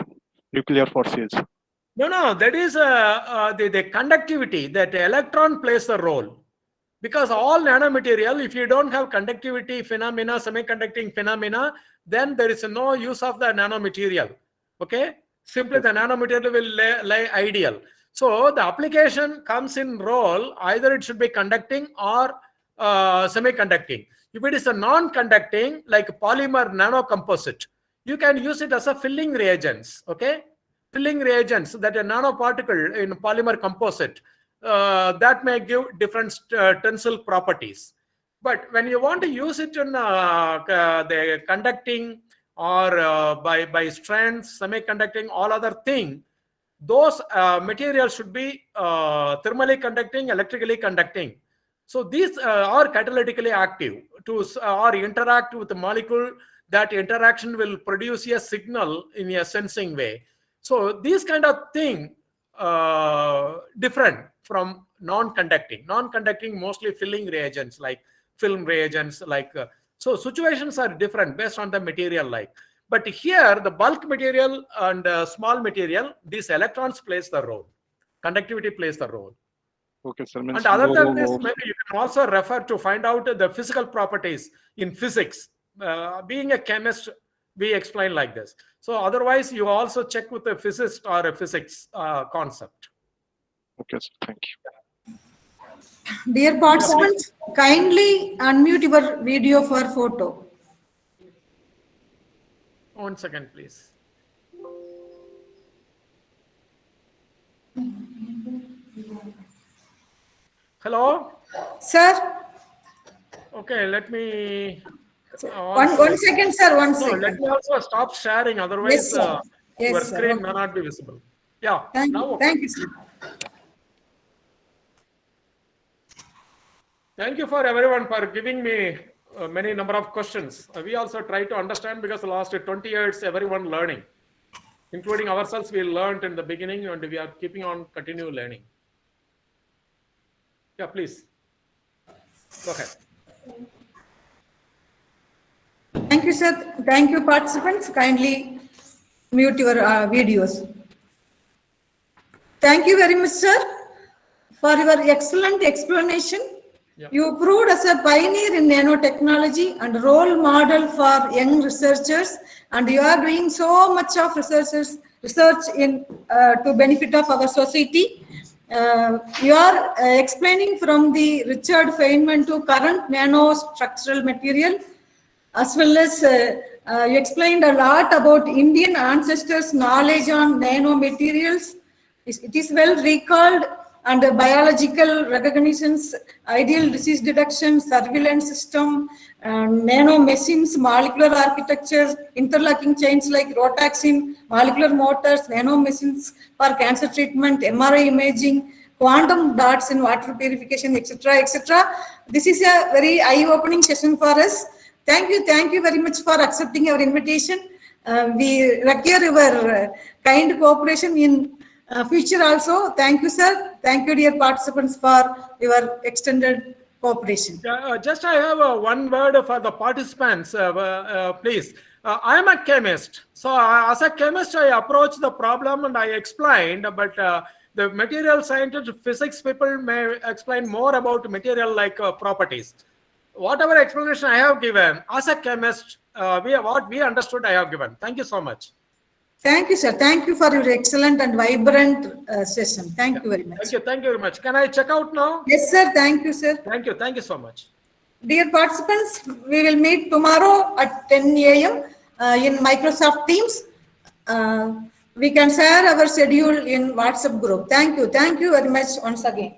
nuclear forces? No, that is the conductivity, that electron plays a role. Because all nanomaterial, if you don't have conductivity phenomena, semiconducting phenomena, then there is no use of the nanomaterial. Okay? Simply the nanomaterial will lie ideal. So the application comes in role, either it should be conducting or semiconducting. If it is a non-conducting, like polymer nanocomposite, you can use it as a filling reagents. Okay? Filling reagents, that a nanoparticle in polymer composite, that may give different tensile properties. But when you want to use it in the conducting or by strands, semiconducting, all other thing, those materials should be thermally conducting, electrically conducting. So these are catalytically active to or interact with the molecule. That interaction will produce a signal in a sensing way. So these kind of thing different from non-conducting. Non-conducting mostly filling reagents like film reagents, like so situations are different based on the material like. But here the bulk material and small material, these electrons plays the role. Conductivity plays the role. Okay, sir. And other than this, maybe you can also refer to find out the physical properties in physics. Being a chemist, we explain like this. So otherwise, you also check with a physicist or a physics concept. Okay, sir. Thank you. Dear participants, kindly unmute your video for photo. 1 second, please. Hello? Sir, Okay, let me one second, sir, one No, let second. me also stop sharing, Yes, otherwise sir. Yes, your sir. screen Okay. may not be visible. Yeah, Thank now you. okay. Thank you, sir. Thank you for everyone for giving me many number of questions. We also try to understand because the last 20 years everyone learning, including ourselves. We learned in the beginning and we are keeping on continue learning. Yeah, please go ahead. Thank you, sir. Thank you, participants. Kindly mute your videos. Thank you very much, sir, for your excellent explanation. You proved as a pioneer in nanotechnology and role model for young researchers, and you are doing so much of research in to benefit of our society. You are explaining from the Richard Feynman to current nanostructural material, as well as you explained a lot about Indian ancestors' knowledge on nanomaterials. It is well recalled, and biological recognitions, ideal disease detection, surveillance system, nanomachines, molecular architectures, interlocking chains like rotaxin, molecular motors, nanomachines for cancer treatment, MRI imaging, quantum dots in water purification, etc., etc. This is a very eye-opening session for us. Thank you very much for accepting our invitation. We require your kind cooperation in future also. Thank you, sir. Thank you, dear participants, for your extended cooperation. Just I have one word for the participants, please. I am a chemist. So as a chemist, I approach the problem and I explained, but the material scientist, physics people may explain more about material like properties. Whatever explanation I have given, as a chemist, what we understood, I have given. Thank you so much. Thank you, sir. Thank you for your excellent and vibrant session. Thank you very much. Thank you very much. Can I check out now? Yes, sir. Thank you, sir. Thank you so much. Dear participants, we will meet tomorrow at 10 a.m. In Microsoft Teams. We can share our schedule in WhatsApp group. Thank you very much once again.